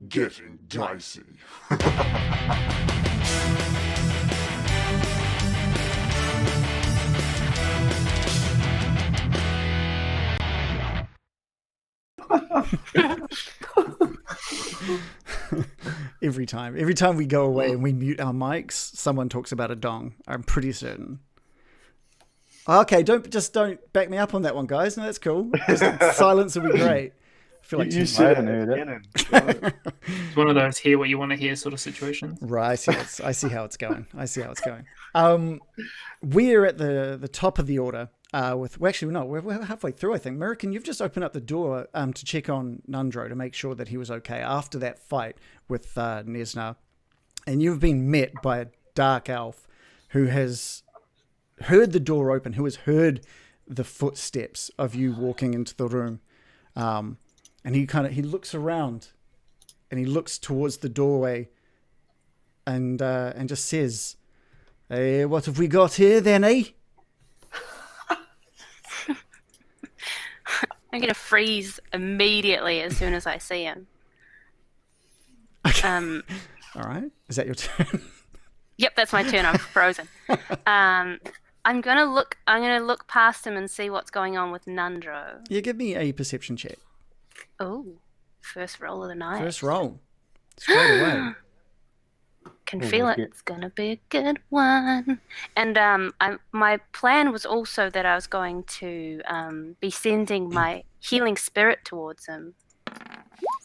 getting dicey. Every time we go away and we mute our mics, someone talks about a dong. I'm pretty certain. Okay, don't back me up on that one, guys. No, that's cool. Just silence will be great. I feel like You said it. It's one of those hear what you want to hear sort of situations. Right, I see how it's going. We're at the top of the order. We're halfway through, I think. American, you've just opened up the door to check on Nandro to make sure that he was okay after that fight with Nesna. And you've been met by a dark elf who has heard the door open, who has heard the footsteps of you walking into the room. And he looks around and he looks towards the doorway and just says, "Hey, what have we got here then, eh?" I'm going to freeze immediately as soon as I see him. Okay. All right. Is that your turn? Yep, that's my turn. I'm frozen. I'm gonna look past him and see what's going on with Nandro. Yeah, give me a perception check. Oh, first roll of the night. First roll. Straight away. Can feel it. It's gonna be a good one. And my plan was also that I was going to be sending my healing spirit towards him.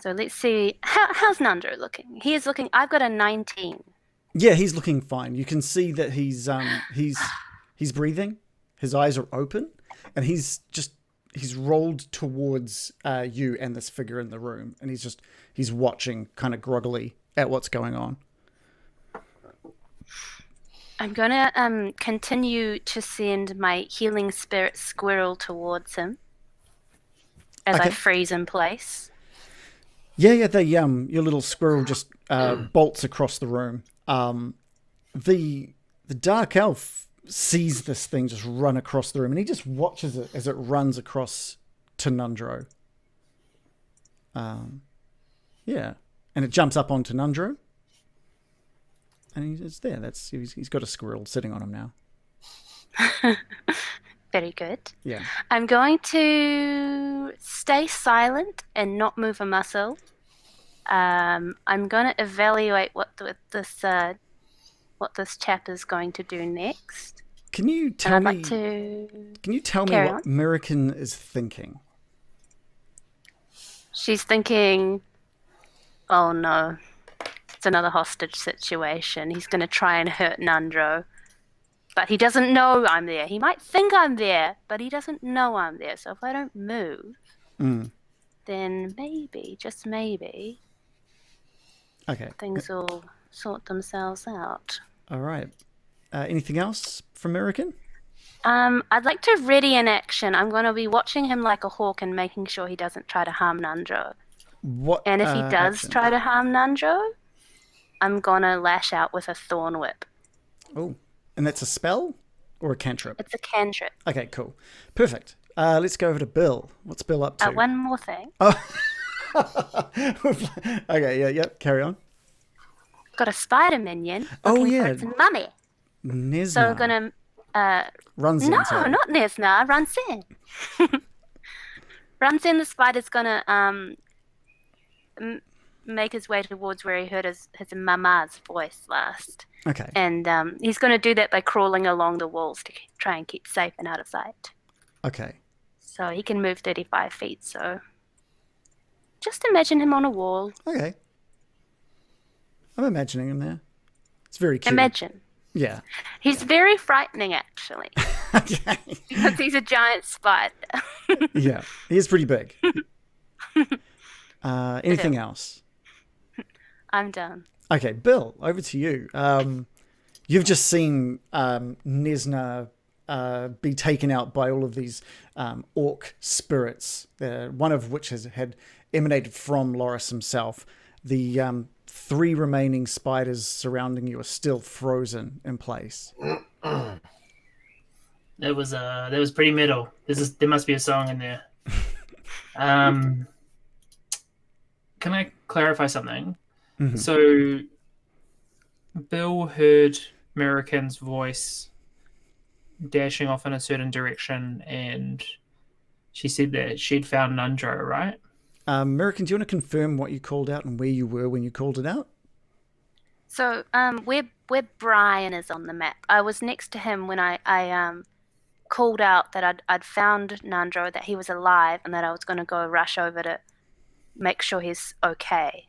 So let's see. How's Nandro looking? He is looking. I've got a 19. Yeah, he's looking fine. You can see that he's breathing. His eyes are open, and he's rolled towards you and this figure in the room, and he's watching kind of groggily at what's going on. I'm gonna continue to send my healing spirit squirrel towards him as I freeze in place. Yeah. Your little squirrel just bolts across the room. The dark elf sees this thing just run across the room, and he just watches it as it runs across to Nandro. And it jumps up onto Nandro, and he's there. He's got a squirrel sitting on him now. Very good. Yeah. I'm going to stay silent and not move a muscle. I'm going to evaluate what this chap is going to do next. Can you tell me? Can you tell me what American is thinking? She's thinking, "Oh no, it's another hostage situation. He's going to try and hurt Nandro, but he doesn't know I'm there. He might think I'm there, but he doesn't know I'm there. So if I don't move, then maybe, just maybe, things will sort themselves out." All right. Anything else from American? I'd like to ready in action. I'm going to be watching him like a hawk and making sure he doesn't try to harm Nandro. And if he does try to harm Nandro, I'm going to lash out with a thorn whip. Oh, and that's a spell or a cantrip? It's a cantrip. Okay, cool. Perfect. Let's go over to Bill. What's Bill up to? One more thing. Oh. Okay, yeah, carry on. Got a spider minion. Oh, yeah. It's mummy. Nesna. So we're going to... Runzin, no, sorry. not Nesna. Runzin. Runzin, the spider's going to make his way towards where he heard his mama's voice last. Okay. And he's going to do that by crawling along the walls to try and keep safe and out of sight. Okay. So he can move 35 feet, so just imagine him on a wall. Okay. I'm imagining him there. It's very cute. Imagine. Yeah. He's very frightening, actually. Okay. Because he's a giant spider. Yeah, he is pretty big. Anything else? I'm done. Okay, Bill, over to you. You've just seen Nesna be taken out by all of these orc spirits, one of which had emanated from Loris himself. The 3 remaining spiders surrounding you are still frozen in place. That was pretty metal. There must be a song in there. can I clarify something? Mhm. So Bill heard American's voice dashing off in a certain direction, and she said that she'd found Nandro, right? American, do you want to confirm what you called out and where you were when you called it out? So, where Brian is on the map, I was next to him when I called out that I'd found Nandro, that he was alive, and that I was going to go rush over to make sure he's okay.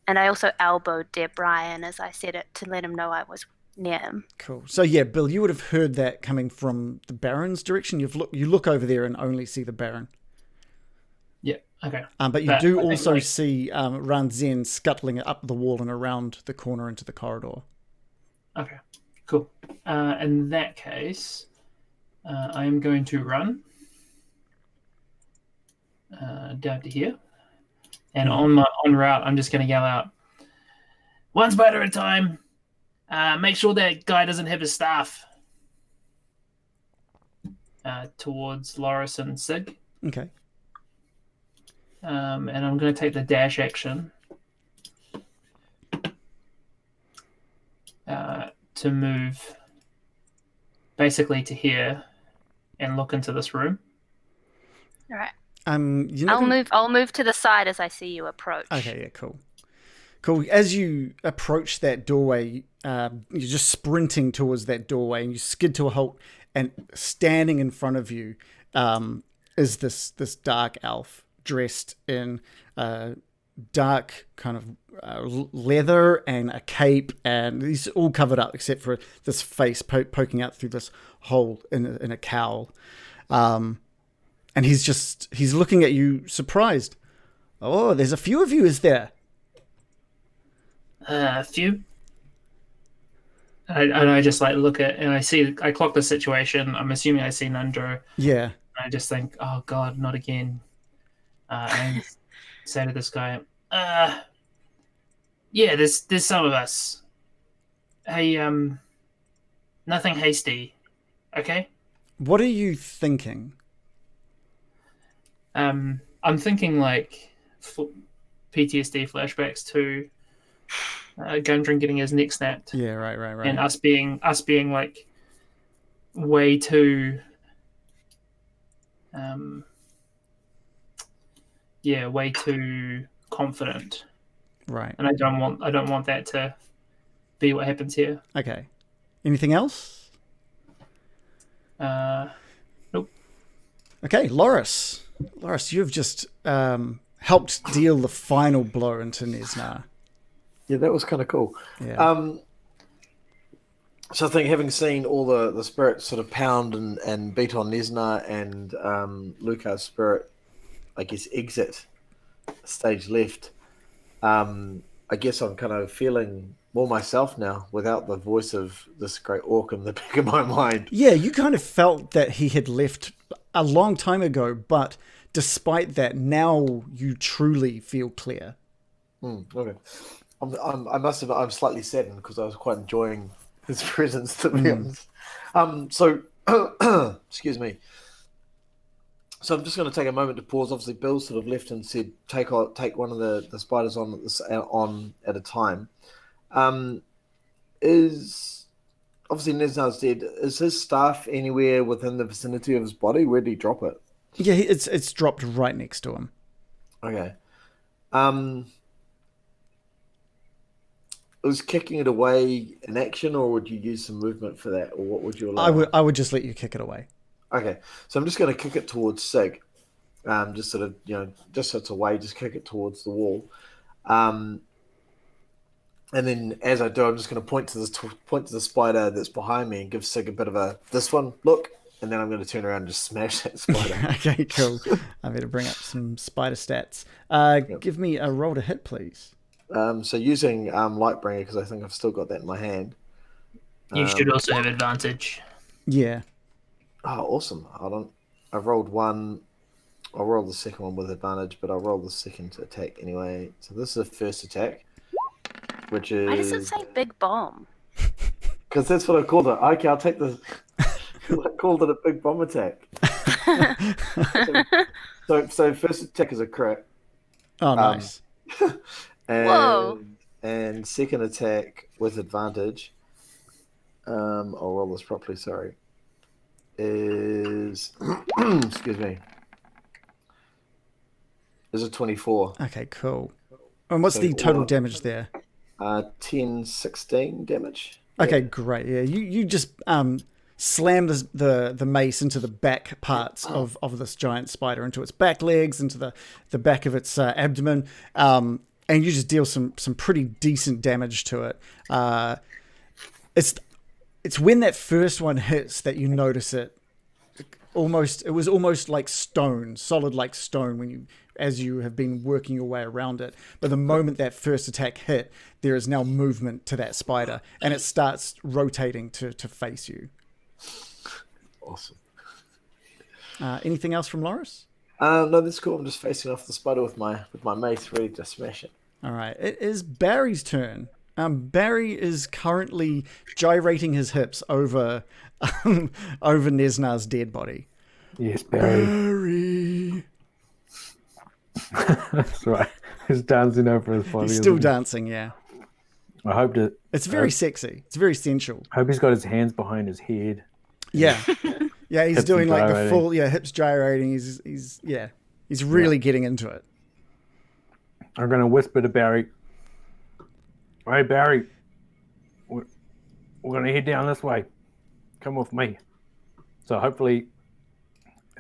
And I also elbowed dear Brian as I said it to let him know I was near him. Cool. So yeah, Bill, you would have heard that coming from the Baron's direction. You look over there and only see the Baron. Yeah. Okay. But you do also see Ranzen scuttling up the wall and around the corner into the corridor. Okay. Cool. In that case, I am going to run down to here. And on route, I'm just going to yell out, "One spider at a time. Make sure that guy doesn't have his staff." Towards Loris and Sig. Okay. And I'm going to take the dash action to move basically to here and look into this room. All right. I'll move to the side as I see you approach. Okay, yeah, cool. Cool. As you approach that doorway, you're just sprinting towards that doorway, and you skid to a halt. And standing in front of you is this dark elf dressed in dark kind of leather and a cape, and he's all covered up except for this face poking out through this hole in a cowl. And he's looking at you surprised. "Oh, there's a few of you, is there?" A few. And I just like look at, and I clock the situation. I'm assuming I see Nandro. Yeah. And I just think, oh God, not again. And say to this guy, yeah, there's some of us. Hey, nothing hasty, okay? What are you thinking? I'm thinking like PTSD flashbacks to Gundren getting his neck snapped. Yeah, right. And us being like way too, way too confident. Right. And I don't want that to be what happens here. Okay. Anything else? Nope. Okay, Loris. Loris, you've just helped deal the final blow into Nesna. Yeah, that was kind of cool. Yeah. So I think having seen all the spirits sort of pound and beat on Nesna and Luca's spirit, I guess, exit stage left, I guess I'm kind of feeling more myself now without the voice of this great orc in the back of my mind. Yeah, you kind of felt that he had left a long time ago, but despite that, now you truly feel clear. Okay. I'm slightly saddened because I was quite enjoying his presence, to be honest. So, excuse me. So I'm just going to take a moment to pause. Obviously, Bill sort of left and said, take one of the spiders on at a time. Is obviously Nesna's dead. Is his staff anywhere within the vicinity of his body? Where did he drop it? Yeah, it's dropped right next to him. Okay. Was kicking it away an action, or would you use some movement for that, or what would you allow? I would just let you kick it away. Okay, so I'm just going to kick it towards Sig, just sort of, just so it's away, just kick it towards the wall, and then as I do, I'm just going to point to the spider that's behind me and give Sig a bit of this one look, and then I'm going to turn around and just smash that spider. Okay, cool. I better bring up some spider stats. Give me a roll to hit, please. So using Lightbringer, because I think I've still got that in my hand. You should also have advantage. Yeah. Oh, awesome. I've rolled one. I'll roll the second one with advantage, but I'll roll the second attack anyway. So this is the first attack, which is... Why does it say big bomb? Because that's what I called it. Okay, I'll take the... I called it a big bomb attack. So first attack is a crit. Oh, nice. Whoa. And second attack with advantage. I'll roll this properly. Sorry. Is excuse me. Is a 24. Okay, cool. And what's So the total all- damage there? 10, 16 damage. Okay, great. Yeah, you just slam the mace into the back parts of this giant spider, into its back legs, into the back of its abdomen, and you just deal some pretty decent damage to it. It's when that first one hits that you notice it. It was almost like stone, solid like stone as you have been working your way around it. But the moment that first attack hit, there is now movement to that spider, and it starts rotating to face you. Awesome. Anything else from Loris? No, that's cool. I'm just facing off the spider with my mace, ready to smash it. All right. It is Barry's turn. Barry is currently gyrating his hips over Nesnar's dead body. Yes, Barry. Barry. That's right. He's dancing over his body. He's still isn't he? dancing, yeah. I hope that. It's very sexy. It's very sensual. I hope he's got his hands behind his head. Yeah. Yeah, he's Hips doing like the gyrating. full, hips gyrating. He's really getting into it. I'm going to whisper to Barry. Hey, Barry. We're going to head down this way. Come with me. So hopefully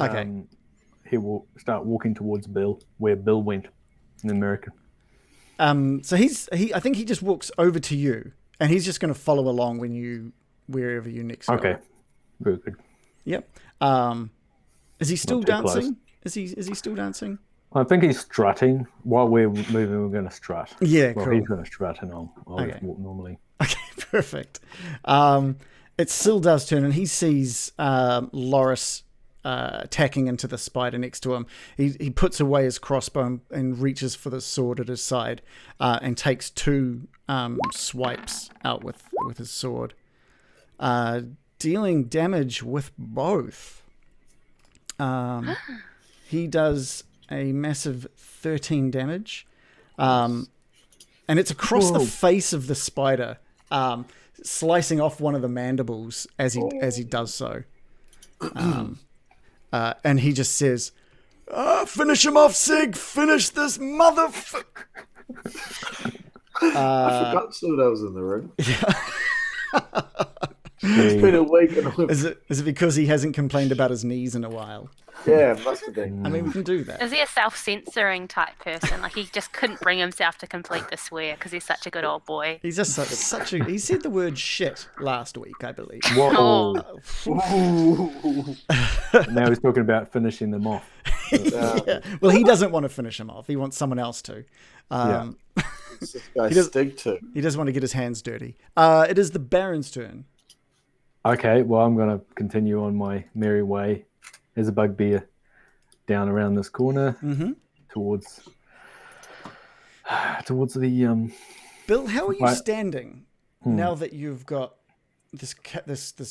Okay. he will start walking towards Bill, where Bill went in America. So I think he just walks over to you, and he's just going to follow along wherever you next go. Okay. Very good. Yep. Is he still Not too close. dancing? Is he still dancing? I think he's strutting. While we're moving, we're going to strut. Yeah, Well, cool. he's going to strut, and I'll Okay. just walk normally. Okay, perfect. It's Sildar's turn, and he sees Loris attacking into the spider next to him. He puts away his crossbow and reaches for the sword at his side, and takes 2 swipes out with his sword, dealing damage with both. He does a massive 13 damage, and it's across the face of the spider, slicing off one of the mandibles as he does so. And he just says, "Finish him off, Sig! Finish this motherfucker!" I forgot Sudo was in the room. It's Gee. been a week and Is it because he hasn't complained about his knees in a while? yeah, it must have been. I mean, we can do that. Is he a self-censoring type person? Like he just couldn't bring himself to complete the swear because he's such a good old boy. He's just such a. He said the word shit last week, I believe. Whoa. Ooh. Now he's talking about finishing them off. Yeah. Well, he doesn't want to finish him off. He wants someone else to. This guy He does- Stig too. He doesn't want to get his hands dirty. It is the Baron's turn. Okay, well, I'm going to continue on my merry way. There's a bugbear down around this corner towards the Bill, how are you Right. standing now that you've got this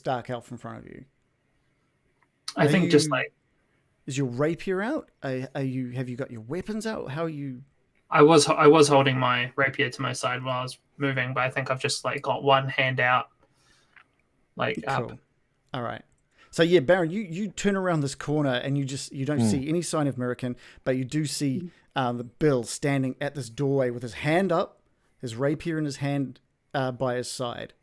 dark elf in front of you? I think you- just like Is your rapier out? Have you got your weapons out? How are you? I was holding my rapier to my side while I was moving, but I think I've just like got one hand out, like up. Cool. All right. So yeah, Baron, you turn around this corner and you don't see any sign of American, but you do see the Bill standing at this doorway with his hand up, his rapier in his hand by his side.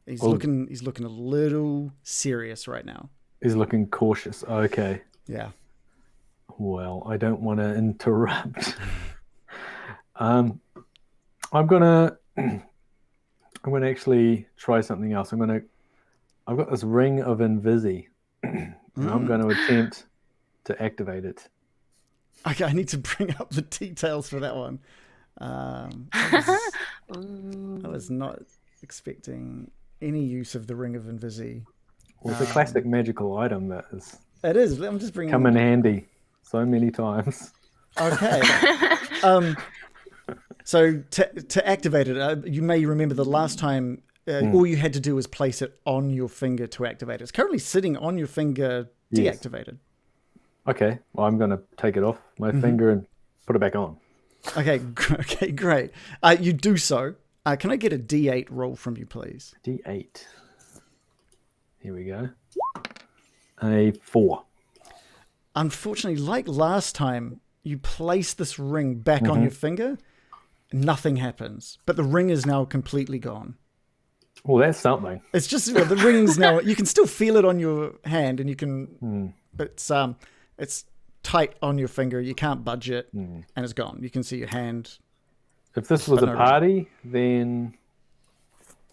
He's looking a little serious right now. He's looking cautious. Okay. Yeah. Well, I don't want to interrupt. I'm gonna actually try something else. I've got this ring of Invisi. And I'm going to attempt to activate it. Okay, I need to bring up the details for that one. I was not expecting any use of the ring of Invisi. Well, it's a classic magical item that has It is. I'm just bringing. come in handy so many times. Okay. So to activate it, you may remember the last time all you had to do was place it on your finger to activate it. It's currently sitting on your finger Yes. deactivated. Okay, well, I'm going to take it off my finger and put it back on. Okay, okay, great. You do so. Can I get a D8 roll from you, please? D8. Here we go. A 4. Unfortunately, like last time, you place this ring back on your finger. Nothing happens, but the ring is now completely gone. Well, that's something. It's just the ring's now. You can still feel it on your hand, and you can. It's tight on your finger. You can't budge it, and it's gone. You can see your hand. If this was a party, then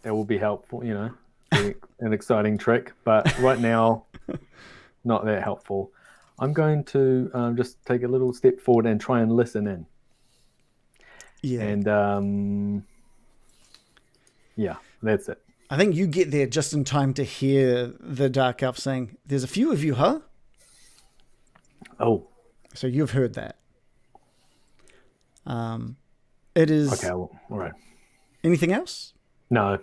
that will be helpful. You know, an exciting trick. But right now, not that helpful. I'm going to just take a little step forward and try and listen in. Yeah. And yeah, that's it. I think you get there just in time to hear the Dark Elf saying, "There's a few of you, huh?" Oh. So you've heard that. It is... Okay, well, all right. Anything else? No.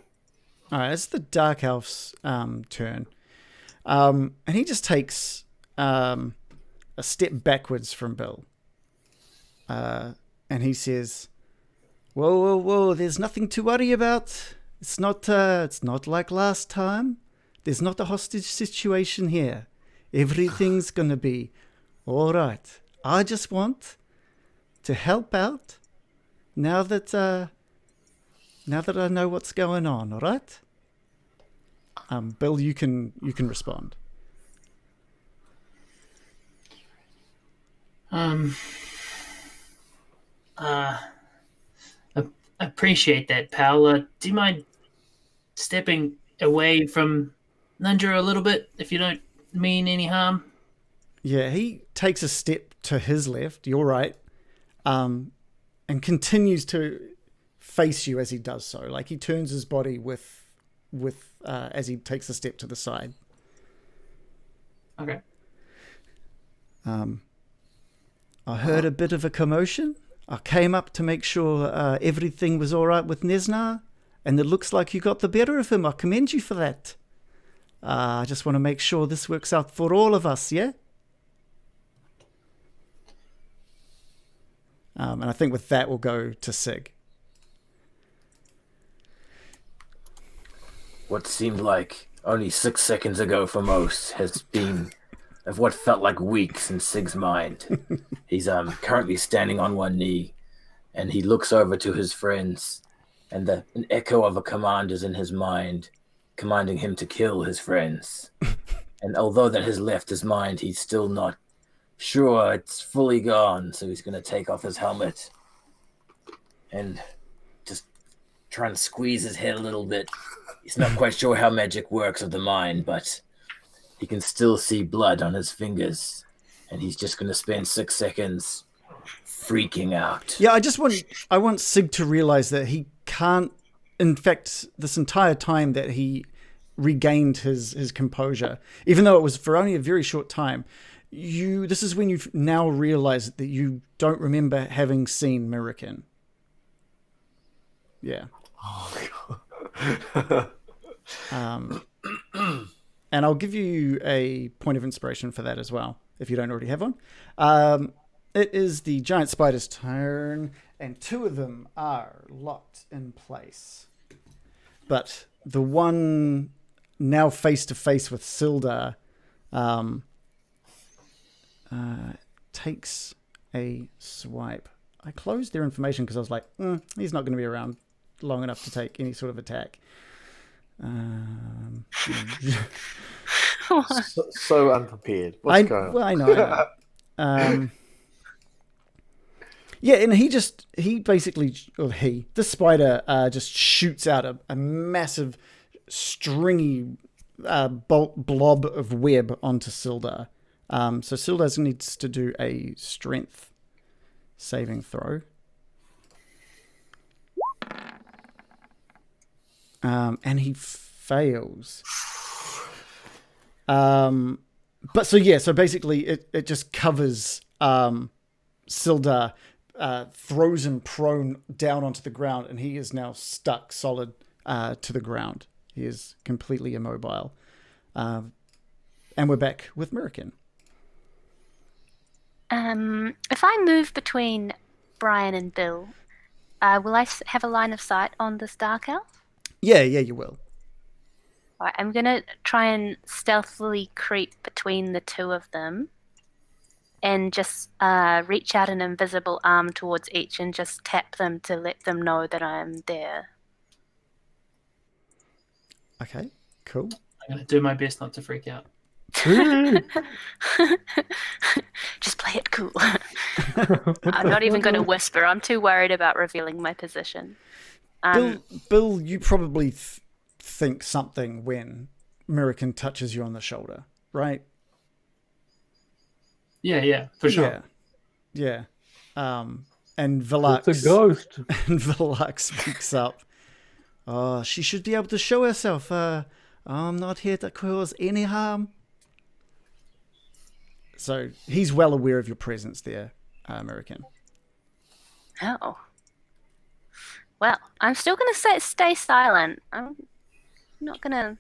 All right, it's the Dark Elf's turn. And he just takes a step backwards from Bill. And he says, Whoa, there's nothing to worry about. It's not like last time. There's not a hostage situation here. Everything's gonna be all right. I just want to help out now that I know what's going on, all right? Bill, you can respond. Appreciate that, pal. Do you mind stepping away from Nandro a little bit, if you don't mean any harm? Yeah, he takes a step to his left, you're right, and continues to face you as he does so. Like he turns his body with as he takes a step to the side. Okay. I heard a bit of a commotion. I came up to make sure everything was all right with Nesna, and it looks like you got the better of him. I commend you for that. I just want to make sure this works out for all of us, yeah? And I think with that, we'll go to Sig. What seemed like only 6 seconds ago for most has been of what felt like weeks in Sig's mind. He's currently standing on one knee, and he looks over to his friends, and an echo of a command is in his mind, commanding him to kill his friends. And although that has left his mind, he's still not sure it's fully gone, so he's going to take off his helmet and just try and squeeze his head a little bit. He's not quite sure how magic works of the mind, but he can still see blood on his fingers, and he's just going to spend 6 seconds freaking out. Yeah, I want Sig to realize that he can't, in fact, this entire time that he regained his composure, even though it was for only a very short time, this is when you've now realized that you don't remember having seen Mirakin. Yeah. Oh, God. And I'll give you a point of inspiration for that as well, if you don't already have one. It is the giant spider's turn, and 2 of them are locked in place. But the one now face to face with Sildar takes a swipe. I closed their information because I was like, he's not going to be around long enough to take any sort of attack. So unprepared. What's going on? Well, I know. Yeah, and the spider just shoots out a massive stringy blob of web onto Sildar. So Sildar needs to do a strength saving throw. And he fails. So basically it just covers Sildar, throws him prone down onto the ground, and he is now stuck solid to the ground. He is completely immobile. And we're back with Mirakin. If I move between Brian and Bill, will I have a line of sight on this dark elf? Yeah, you will. All right, I'm going to try and stealthily creep between the two of them and just reach out an invisible arm towards each and just tap them to let them know that I'm there. Okay, cool. I'm going to do my best not to freak out. Just play it cool. I'm not even going to whisper. I'm too worried about revealing my position. Bill, you probably think something when American touches you on the shoulder, right? Yeah, for sure. Yeah. And Velux... It's a ghost. And Velux speaks up. Oh, she should be able to show herself. I'm not here to cause any harm. So he's well aware of your presence there, American. Oh. Well, I'm still going to stay silent. I'm not going to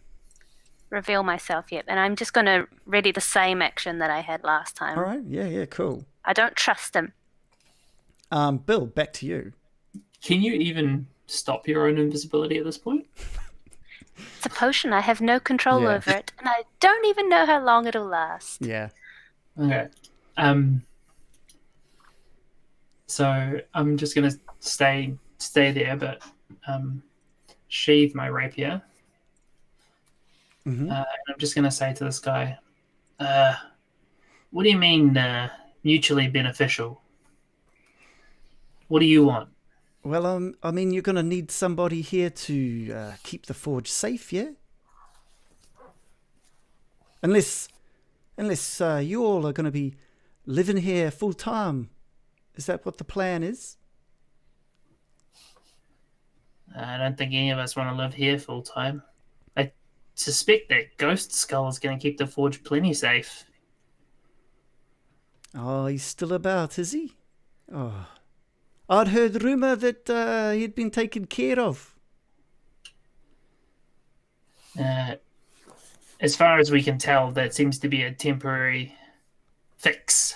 reveal myself yet. And I'm just going to ready the same action that I had last time. All right. Yeah, cool. I don't trust him. Bill, back to you. Can you even stop your own invisibility at this point? It's a potion. I have no control over it. And I don't even know how long it'll last. Yeah. Okay. So I'm just gonna stay there, but sheathe my rapier. Mm-hmm. And I'm just gonna say to this guy, "What do you mean mutually beneficial? What do you want?" Well, I mean, you're going to need somebody here to keep the forge safe, yeah? Unless you all are going to be living here full time. Is that what the plan is? I don't think any of us want to live here full time. I suspect that Ghost Skull is going to keep the forge plenty safe. Oh, he's still about, is he? Oh, I'd heard rumour that he'd been taken care of. As far as we can tell, that seems to be a temporary fix.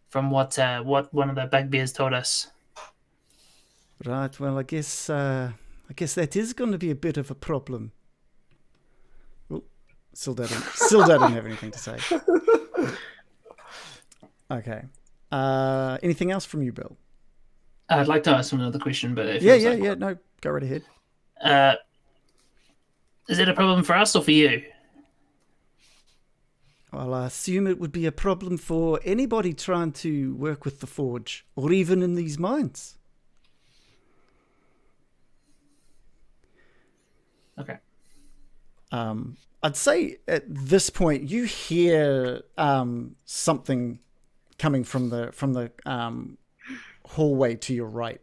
From what one of the bugbears told us. Right. Well, I guess that is going to be a bit of a problem. Oh, still don't have anything to say. Okay. Anything else from you, Bill? I'd like to ask another question, but if yeah. No, go right ahead. Is it a problem for us or for you? Well, I assume it would be a problem for anybody trying to work with the forge, or even in these mines. Okay. I'd say at this point you hear something coming from the hallway to your right.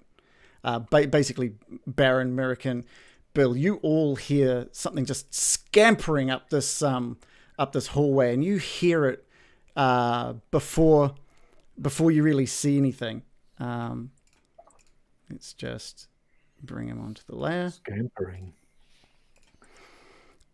Basically, Baron, American, Bill, you all hear something just scampering up this hallway, and you hear it before you really see anything. Let's just bring him onto the layer. Scampering.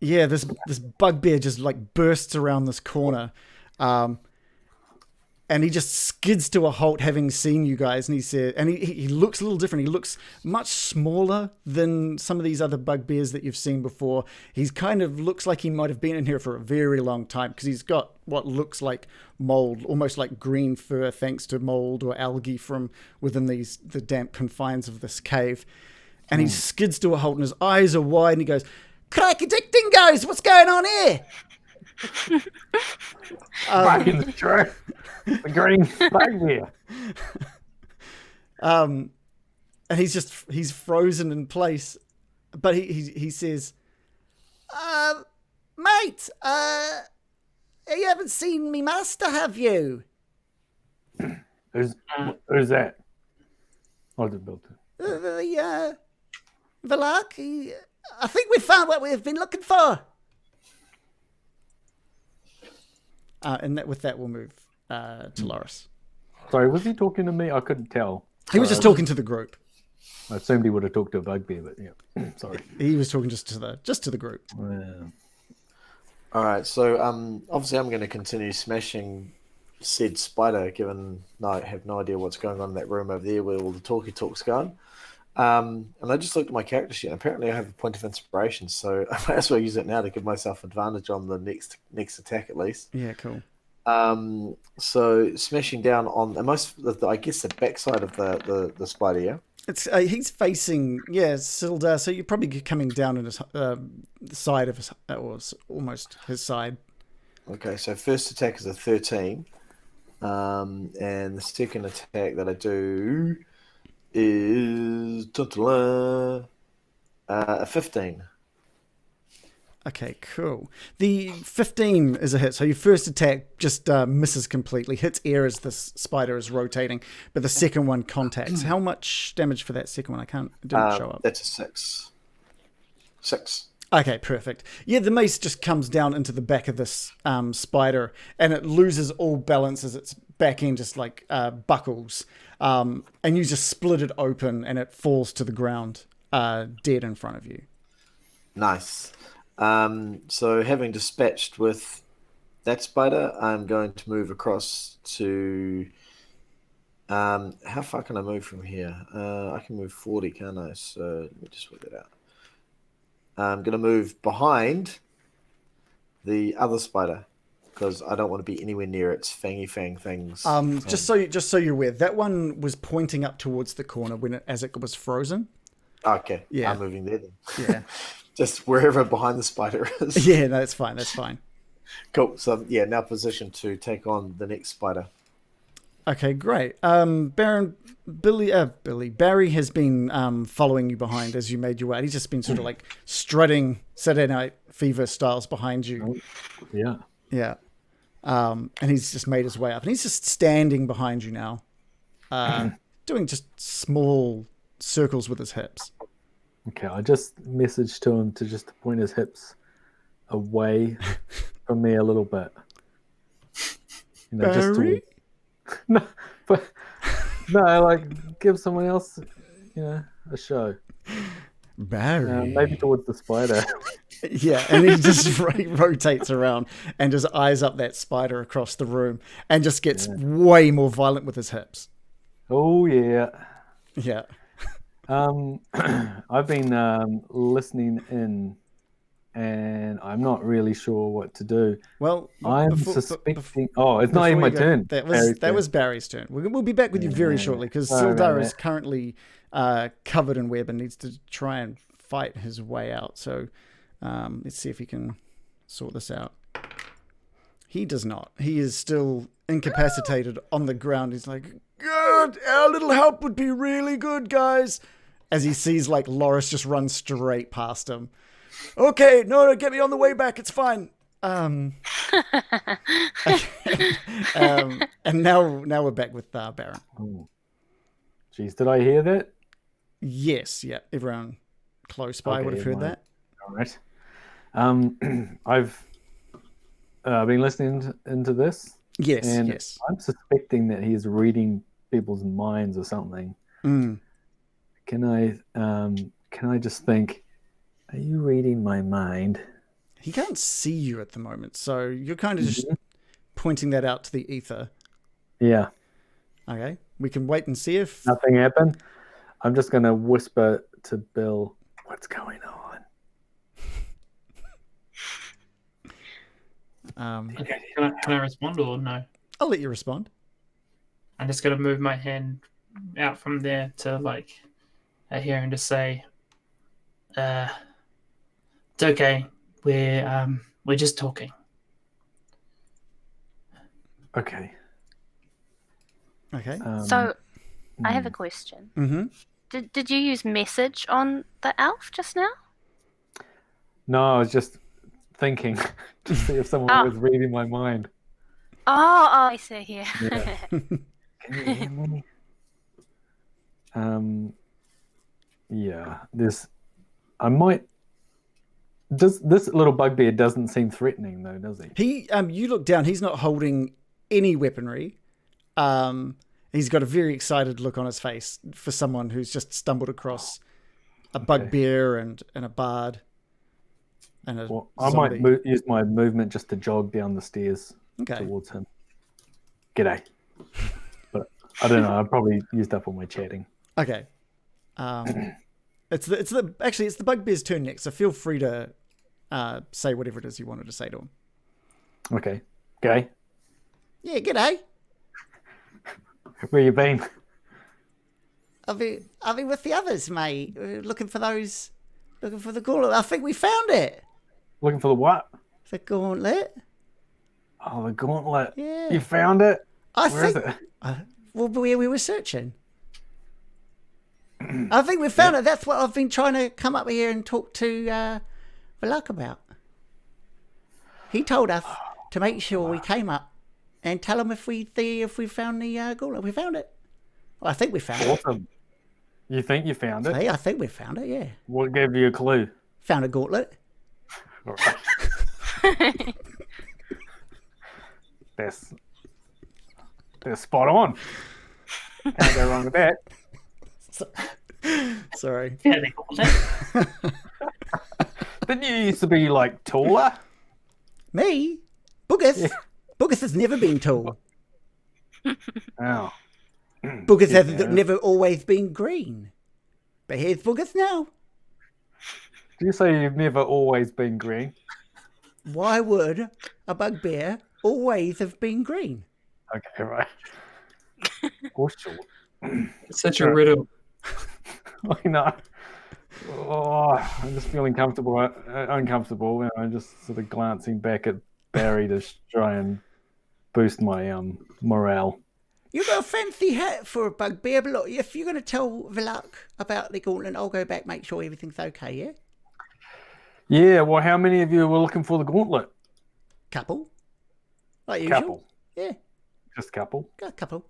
Yeah, this bugbear just like bursts around this corner, and he just skids to a halt, having seen you guys. And he said, and he looks a little different. He looks much smaller than some of these other bugbears that you've seen before. He's kind of looks like he might have been in here for a very long time, because he's got what looks like mold, almost like green fur, thanks to mold or algae from within the damp confines of this cave. And he skids to a halt, and his eyes are wide, and he goes, "Crikey dick dingoes, what's going on here?" Back in the truck. The green bugbear. And he's frozen in place, but he says, "Mate, you haven't seen me master, have you?" Who's that? What did Bill do? Velak, I think we found what we've been looking for. And with that, we'll move to Loris. Sorry, was he talking to me? I couldn't tell. He was just talking to the group. I assumed he would have talked to a bugbear, but yeah. Sorry. He was talking just to the group. Yeah. All right, so obviously I'm going to continue smashing said spider, given I have no idea what's going on in that room over there where all the talky talk's going. And I just looked at my character sheet, and apparently I have a point of inspiration, so I might as well use it now to give myself advantage on the next attack at least. Yeah, cool. So smashing down on I guess the backside of the spider, yeah? It's he's facing, Sildar, so you're probably coming down on his side of his, or almost his side. Okay, so first attack is a 13. And the second attack that I do is a 15. Okay, cool. The 15 is a hit, so your first attack just misses completely, hits air as this spider is rotating, but the second one contacts. How much damage for that second one? It didn't show up. That's a 6. 6. Okay, perfect. Yeah, the mace just comes down into the back of this spider, and it loses all balance as its back end just like buckles, and you just split it open, and it falls to the ground, dead in front of you. Nice. So having dispatched with that spider, I'm going to move across to... how far can I move from here? I can move 40, can't I? So let me just work that out. I'm going to move behind the other spider because I don't want to be anywhere near its fangy fang things. Just so you're aware, that one was pointing up towards the corner as it was frozen. Okay, yeah. I'm moving there then. Yeah. Just wherever behind the spider is. Yeah, no, that's fine. That's fine. Cool. So yeah, now positioned to take on the next spider. Okay, great. Barry has been following you behind as you made your way. He's just been sort of like strutting Saturday Night Fever styles behind you. Yeah. Yeah. And he's just made his way up. And he's just standing behind you now, doing just small circles with his hips. Okay, I just messaged to him to just point his hips away from me a little bit. You know, Barry? No, but no, like give someone else, a show. Barry, maybe towards the spider. Yeah, and he just rotates around and just eyes up that spider across the room and just gets way more violent with his hips. Oh yeah, yeah. I've been listening in, and I'm not really sure what to do. Well, I'm suspecting. It's not even my turn. That was Barry's turn. We'll be back with you very shortly because Sildar is currently covered in web and needs to try and fight his way out. So let's see if he can sort this out. He does not. He is still incapacitated on the ground. He's like, "Good, our little help would be really good, guys." As he sees like Loris just run straight past him. Okay, no, get me on the way back. It's fine. And now we're back with Baron. Oh. Jeez, did I hear that? Yes, yeah. Everyone close by would have heard that. All right. I've been listening into this. Yes, and yes. I'm suspecting that he's reading people's minds or something. Mm. Can I just think, are you reading my mind? He can't see you at the moment, so you're kind of just pointing that out to the ether. Yeah. Okay. We can wait and see if... Nothing happened. I'm just going to whisper to Bill, what's going on? Can I respond or no? I'll let you respond. I'm just going to move my hand out from there to like here and just say, it's okay. We're just talking. Okay. Okay. So, I have a question. Mm-hmm. Did you use message on the elf just now? No, I was just thinking to see if someone was reading my mind. Oh, I see here. Yeah. Can you hear me? Yeah. This little bugbear doesn't seem threatening though, does he? You look down. He's not holding any weaponry. He's got a very excited look on his face for someone who's just stumbled across a bugbear and a bard. And I might use my movement just to jog down the stairs towards him. G'day. But I don't know. I probably used up all my chatting. Okay. It's the Bugbear's turn next, so feel free to say whatever it is you wanted to say to him. Okay. G'day. Yeah, g'day. Where you been? I've been with the others, mate. Looking for the gauntlet. I think we found it. Looking for the what? The gauntlet. Oh, the gauntlet. Yeah. You found it? Where is it? Well, we were searching. I think we found it. That's what I've been trying to come up here and talk to Valak about. He told us to make sure we came up and tell him if we found the gauntlet. We found it. Well, I think we found it. Awesome. You think you found it? Hey, I think we found it, yeah. What gave you a clue? Found a gauntlet. All right. That's spot on. Can't go wrong with that. Sorry. Yeah, they called it. Didn't you used to be like taller? Me? Boogith? Boogith has never been tall. Oh. Boogith has never always been green. But here's Boogith now. Do you say you've never always been green? Why would a bugbear always have been green? Okay, right. Or short. It's such a riddle. I know. Oh, I'm just feeling uncomfortable. I'm just sort of glancing back at Barry to try and boost my morale. You got a fancy hat for a bugbear, but look, if you're going to tell Valak about the gauntlet, I'll go back, make sure everything's okay, yeah? Yeah, well, how many of you were looking for the gauntlet? Couple. Like usual. Couple. Yeah, Just couple. got a couple.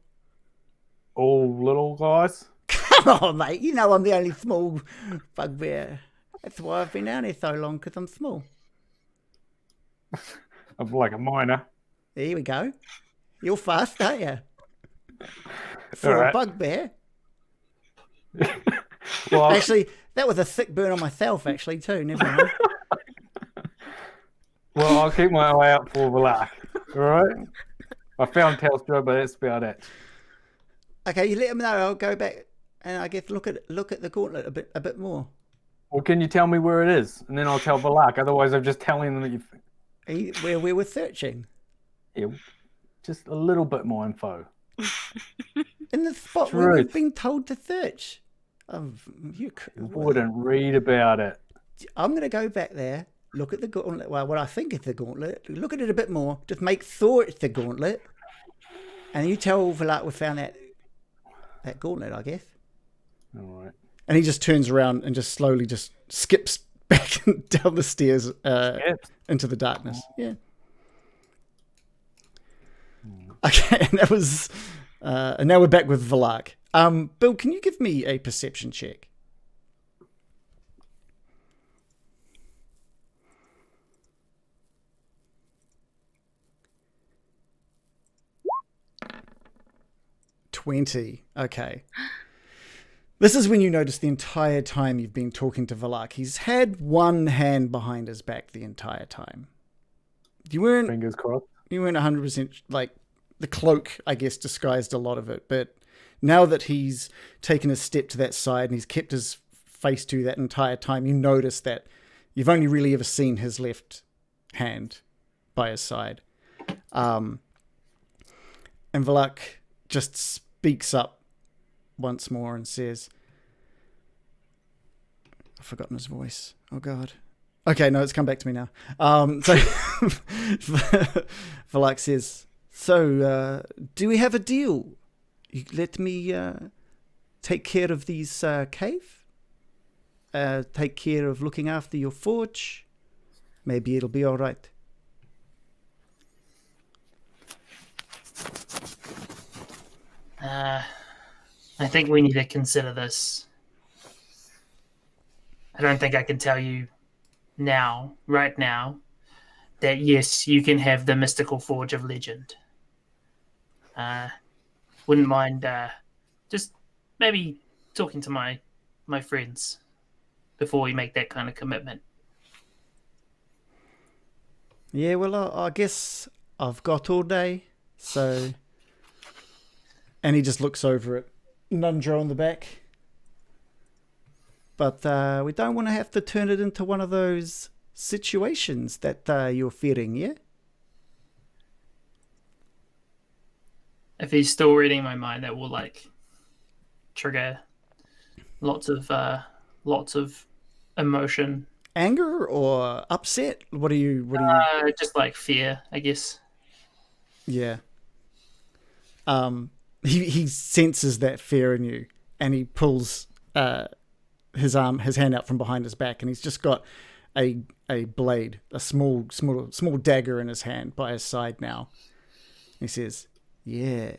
All little guys? Come on, mate. You know I'm the only small bugbear. That's why I've been down here so long, because I'm small. I'm like a minor. There we go. You're fast, aren't you? For All right. a bugbear. Well, Actually, that was a thick burn on myself, actually, too. Never mind. well, I'll keep my eye out for Valak. All right? I found Telstra, but that's about it. Okay, you let him know. I'll go back and I guess look at the gauntlet a bit more. Well, can you tell me where it is? And then I'll tell Valak. Otherwise, I'm just telling them that you've... Where we were searching. Yeah, just a little bit more info. In the spot where we've been told to search. You wouldn't read about it. I'm going to go back there, look at the gauntlet. Well, what I think is the gauntlet. Look at it a bit more. Just make sure it's the gauntlet. And you tell Valak we found that gauntlet, I guess. All right. And he just turns around and just slowly just skips back down the stairs into the darkness. Yeah. Okay, and that was... and now we're back with Valak. Bill, can you give me a perception check? $20. Okay. This is when you notice the entire time you've been talking to Valak, he's had one hand behind his back the entire time. Fingers crossed. You weren't 100% like the cloak, I guess, disguised a lot of it. But now that he's taken a step to that side and he's kept his face to that entire time, you notice that you've only really ever seen his left hand by his side. And Valak just speaks up once more and says, I've forgotten his voice. Oh, God. Okay, no, it's come back to me now. So Valak says, so, do we have a deal? You let me take care of these cave? Take care of looking after your forge? Maybe it'll be all right. I think we need to consider this. I don't think I can tell you right now, that yes, you can have the mystical forge of legend. Wouldn't mind just maybe talking to my friends before we make that kind of commitment. Yeah, well, I guess I've got all day, so And he just looks over at Nandro on the back. But we don't want to have to turn it into one of those situations that you're fearing, yeah? If he's still reading my mind, that will trigger lots of emotion. Anger or upset? What are you? Just fear, I guess. Yeah. He senses that fear in you, and he pulls his hand out from behind his back, and he's just got a blade, a small dagger in his hand by his side now. He says, "Yeah,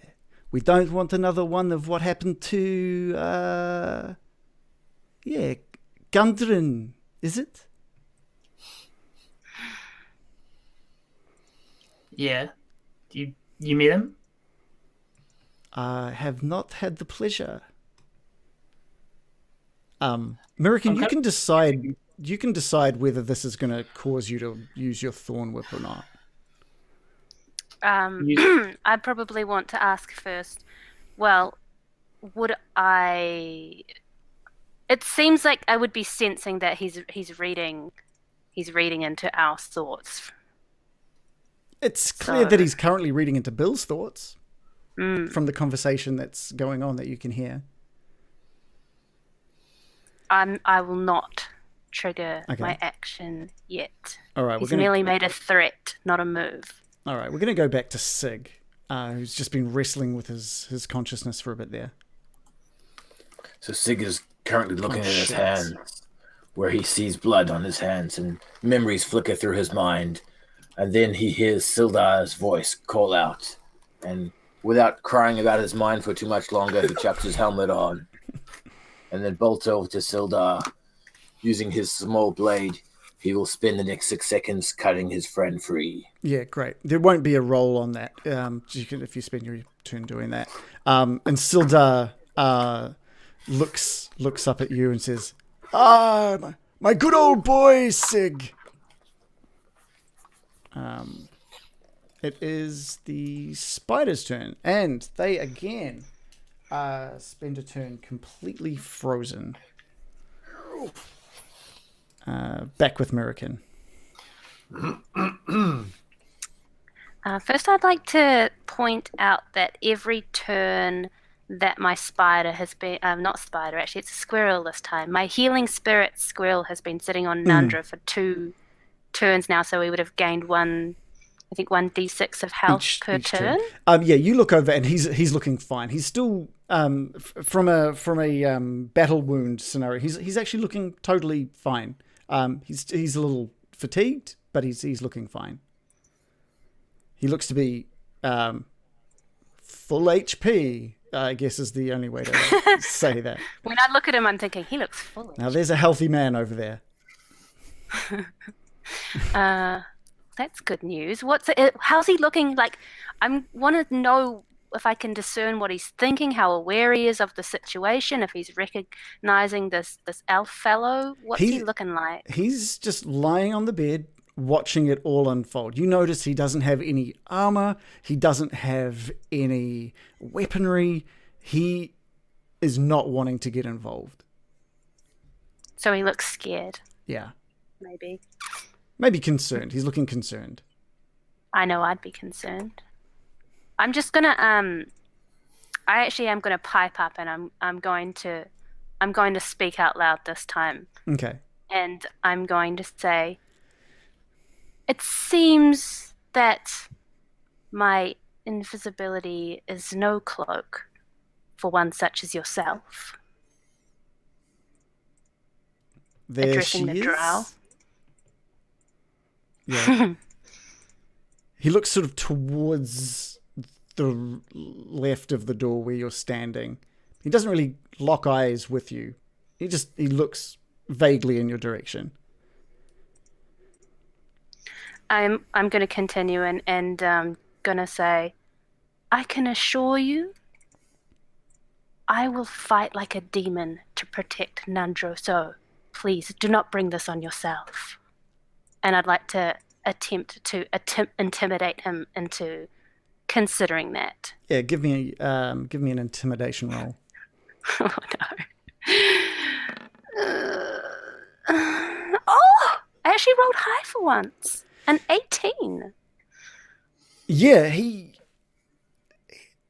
we don't want another one of what happened to Gundren, is it?" Yeah. You met him? I have not had the pleasure. American, Okay. you can decide whether this is going to cause you to use your thorn whip or not. I'd probably want to ask first. Well, would I? It seems like I would be sensing that he's reading into our thoughts. It's clear that he's currently reading into Bill's thoughts from the conversation that's going on that you can hear. I will not trigger my action yet. All right, he's merely made a threat, not a move. All right, we're going to go back to Sig, who's just been wrestling with his consciousness for a bit there. So Sig is currently looking at his hands, where he sees blood on his hands, and memories flicker through his mind. And then he hears Sildar's voice call out. And without crying about his mind for too much longer, he chucks his helmet on. And then bolts over to Sildar. Using his small blade, he will spend the next 6 seconds cutting his friend free. Yeah, great. There won't be a roll on that if you spend your turn doing that. And Sildar looks up at you and says, my good old boy, Sig. It is the spider's turn, and they again spend a turn completely frozen. Back with Mirakin. First, I'd like to point out that every turn that my spider has been... not spider, actually, it's a squirrel this time. My healing spirit squirrel has been sitting on Nandro for 2 turns now, so we would have gained 1d6 of health per turn. You look over and he's looking fine. He's still from a battle wound scenario. He's actually looking totally fine. He's a little fatigued, but he's looking fine. He looks to be full HP, I guess is the only way to say that. When I look at him, I'm thinking he looks full. Now there's a healthy man over there. That's good news. How's he looking? I want to know if I can discern what he's thinking, how aware he is of the situation, if he's recognizing this elf fellow. What's he looking like? He's just lying on the bed, watching it all unfold. You notice he doesn't have any armor. He doesn't have any weaponry. He is not wanting to get involved. So he looks scared. Yeah. Maybe concerned. He's looking concerned. I know I'd be concerned. I'm just gonna I actually am gonna pipe up, and I'm going to speak out loud this time. Okay. And I'm going to say, it seems that my invisibility is no cloak for one such as yourself. There Addressing she the is. drow. Yeah. He looks sort of towards the left of the door where you're standing. He doesn't really lock eyes with you. He looks vaguely in your direction. I'm going to continue and going to say, I can assure you, I will fight like a demon to protect Nandro. So please do not bring this on yourself. And I'd like to attempt to intimidate him into considering that. Yeah, give me an intimidation roll. Oh no. Oh, I actually rolled high for once. An 18. Yeah, he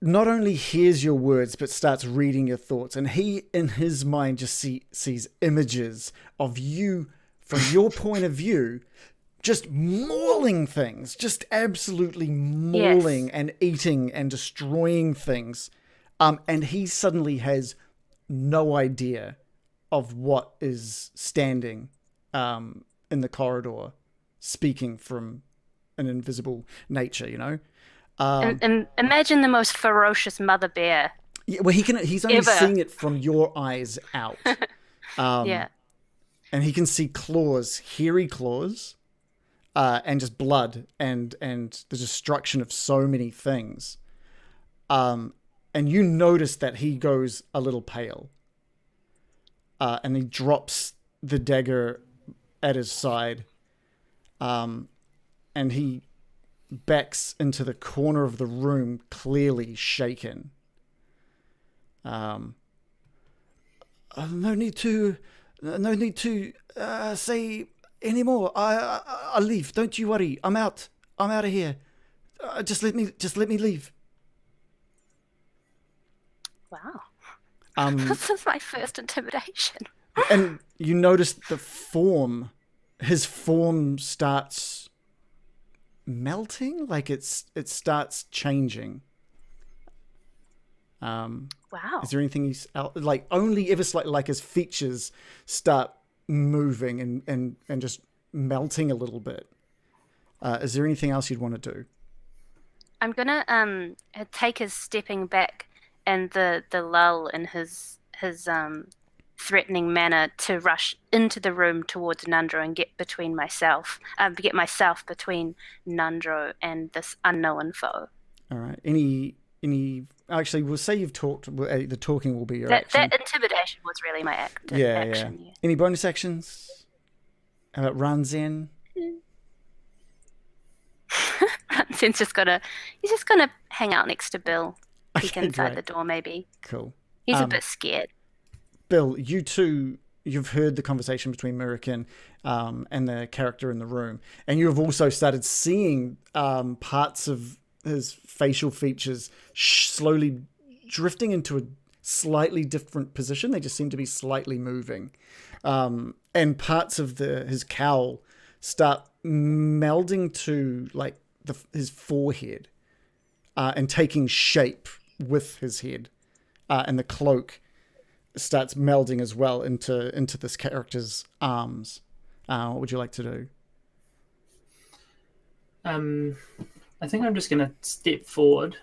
not only hears your words but starts reading your thoughts, and he in his mind just sees images of you from your point of view just mauling things, just absolutely mauling and eating and destroying things. And he suddenly has no idea of what is standing in the corridor, speaking from an invisible nature, you know? And imagine the most ferocious mother bear. Yeah, well, he's only seeing it from your eyes out. Yeah. And he can see claws, hairy claws, and just blood and the destruction of so many things. And you notice that he goes a little pale. And he drops the dagger at his side. And he backs into the corner of the room, clearly shaken. No need to say anymore. I'll leave. Don't you worry. I'm out of here. Just let me leave. Wow. This is my first intimidation. And you notice his form starts melting, like it starts changing. Wow. Is there anything he's like only ever slightly, like his features start moving and just melting a little bit? Is there anything else you'd want to do? I'm gonna take his stepping back and the lull in his threatening manner to rush into the room towards Nandro and get myself between Nandro and this unknown foe. All right. Any actually, we'll say you've talked. The talking will be your action. That intimidation was really my action. Yeah. Any bonus actions? How about Ranzen? Ranzen's just gonna hang out next to Bill. Peek inside the door, maybe. Cool. He's a bit scared. Bill, you've heard the conversation between Mirakin and the character in the room, and you have also started seeing parts of his facial features slowly drifting into a slightly different position. They just seem to be slightly moving, and parts of his cowl start melding to like his forehead and taking shape with his head, and the cloak starts melding as well into this character's arms. What would you like to do? I think I'm just going to step forward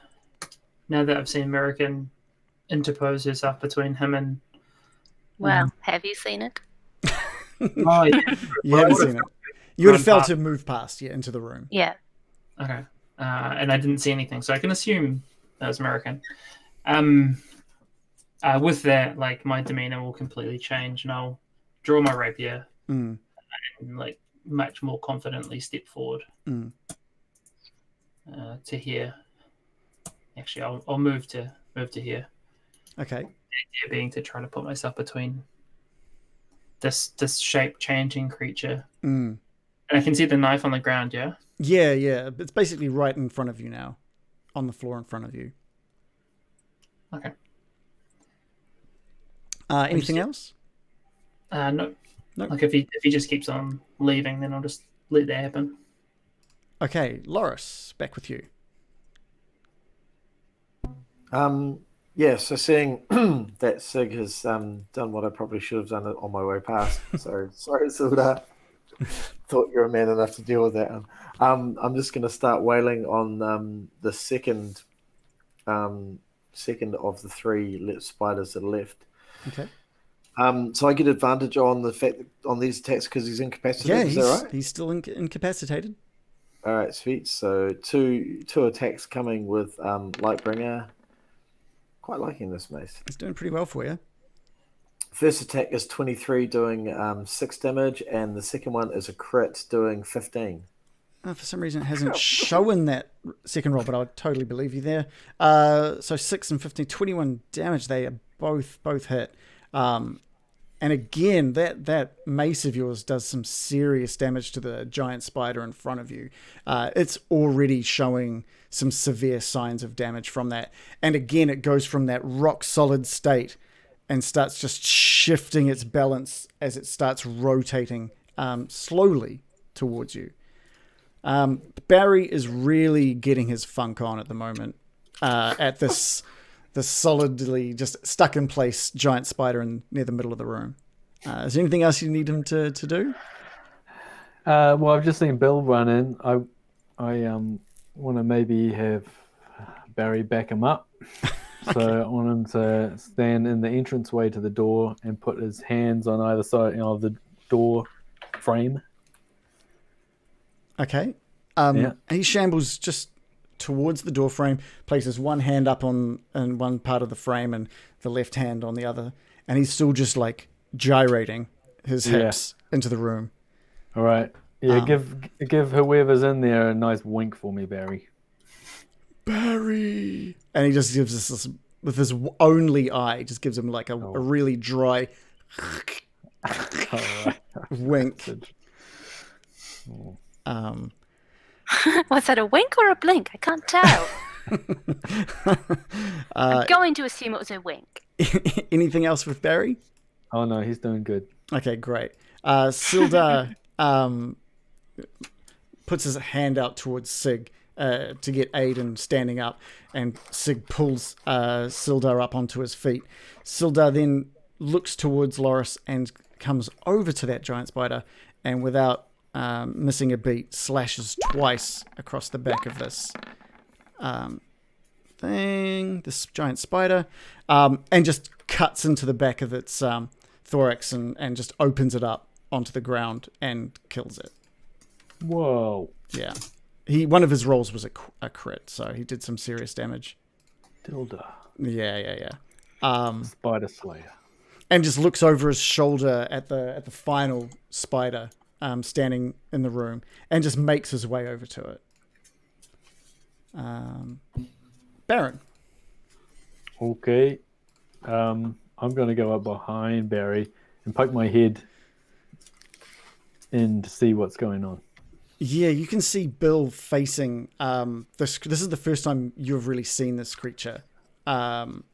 now that I've seen American interpose herself between him and... Well, have you seen it? Oh, yeah. You haven't seen it. You would have felt to move past, into the room. Yeah. Okay. And I didn't see anything, so I can assume that was American. With that, like, my demeanor will completely change, and I'll draw my rapier and, like, much more confidently step forward to here. Actually, I'll move to here. Okay. The idea being to try to put myself between this shape-changing creature. And I can see the knife on the ground, yeah? Yeah. It's basically right in front of you now, on the floor in front of you. Okay. Anything else? No. Nope. Like if he just keeps on leaving, then I'll just let that happen. Okay, Loris, back with you. So seeing that Sig has done what I probably should have done on my way past. So sorry, Silda. Thought you were man enough to deal with that. I'm just going to start wailing on the second of the three spiders that are left. Okay. So I get advantage on the fact on these attacks because he's incapacitated. Is that right? He's still incapacitated. All right, sweet. So two attacks coming with Lightbringer. Quite liking this, mate. He's doing pretty well for you. First attack is 23, doing 6 damage, and the second one is a crit, doing 15. For some reason, it hasn't shown that second roll, but I would totally believe you there. So 6 and 15, 21 damage. They are both hit. And again, that mace of yours does some serious damage to the giant spider in front of you. It's already showing some severe signs of damage from that. And again, it goes from that rock solid state and starts just shifting its balance as it starts rotating slowly towards you. Barry is really getting his funk on at the moment at this solidly just stuck in place giant spider near the middle of the room. Is there anything else you need him to do? Well, I've just seen Bill run in. I want to maybe have Barry back him up. So I want him to stand in the entranceway to the door and put his hands on either side of the door frame. Okay. Yeah. He shambles just towards the door frame, places one hand up in one part of the frame and the left hand on the other, and he's still just like gyrating his hips into the room. All right. Yeah, give whoever's in there a nice wink for me, Barry. Barry! And he just gives us this, with his only eye, just gives him like a really dry wink. Was that a wink or a blink? I can't tell. I'm going to assume it was a wink. Anything else with Barry? Oh no, he's doing good. Okay, great. Sildar puts his hand out towards Sig to get aid in standing up, and Sig pulls Sildar up onto his feet. Sildar then looks towards Loris and comes over to that giant spider, and without missing a beat, slashes twice across the back of this this giant spider, and just cuts into the back of its thorax and just opens it up onto the ground and kills it. Whoa. Yeah. One of his rolls was a crit, so he did some serious damage. Dilda. Yeah. Spider Slayer. And just looks over his shoulder at the final spider standing in the room, and just makes his way over to it. Baron. Okay. I'm going to go up behind Barry and poke my head in to see what's going on. Yeah, you can see Bill facing this. This is the first time you've really seen this creature. And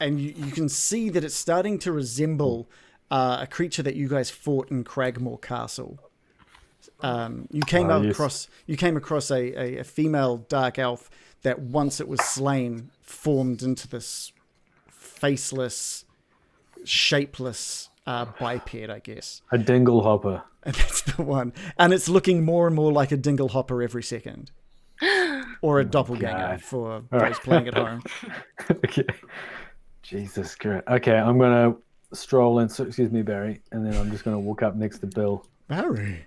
you can see that it's starting to resemble a creature that you guys fought in Cragmore Castle. You came across a female dark elf that, once it was slain, formed into this faceless, shapeless biped, I guess. A dingle hopper. And that's the one. And it's looking more and more like a dingle hopper every second. Or a doppelganger for those playing at home. Okay. Jesus Christ. Okay, I'm going to stroll in. Excuse me, Barry. And then I'm just going to walk up next to Bill. Barry.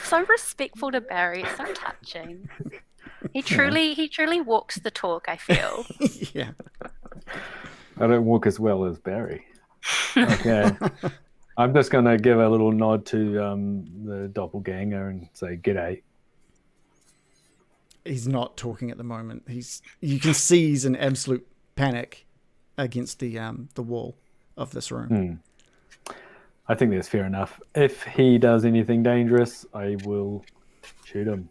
So respectful to Barry. It's so touching. He truly walks the talk, I feel. Yeah. I don't walk as well as Barry. Okay. I'm just going to give a little nod to the doppelganger and say, "G'day." He's not talking at the moment. You can see he's in absolute panic against the wall of this room. I think that's fair enough. If he does anything dangerous, I will shoot him.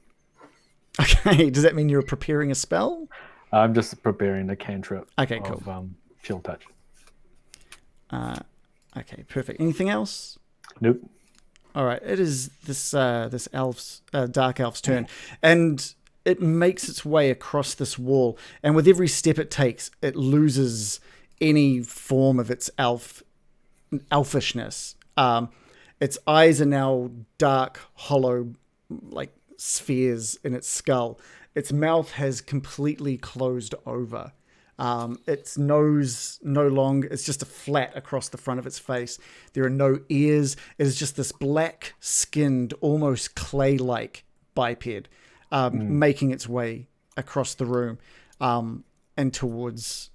Okay, does that mean you're preparing a spell? I'm just preparing a cantrip. Okay, cool. Of chill touch. Okay, perfect. Anything else? Nope. All right, it is this dark elf's turn, and it makes its way across this wall, and with every step it takes, it loses any form of its elfishness. Its eyes are now dark, hollow, like spheres in its skull. Its mouth has completely closed over. Its nose no longer, it's just a flat across the front of its face. There are no ears. It is just this black skinned, almost clay-like biped, making its way across the room and towards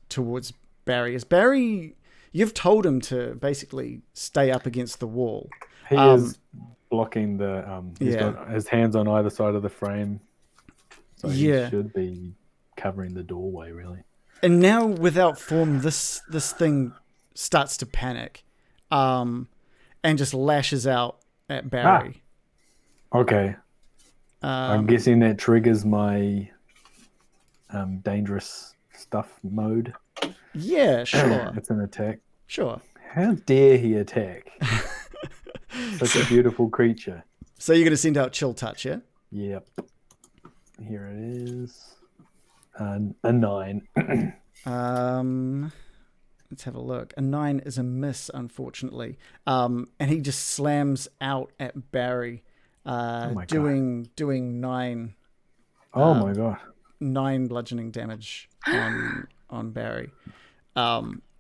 Barry. As Barry, you've told him to basically stay up against the wall. He is blocking the. He's got his hands on either side of the frame, So he should be covering the doorway, really. And now, without form, this thing starts to panic, and just lashes out at Barry. Okay. I'm guessing that triggers my dangerous stuff mode. Yeah, sure. It's an attack. Sure. How dare he attack? Such a beautiful creature. So you're going to send out Chill Touch, yeah? Yep. Here it is. A 9. Let's have a look. A 9 is a miss, unfortunately. And he just slams out at Barry, doing 9. Oh my god! 9 bludgeoning damage on Barry.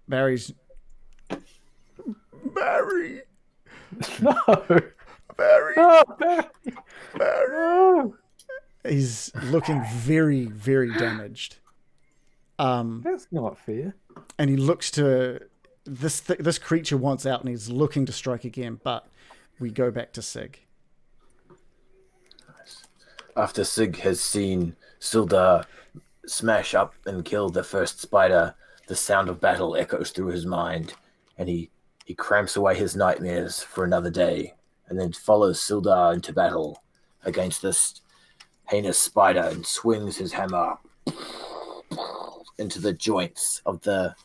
Barry's. Barry. No. Barry. No, Barry. Barry. No. He's looking very, very damaged. That's not fair. And he looks to this creature wants out, and he's looking to strike again. But we go back to Sig. After Sig has seen Sildar smash up and kill the first spider, the sound of battle echoes through his mind, and he cramps away his nightmares for another day, and then follows Sildar into battle against this heinous spider and swings his hammer into the joints of the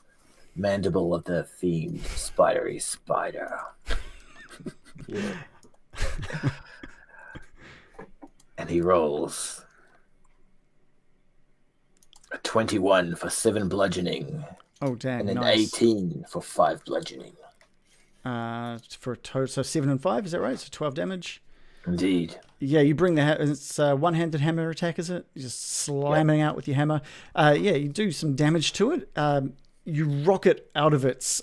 mandible of the fiend spidery spider. Yeah. And he rolls a 21 for 7 bludgeoning. Oh, damn. And an nice. 18 for 5 bludgeoning. For a total, so 7 and 5, is that right? So 12 damage. Indeed. Yeah, you bring it's a one-handed hammer attack, is it? You're just slamming out with your hammer. Yeah, you do some damage to it. You rock it out of its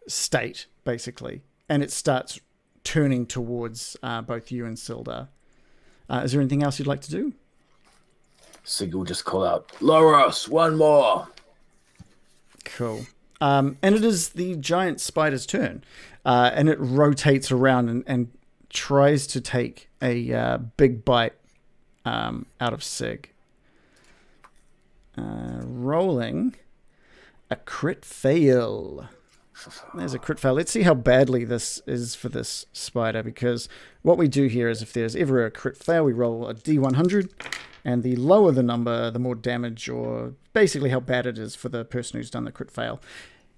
state, basically, and it starts turning towards both you and Sildar. Is there anything else you'd like to do? Sig will just call out, Loros, one more. Cool. And it is the giant spider's turn, and it rotates around and tries to take a big bite out of Sig. Rolling a crit fail. There's a crit fail. Let's see how badly this is for this spider, because what we do here is if there's ever a crit fail, we roll a D100, and the lower the number, the more damage, or basically how bad it is for the person who's done the crit fail.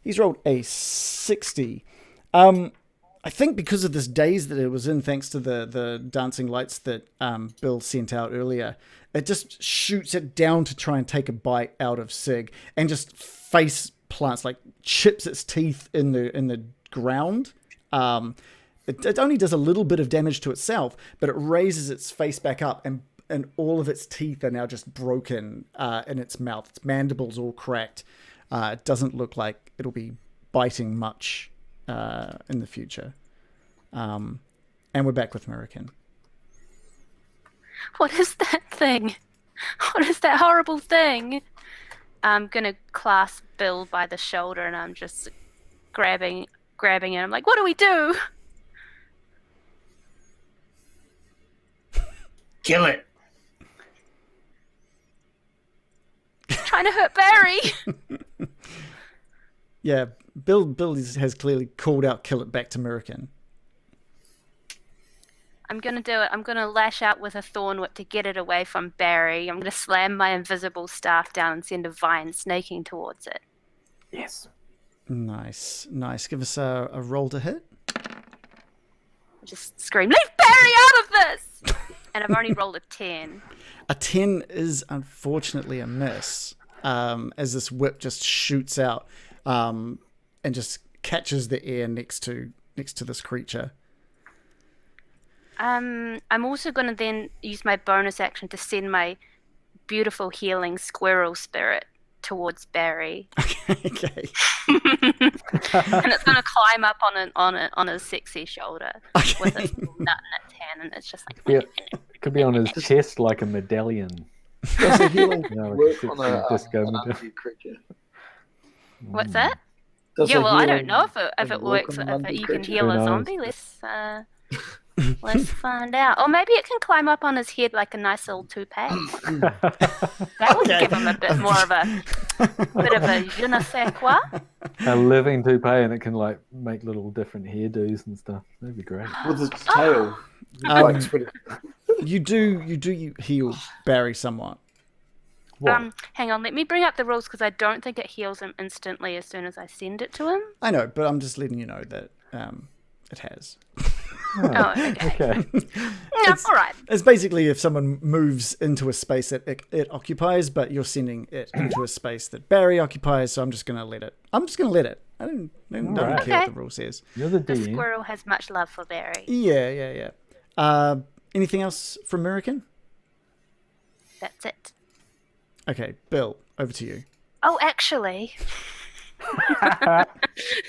He's rolled a 60. I think because of this daze that it was in, thanks to the dancing lights that Bill sent out earlier, it just shoots it down to try and take a bite out of Sig, and just face plants, like chips its teeth in the ground. It only does a little bit of damage to itself, but it raises its face back up, and all of its teeth are now just broken in its mouth. Its mandible's all cracked. It doesn't look like it'll be biting much in the future. And we're back with American. What is that thing? What is that horrible thing? I'm gonna clasp Bill by the shoulder, and I'm just grabbing it. I'm like, what do we do? Kill it. Trying to hurt Barry. Yeah, Bill has clearly called out kill it back to American. I'm gonna do it. I'm gonna lash out with a thorn whip to get it away from Barry. I'm gonna slam my invisible staff down and send a vine snaking towards it. Yes. Nice. Give us a roll to hit. I just scream, leave Barry out of this! And I've only rolled a 10. A 10 is unfortunately a miss, as this whip just shoots out and just catches the air next to this creature. I'm also going to then use my bonus action to send my beautiful healing squirrel spirit towards Barry. Okay. And it's going to climb up on a sexy shoulder with its nut in its hand, and it's just like... Yeah, it could be on his chest like a medallion. Does a healing No, work like on a disco an medallion. undead creature? What's that? Does Yeah, a well, I don't healing know if it work works, on an if undead you can creature? heal a Who knows? zombie. Let's find out. Or maybe it can climb up on his head like a nice little toupee. That would give him a bit more of a je ne sais quoi. A living toupee, and it can like make little different hairdos and stuff. That'd be great. With his tail. Like, spread it. You do heal Barry somewhat. What? Hang on, let me bring up the rules because I don't think it heals him instantly as soon as I send it to him. I know, but I'm just letting you know that it has. Oh, okay. No, all right. It's basically if someone moves into a space that it occupies, but you're sending it into a space that Barry occupies, so I'm just going to let it. I don't Alright. care what the rule says. You're the The DM. squirrel has much love for Barry. Yeah. Anything else from American? That's it. Okay, Bill, over to you. Oh, actually,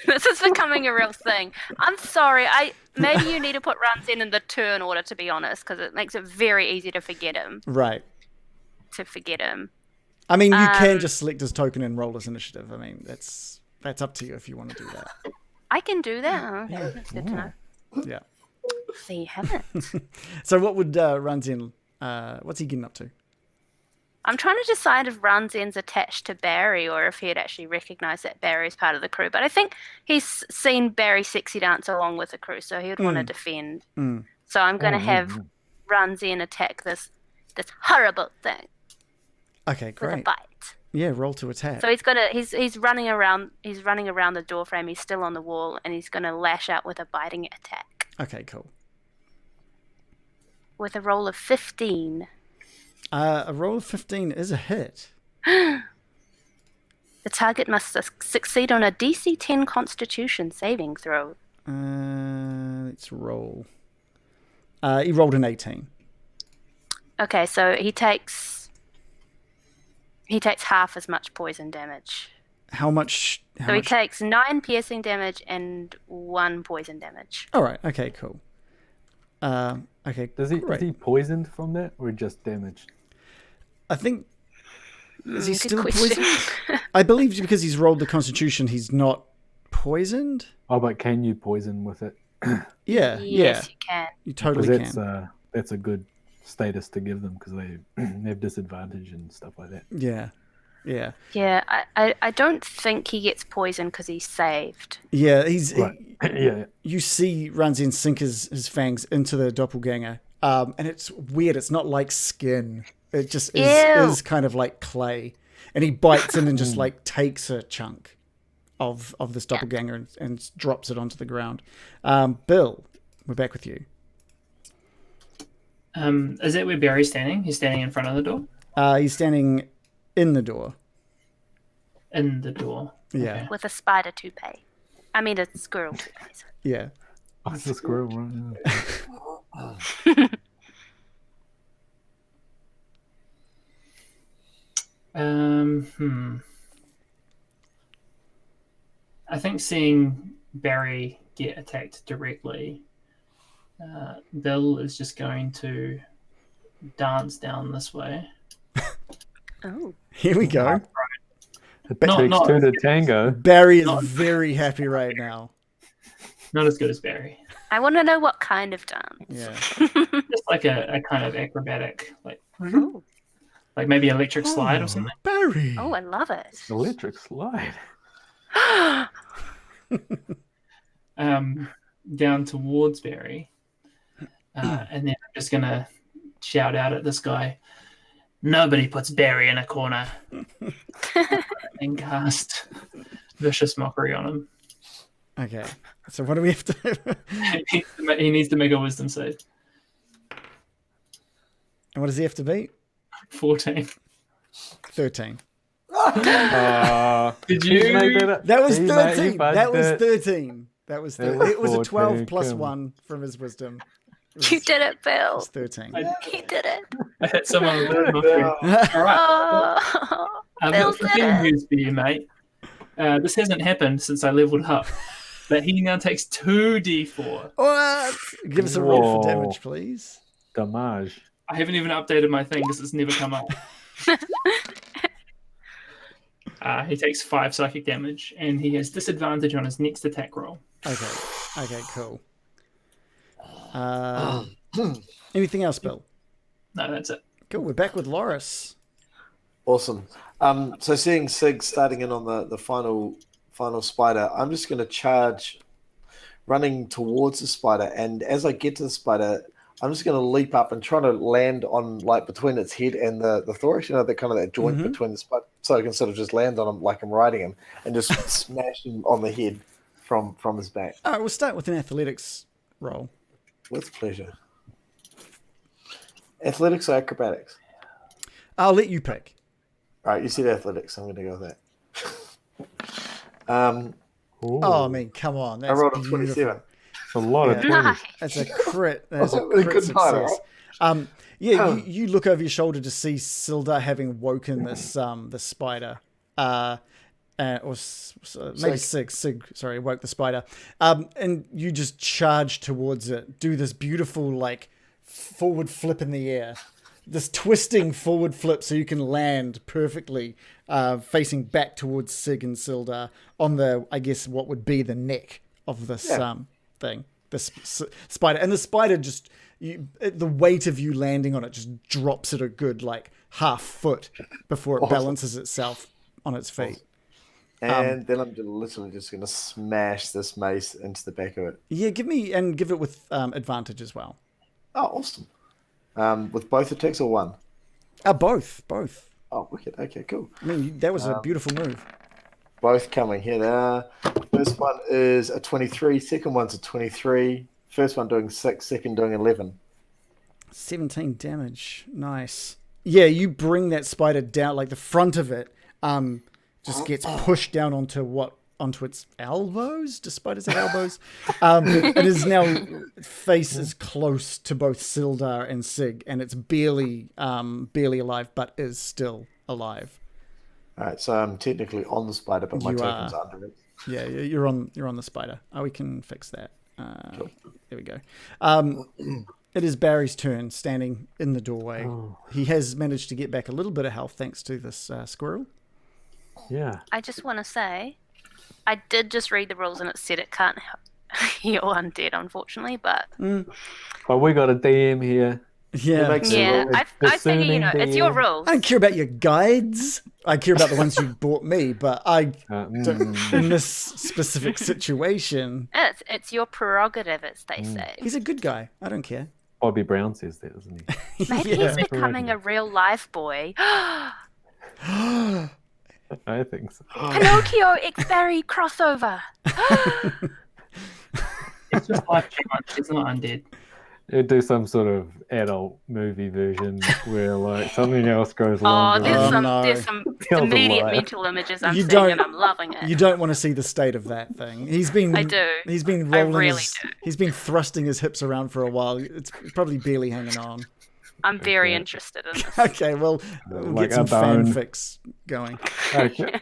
this is becoming a real thing. I'm sorry. Maybe you need to put Ranzen in the turn order, to be honest, because it makes it very easy to forget him. Right. I mean, you can just select his token and roll his initiative. I mean, that's up to you if you want to do that. I can do that. Oh, yeah, that's good to know. Yeah. So you haven't. So what would Ranzen, what's he getting up to? I'm trying to decide if Ranzen's attached to Barry or if he'd actually recognise that Barry's part of the crew. But I think he's seen Barry sexy dance along with the crew, so he would want to defend. So I'm going to have Ranzen attack this horrible thing. Okay, great. With a bite. Yeah, roll to attack. So he's running around the door frame. He's still on the wall, and he's going to lash out with a biting attack. Okay, cool. With a roll of 15. A roll of 15 is a hit. The target must succeed on a DC 10 Constitution saving throw. Let's roll. He rolled an 18. Okay, so he takes half as much poison damage. How much? He takes 9 piercing damage and 1 poison damage. All right. Okay. Cool. Okay. Is he poisoned from that or just damaged? I think. Is he Good still question. poisoned? I believe because he's rolled the Constitution, he's not poisoned. Oh, but can you poison with it? Yeah. Yes, you can. You totally Because can. that's a good status to give them because they have disadvantage and stuff like that. Yeah. Yeah, I don't think he gets poisoned because he's saved. Yeah. He's. Right. Yeah. You see Ranzen sink his fangs into the doppelganger, and it's weird. It's not like skin. It just is kind of like clay, and he bites in and just like takes a chunk of this doppelganger and drops it onto the ground. Bill, we're back with you. Is that where Barry's standing? He's standing in front of the door? He's standing in the door. In the door. Yeah. Okay. With a spider toupee. I mean, a squirrel toupee. Sorry. Yeah. Oh, it's a squirrel, right? I think seeing Barry get attacked directly, Bill is just going to dance down this way. Oh. Here we go. It takes two to tango. Barry is very happy right now. Not as good as Barry. I want to know what kind of dance. Yeah. Just like a kind of acrobatic, like maybe electric slide or something. Barry. Oh, I love it. Electric slide. Down towards Barry. And then I'm just going to shout out at this guy, "Nobody puts Barry in a corner." And cast Vicious Mockery on him. Okay. So what do we have to do? He needs to make a wisdom save. And what does he have to beat? 14. 13. Did you? That was He 13. made That was it. 13. That was 13. was It was a 12 14, plus come 1 from his wisdom. You did it, It Bill. was 13. He did it. I hit someone with Wisdom Mockery. All right. Oh, I've Bill got did 15 it. news for you, mate. This hasn't happened since I leveled up. But he now takes 2d4. What? Give us a roll for Whoa. damage, please. Damage. I haven't even updated my thing because it's never come up. He takes 5 psychic damage, and he has disadvantage on his next attack roll. Okay. Okay, cool. Anything else, Bill? No, that's it. Cool. We're back with Loris. Awesome. So seeing Sig starting in on the final spider, I'm just going to charge, running towards the spider, and as I get to the spider, I'm just going to leap up and try to land on like between its head and the thorax, that kind of that joint between the spider, so I can sort of just land on him like I'm riding him and just smash him on the head from his back. All right, we'll start with an athletics roll. With pleasure. Athletics or acrobatics? I'll let you pick. All right, you said athletics. I'm going to go with that. Oh, I mean, come on. That's I rolled a beautiful. 27. It's a lot of 20s. Nice. That's a crit. That's a Really crit good success. time, You look over your shoulder to see Sildar having woken this spider. Maybe Sig, sorry, woke the spider. And you just charge towards it, do this beautiful, like, forward flip in the air. This twisting forward flip so you can land perfectly, facing back towards Sig and Sildar on I guess, what would be the neck of this thing, this spider. And the spider just, the weight of you landing on it just drops it a good, like, half foot before it balances itself on its feet. And then I'm literally just going to smash this mace into the back of it. Yeah, give it with advantage as well. Oh, awesome. With both attacks or one? Both. Oh, wicked. Okay, cool. I mean, that was a beautiful move. Both coming. Here they are. First one is a 23. Second one's a 23. First one doing 6. Second doing 11. 17 damage. Nice. Yeah, you bring that spider down, like the front of it just gets pushed down onto its elbows. Do spiders have elbows? It is now face is close to both Sildar and Sig, and it's barely alive, but is still alive. All right, so I'm technically on the spider, but my token's under it. Yeah, you're on the spider. Oh, we can fix that. Cool. There we go. It is Barry's turn, standing in the doorway. Oh. He has managed to get back a little bit of health thanks to this squirrel. Yeah. I just want to say, I did just read the rules and it said it can't heal undead, unfortunately, but... But we got a DM here. Yeah. I figure, it's your rules. I don't care about your guides. I care about the ones you bought me, but in this specific situation... It's your prerogative, as they say. He's a good guy. I don't care. Bobby Brown says that, doesn't he? Maybe he's becoming a real life boy. I think so. Pinocchio X Barry crossover. It's just like 2 months. It's not undead. It'd do some sort of adult movie version where like something else goes along. There's some immediate mental images I'm seeing, and I'm loving it. You don't want to see the state of that thing. I do. He's been rolling. He's been thrusting his hips around for a while. It's probably barely hanging on. I'm very interested in this. Okay, well, we'll get some fanfics going. Okay.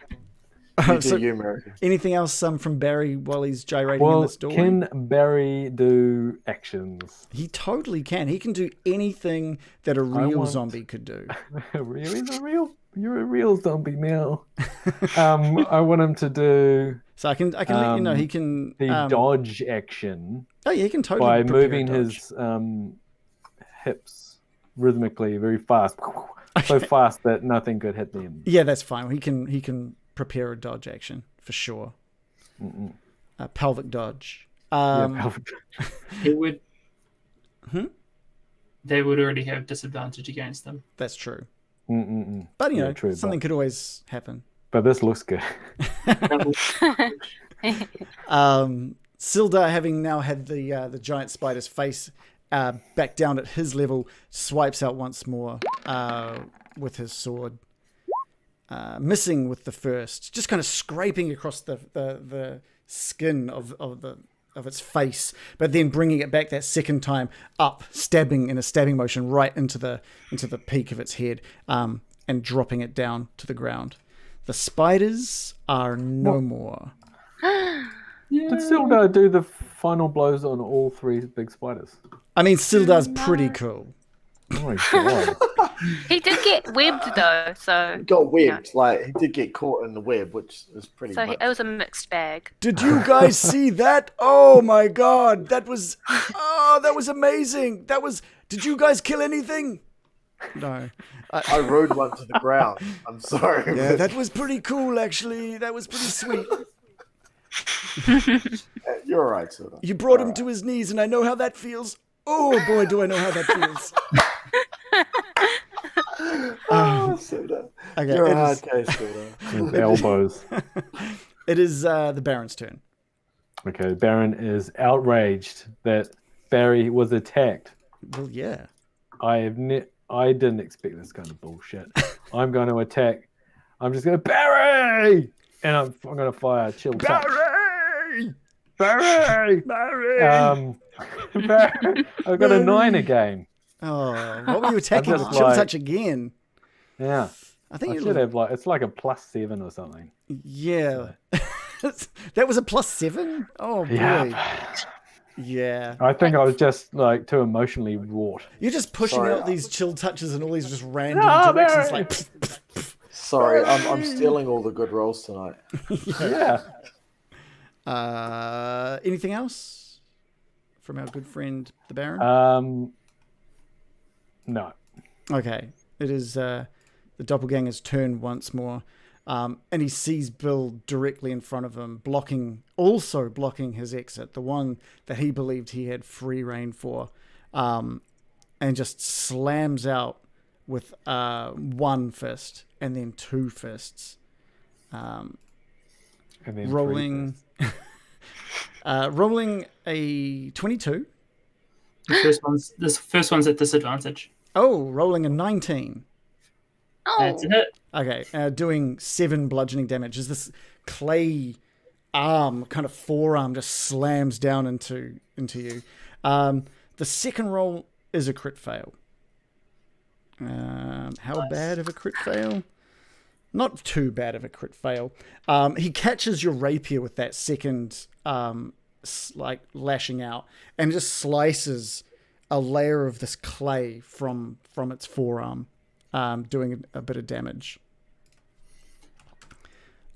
Anything else from Barry while he's gyrating in this door? Can Barry do actions? He totally can. He can do anything that a real zombie could do. Really? You're a real zombie now. I want him to do... So I can let you know he can... The dodge action. Oh, yeah, he can totally by moving his hips rhythmically very fast. So fast that nothing could hit them. Yeah, that's fine. He can prepare a dodge action for sure. Pelvic dodge. Pelvic dodge. It would. They would already have disadvantage against them. That's true. But true, something could always happen. But this looks good. Sildar, having now had the giant spider's face back down at his level, swipes out once more with his sword. Missing with the first, just kind of scraping across the skin of its face, but then bringing it back that second time up, stabbing in a stabbing motion right into the peak of its head, and dropping it down to the ground. The spiders are no more. Did Sildar do the final blows on all 3 big spiders? I mean, Sildar's pretty cool. Oh my god. He did get webbed though, so He got you know. webbed. Like he did get caught in the web, which is pretty So much. it was a mixed bag. Did you guys see that? Oh my god, that was amazing. Did you guys kill anything? No. I rode one to the ground. I'm sorry. Yeah, that was pretty cool actually. That was pretty sweet. You're all right, Soda. You brought him to his knees and I know how that feels. Oh boy, do I know how that feels. Oh, Soda. Okay, You're a it hard is- case, Soda. His elbows. It is the Baron's turn. Okay, Baron is outraged that Barry was attacked. Well, yeah. I didn't expect this kind of bullshit. I'm going to attack. I'm just going to Barry, and I'm going to fire chill touch. Barry. Barry. I've got a 9 again. Oh, what were you attacking? just Chill like- touch again. Yeah, I think I you should have it's like a +7 or something. Yeah. That was a +7? Oh boy. Yeah. Yeah. I think I was just like too emotionally wrought. You're just pushing Sorry. out these chill touches and all these just random No, directions Barry. like Sorry, I'm stealing all the good rolls tonight. Yeah. anything else from our good friend the Baron? No. Okay. It is the Doppelganger's turn once more. And he sees Bill directly in front of him, also blocking his exit, the one that he believed he had free reign for, and just slams out with one fist and then two fists. And then Rolling, rolling a 22. This first one's at disadvantage. Oh, rolling a 19. Oh, That's a hit. Okay, doing 7 bludgeoning damage as this clay arm, kind of forearm, just slams down into you. The second roll is a crit fail. How bad of a crit fail? Not too bad of a crit fail. He catches your rapier with that second, like lashing out, and just slices a layer of this clay from its forearm, doing a bit of damage.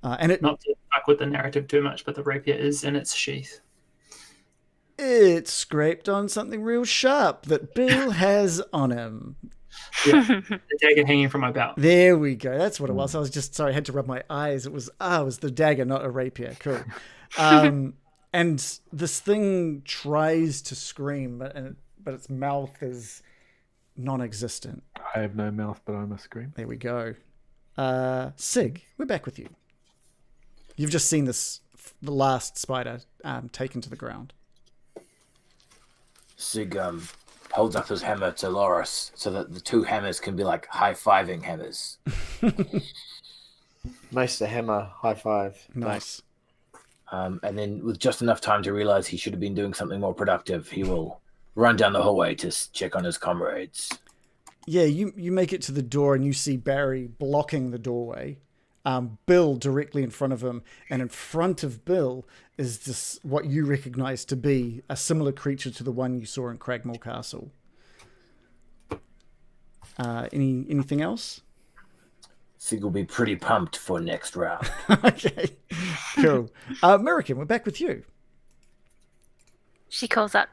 And Not to fuck with the narrative too much, but the rapier is in its sheath. it scraped on something real sharp that Bill has on him. Yeah, the dagger hanging from my belt. There we go. That's what it was. I was just sorry. I had to rub my eyes. It was the dagger, not a rapier. Cool. And this thing tries to scream, but its mouth is non-existent. I have no mouth, but I must scream. There we go. Sig, we're back with you. You've just seen the last spider taken to the ground. Sig holds up his hammer to Loris so that the two hammers can be like high-fiving hammers. Maester hammer, high five. Nice. And then with just enough time to realize he should have been doing something more productive, he will run down the hallway to check on his comrades. Yeah, you make it to the door and you see Barry blocking the doorway. Bill directly in front of him, and in front of Bill is this what you recognize to be a similar creature to the one you saw in Cragmore Castle. Anything else? Sig will be pretty pumped for next round. Okay, cool. American, we're back with you. she calls out,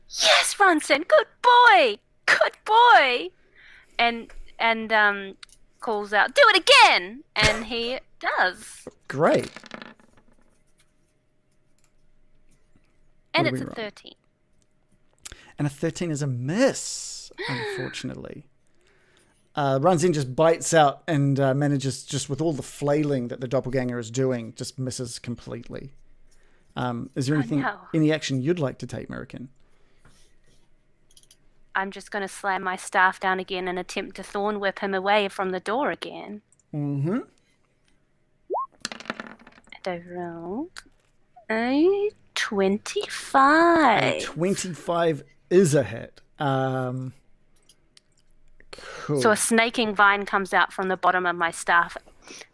"Yes, Ronson, good boy, and calls out, "Do it again!" And he does. Great. And What do it's we a roll? 13. And a 13 is a miss, unfortunately. Runs in, just bites out, and manages, just with all the flailing that the doppelganger is doing, just misses completely. Is there anything, no. any action you'd like to take, American? I'm just going to slam my staff down again and attempt to thorn whip him away from the door again. Mm-hmm. And I rolled a 25. A 25 is a hit. Cool. So a snaking vine comes out from the bottom of my staff,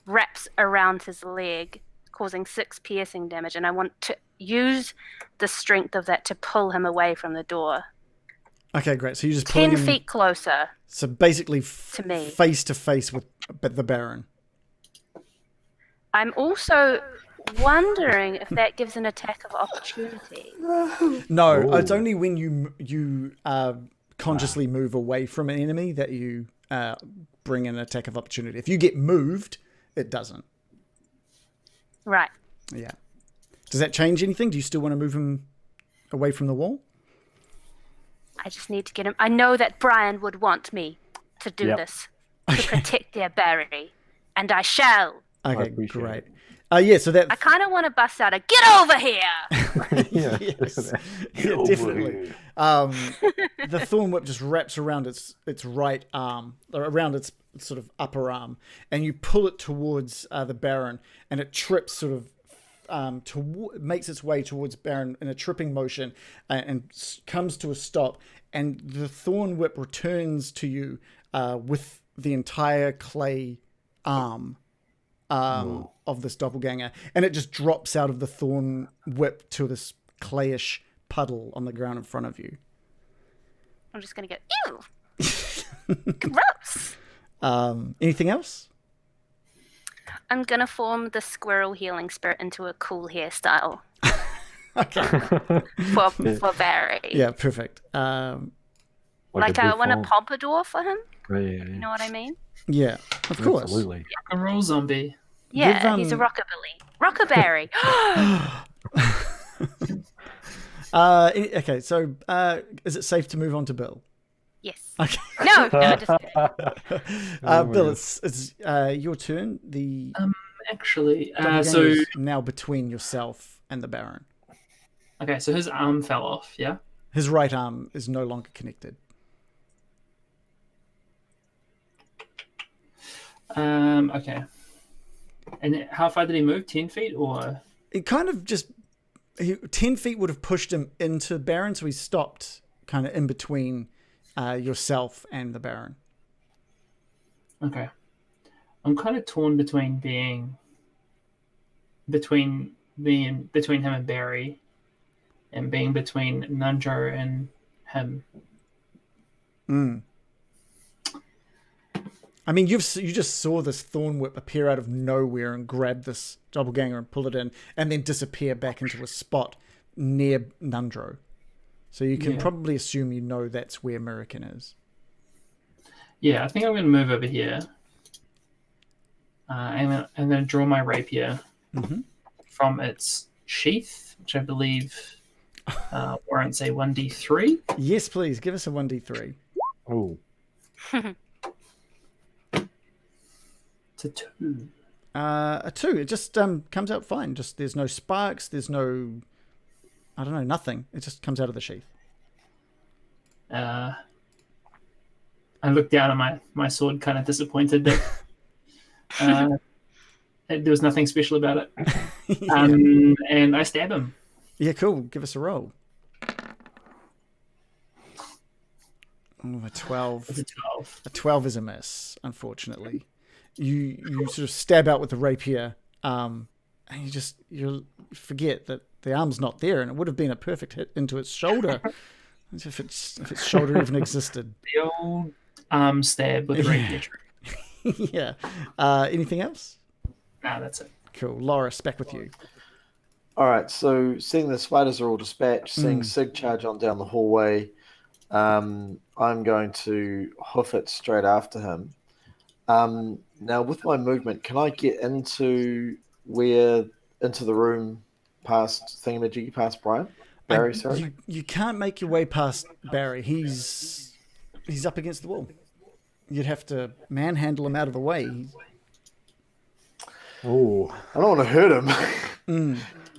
wraps around his leg, causing 6 piercing damage, and I want to use the strength of that to pull him away from the door. Okay, great. So you just pulling 10 him, feet closer. so basically To me. face to face with the Baron. I'm also wondering if that gives an attack of opportunity. No, Ooh. it's only when you consciously move away from an enemy that you bring an attack of opportunity. If you get moved, it doesn't. Right. Yeah. Does that change anything? Do you still want to move him away from the wall? I just need to get him. I know that Brian would want me to do Yep. this to protect their Barry, and I shall. Okay, appreciate great. it. Yeah, so that I kind of want to bust out a "Get over here!" Yeah. yes, Get over definitely. here. The thorn whip just wraps around its right arm, or around its sort of upper arm, and you pull it towards the Baron, and it trips sort of. Makes its way towards Baron in a tripping motion and comes to a stop, and the thorn whip returns to you with the entire clay arm of this doppelganger, and it just drops out of the thorn whip to this clayish puddle on the ground in front of you. I'm just gonna go, ew, gross. Anything else? I'm gonna form the squirrel healing spirit into a cool hairstyle Okay. for Barry. Yeah, perfect. Like a I want a default. pompadour for him. Yeah, You know what I mean? Yeah, of course. Absolutely. Rock and roll zombie. Yeah, Give, he's a rockabilly. Rockaberry. Okay, so is it safe to move on to Bill? Yes. Okay. No, just kidding. Bill, it's your turn. The Actually, doppelganger so is now between yourself and the Baron. okay, so his arm fell off. Yeah. His right arm is no longer connected. Okay. And how far did he move? 10 feet or? It kind of just 10 feet would have pushed him into Baron, so he stopped kind of in between yourself and the Baron. Okay. I'm kind of torn between being between him and Barry, and being between Nandro and him. I mean, you just saw this thorn whip appear out of nowhere and grab this doppelganger and pull it in, and then disappear back into a spot near Nandro. So you can probably assume you know that's where American is. Yeah, I think I'm going to move over here. And then draw my rapier from its sheath, which I believe warrants a 1d3. Yes, please give us a 1d3. Oh, It's a 2. A 2. It just comes out fine. Just there's no sparks. There's no, I don't know, nothing. It just comes out of the sheath. I look down at my sword, kind of disappointed that there was nothing special about it. And I stab him. Yeah, cool. Give us a roll. Oh, a 12. It's a 12. A 12 is a miss, unfortunately. You sort of stab out with the rapier, and you forget that the arm's not there, and it would have been a perfect hit into its shoulder if its shoulder even existed. The old arm stab with the rapier trick. Yeah. Anything else? Nah, that's it. Cool. Loris, back with you. All right, so seeing the spiders are all dispatched, seeing Sig charge on down the hallway, I'm going to hoof it straight after him. Now, with my movement, can I get into the room past Thingamajiggy, past Barry? Sorry, You can't make your way past Barry. He's up against the wall. You'd have to manhandle him out of the way. oh, I don't want to hurt him.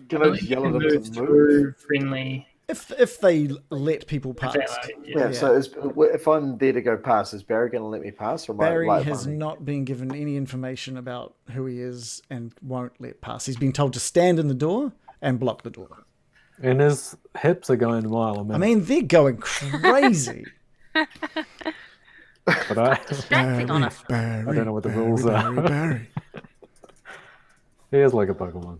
Can I just yell at him Move to move? through friendly. If they let people pass. Yeah. So if I'm there to go past, is Barry going to let me pass? Or am I Barry live has on? not been given any information about who he is and won't let pass. He's been told to stand in the door and block the door. and his hips are going a mile a minute. I mean, they're going crazy. but I Distracting on us. don't know what the rules are. Barry. He is like a Pokemon.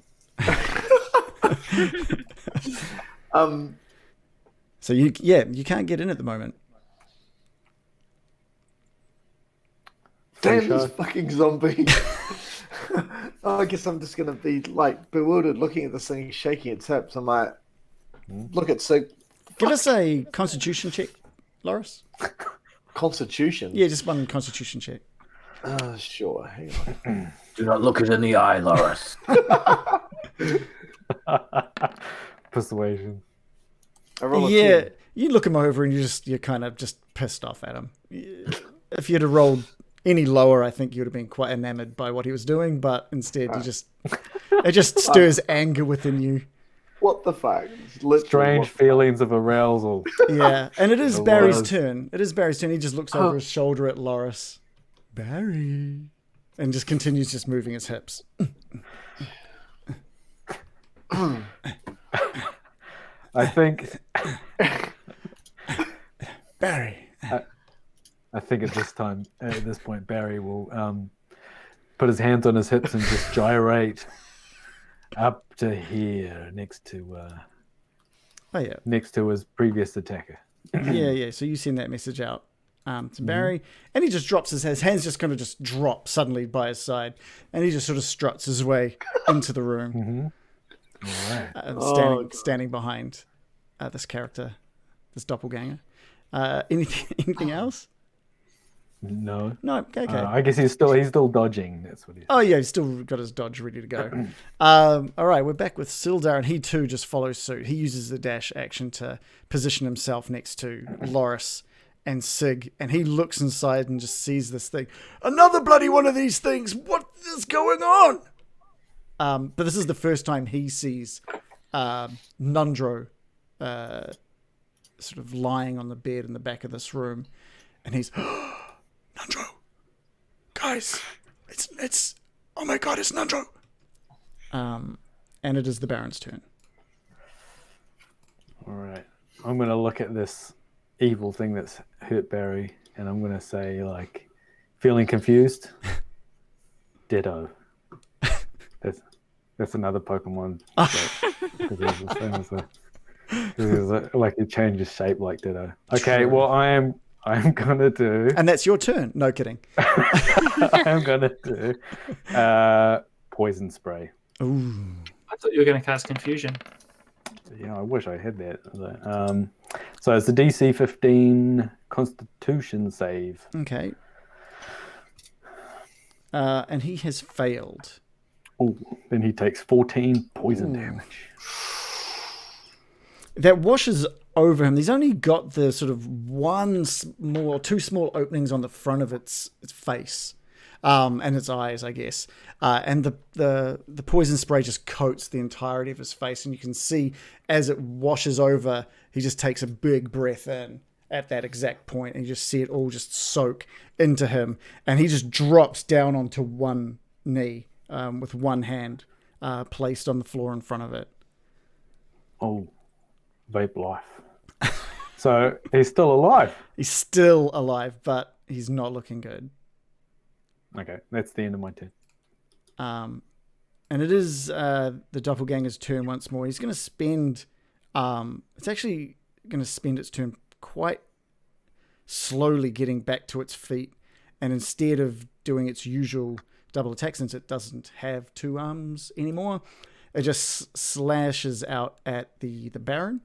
So you can't get in at the moment. Damn pre-show. this fucking zombie. Oh, I guess I'm just gonna be like bewildered looking at this thing shaking its hips. I'm like, look at Sig. Give us a Constitution check, Loris. Constitution. Yeah, just one Constitution check. Sure. Hang on. Do not look it in the eye, Loris. Persuasion. I roll a Yeah, 10. you look him over and you're kind of just pissed off at him. If you'd have rolled any lower, I think you'd have been quite enamored by what he was doing, but instead it just stirs anger within you. What the fuck? It's literally Strange what- feelings of arousal. Yeah, and it is It Barry's was. turn. It is Barry's turn. He just looks over his shoulder at Loris. Barry. And just continues just moving his hips. I think Barry. I think at this point, Barry will put his hands on his hips and just gyrate up to here, next to Oh, yeah. his previous attacker. Yeah. So you send that message out to Barry, and he just drops his hands just kind of just drop suddenly by his side, and he just sort of struts his way into the room, All right. standing behind this character, this doppelganger. Anything else? No. No. Okay. I guess he's still dodging. That's what he's. Oh yeah, he's still got his dodge ready to go. All right, we're back with Sildar, and he too just follows suit. He uses the dash action to position himself next to Loris and Sig, and he looks inside and just sees this thing. Another bloody one of these things. What is going on? But this is the first time he sees Nandro sort of lying on the bed in the back of this room, and he's Nandro, guys, it's oh my god, it's Nandro. And it is the Baron's turn. All right. I'm gonna look at this evil thing that's hurt Barry, and I'm gonna say, like, feeling confused. Ditto. That's another Pokemon. Like it changes shape like Ditto. Okay, True. well I am gonna do. And that's your turn. No kidding. I am gonna do poison spray. Ooh. I thought you were going to cast confusion. Yeah, I wish I had that. So it's the DC 15 Constitution save. Okay. And he has failed. Oh, then he takes 14 poison damage. That washes over him. He's only got the sort of two small openings on the front of its face, and its eyes, I guess. And the poison spray just coats the entirety of his face, and you can see as it washes over, he just takes a big breath in at that exact point, and you just see it all just soak into him, and he just drops down onto one knee with one hand placed on the floor in front of it. Oh, vape life. So he's still alive. He's still alive, but he's not looking good. Okay, that's the end of my turn. And it is the doppelganger's turn once more. He's going to spend... it's actually going to spend its turn quite slowly getting back to its feet. And instead of doing its usual double attack, since it doesn't have two arms anymore, it just slashes out at the Baron.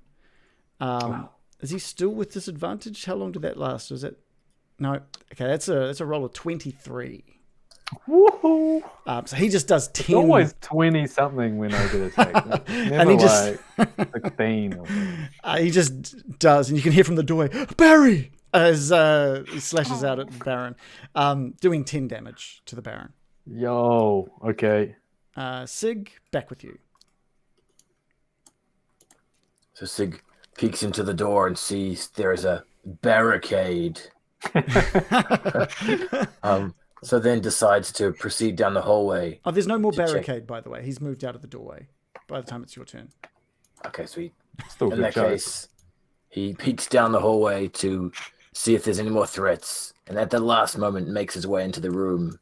Wow. Is he still with disadvantage? How long did that last? Was it... No. Okay, that's a roll of 23. Woohoo! So he just does 10. It's always 20 something when I get attacked. Never And he just- like 16 or something. He just does, and you can hear from the doorway, Barry! As he slashes out at the Baron, doing 10 damage to the Baron. Yo, okay. Sig, back with you. So Sig peeks into the door and sees there's a barricade. So then decides to proceed down the hallway. Oh, there's no more To check. barricade, by the way. He's moved out of the doorway by the time it's your turn. Okay, so Still in good that shot. case, he peeks down the hallway to see if there's any more threats, and at the last moment makes his way into the room.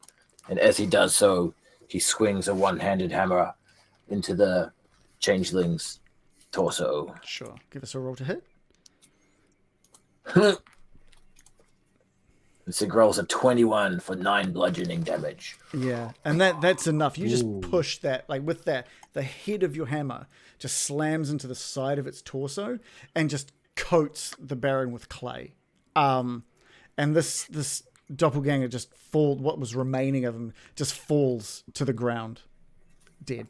And as he does so, he swings a one-handed hammer into the changeling's torso. Sure. Give us a roll to hit. And Sig rolls a 21 for 9 bludgeoning damage. Yeah, and that's enough. You just push that, like with that, the head of your hammer just slams into the side of its torso and just coats the Baron with clay. And this doppelganger just what was remaining of him just falls to the ground, dead.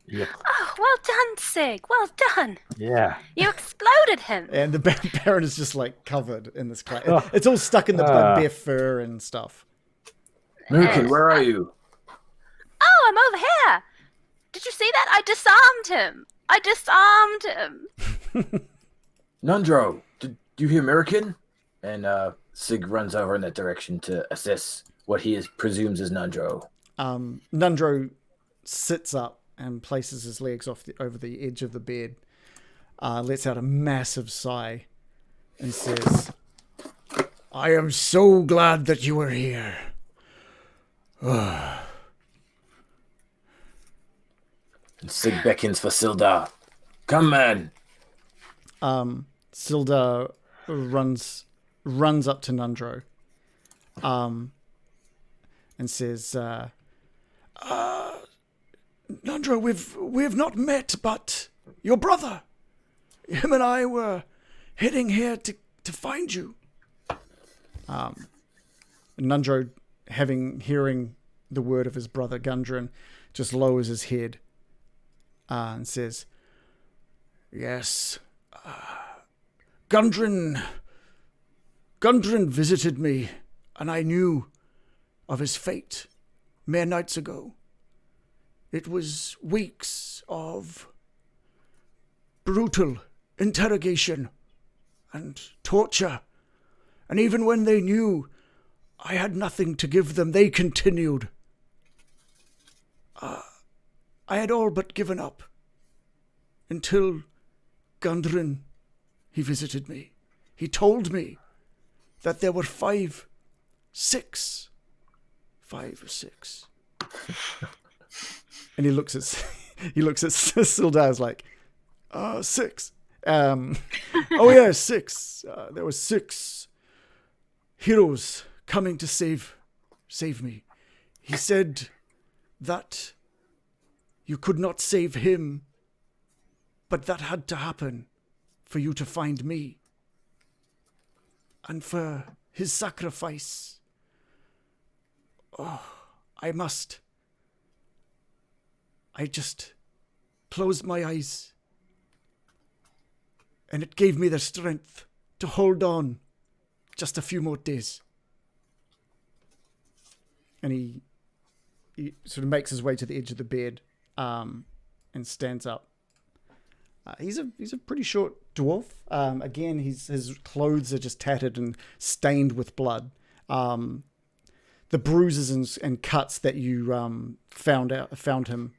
Yep. Oh, well done, Sig. Well done. Yeah. You exploded him. And the Baron is just like covered in this clay. It's all stuck in the bugbear fur and stuff. American, where are you? Oh, I'm over here. Did you see that? I disarmed him. Nandro, did you hear American? And Sig runs over in that direction to assess what he presumes is Nandro. Nandro sits up and places his legs over the edge of the bed, lets out a massive sigh, and says, "I am so glad that you are here." And Sig beckons for Sildar. Come, man. Sildar runs up to Nandro, and says, "Nandro, we've not met, but your brother, him and I were heading here to find you." Nandro, hearing the word of his brother Gundren, just lowers his head and says, "Yes, Gundren visited me, and I knew of his fate mere nights ago. It was weeks of brutal interrogation and torture, and even when they knew I had nothing to give them, they continued. I had all but given up until Gundren, he visited me. He told me that there were 5 or 6. And he looks at Sildar's like, 6. Oh yeah, 6. There were 6 heroes coming to save me. He said that you could not save him, but that had to happen for you to find me. And for his sacrifice, I just closed my eyes, and it gave me the strength to hold on just a few more days." And he sort of makes his way to the edge of the bed, and stands up. He's a pretty short dwarf. Again, his clothes are just tattered and stained with blood. The bruises and cuts that you found him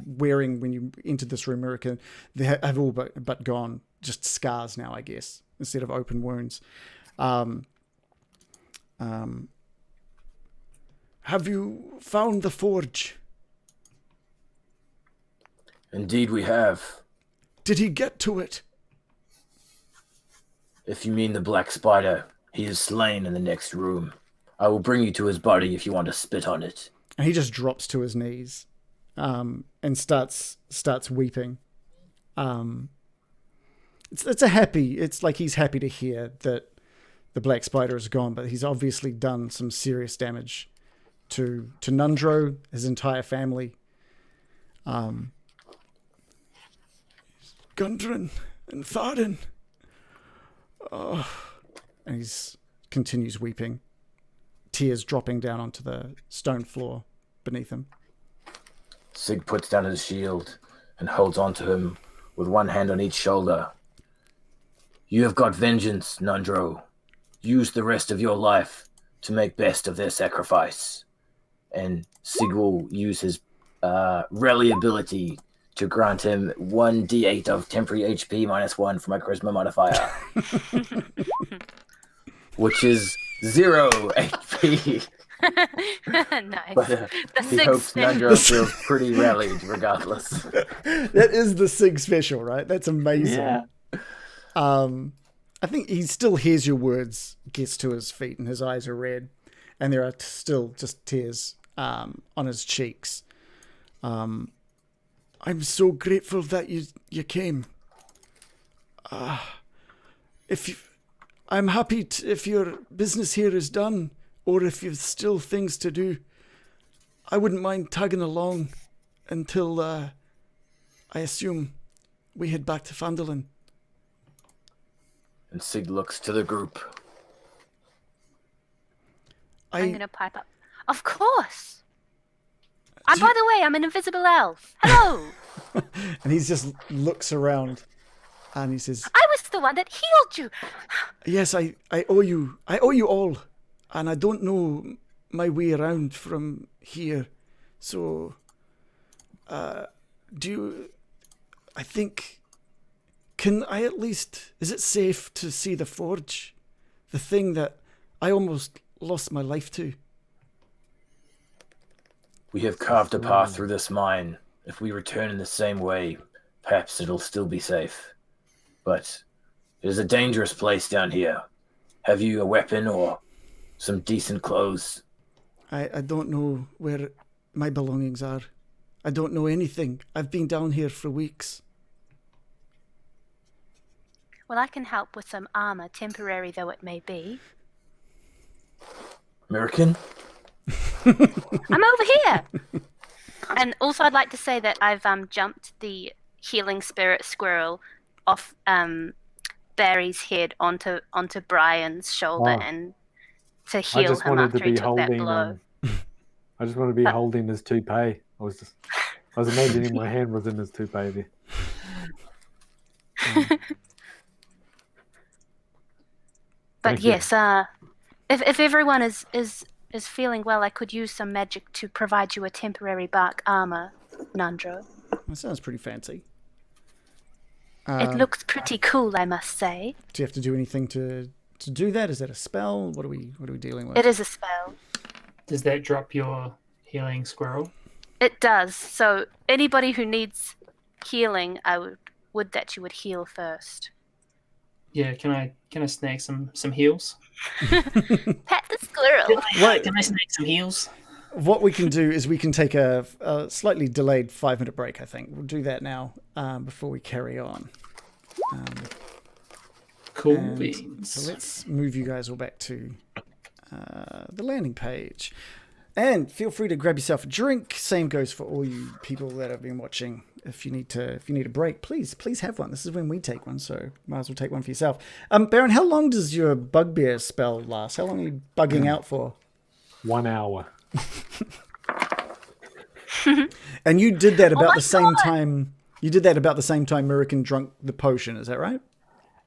wearing when you entered this room, American, they have all but gone. Just scars now, I guess, instead of open wounds. Have you found the forge? Indeed we have. Did he get to it? If you mean the Black Spider, he is slain in the next room. I will bring you to his body if you want to spit on it. And he just drops to his knees, and starts weeping. It's like he's happy to hear that the Black Spider is gone, but he's obviously done some serious damage to Nandro, his entire family. Gundren and Tharden. And he continues weeping, tears dropping down onto the stone floor beneath him. Sig puts down his shield and holds on to him with one hand on each shoulder. You have got vengeance, Nandro. Use the rest of your life to make best of their sacrifice. And Sig will use his rally ability to grant him 1d8 of temporary HP -1 for my charisma modifier. Which is 0 HP. Nice. But he hopes Nandro feels pretty rallied regardless. That is the Sig special, right? That's amazing. Yeah. I think he still hears your words, gets to his feet, and his eyes are red, and there are still just tears on his cheeks. I'm so grateful that you came. I'm happy if your business here is done, or if you've still things to do. I wouldn't mind tagging along until I assume we head back to Phandelver. And Sig looks to the group. I'm going to pipe up. Of course. And by the way, I'm an invisible elf. Hello. And he just looks around and he says, I was the one that healed you. yes, I owe you. I owe you all. And I don't know my way around from here. So, I think, can I at least, is it safe to see the forge? The thing that I almost lost my life to. We have carved a path through this mine. If we return in the same way, perhaps it'll still be safe. But it is a dangerous place down here. Have you a weapon or some decent clothes? I don't know where my belongings are. I don't know anything. I've been down here for weeks. Well, I can help with some armor, temporary though it may be. American? I'm over here. And also, I'd like to say that I've jumped the healing spirit squirrel off Barry's head onto Brian's shoulder and to heal him after he took that blow. I just wanted to be holding his toupee. I was imagining my hand was in his toupee there. But yes, if everyone is feeling well, I could use some magic to provide you a temporary bark armor, Nandro. That sounds pretty fancy. It looks pretty cool, I must say. Do you have to do anything to do that? Is that a spell? What are we dealing with? It is a spell. Does that drop your healing squirrel? It does. So anybody who needs healing, I would that you would heal first. Yeah, can I snag some heals? Pat the squirrel. Can I snag some heals? What we can do is we can take a slightly delayed 5-minute break, I think. We'll do that now before we carry on. Cool beans. So let's move you guys all back to the landing page. And feel free to grab yourself a drink. Same goes for all you people that have been watching. If you need a break, please have one. This is when we take one, so might as well take one for yourself. Baron, how long does your Bugbear spell last? How long are you bugging out for? 1 hour. And you did that about the same time. You did that about the same time Murican drunk the potion. Is that right?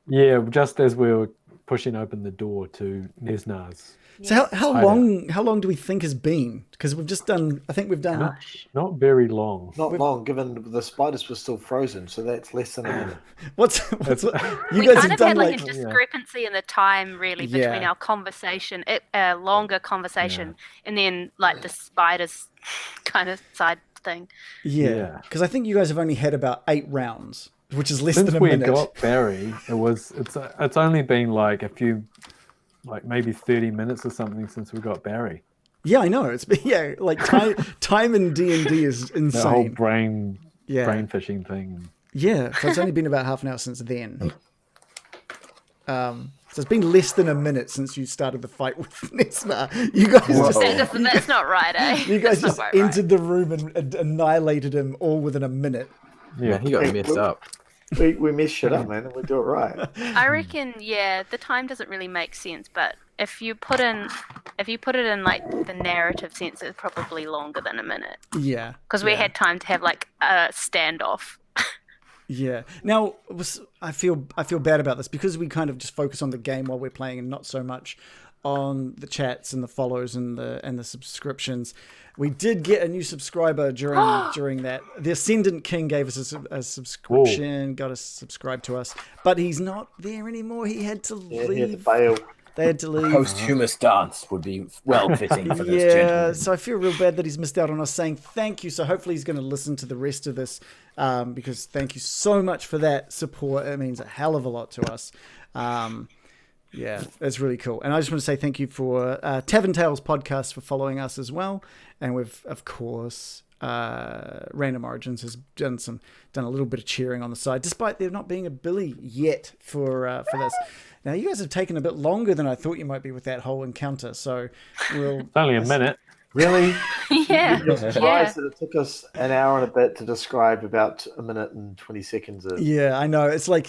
Yeah, just as we were pushing open the door to Nesnar's. So how long do we think has been? Because we've just done. I think we've done. Not very long. Not long, given the spiders were still frozen, so that's less than a minute. What's you we guys kind have of done had like a discrepancy in the time, really, between our conversation, a longer conversation, and then like the spiders kind of side thing. Yeah, because I think you guys have only had about 8 rounds, which is less Since than a we minute. got Barry, it's only been like a few, like maybe 30 minutes or something since we got Barry. Yeah, I know. It's been like time in D&D is insane. The whole brain fishing thing. Yeah, so it's only been about half an hour since then. So it's been less than a minute since you started the fight with Nesna. You guys That's not right, eh? You guys just entered the room and annihilated him all within a minute. Yeah, he got messed up. We mess shit up, man, and we do it right. I reckon, the time doesn't really make sense, but if you put it in like the narrative sense, it's probably longer than a minute. Yeah, because we had time to have like a standoff. Yeah. Now, I feel bad about this because we kind of just focus on the game while we're playing and not so much on the chats and the follows and the subscriptions. We did get a new subscriber during that. The Ascendant King gave us a subscription, got us subscribed to us, but he's not there anymore. He had to leave. He had to bail. They had to leave. Posthumous dance would be well fitting for this Yeah, gentleman. so I feel real bad that he's missed out on us saying thank you. So hopefully he's going to listen to the rest of this, because thank you so much for that support. It means a hell of a lot to us. Yeah, it's really cool. And I just want to say thank you for Tavern Tales podcast for following us as well. And we've, of course, Random Origins has done a little bit of cheering on the side, despite there not being a Billy yet for this. Now, you guys have taken a bit longer than I thought you might be with that whole encounter. So we'll... It's only a minute. Really? Yeah. You're surprised that it took us an hour and a bit to describe about a minute and 20 seconds of... Yeah, I know. It's like...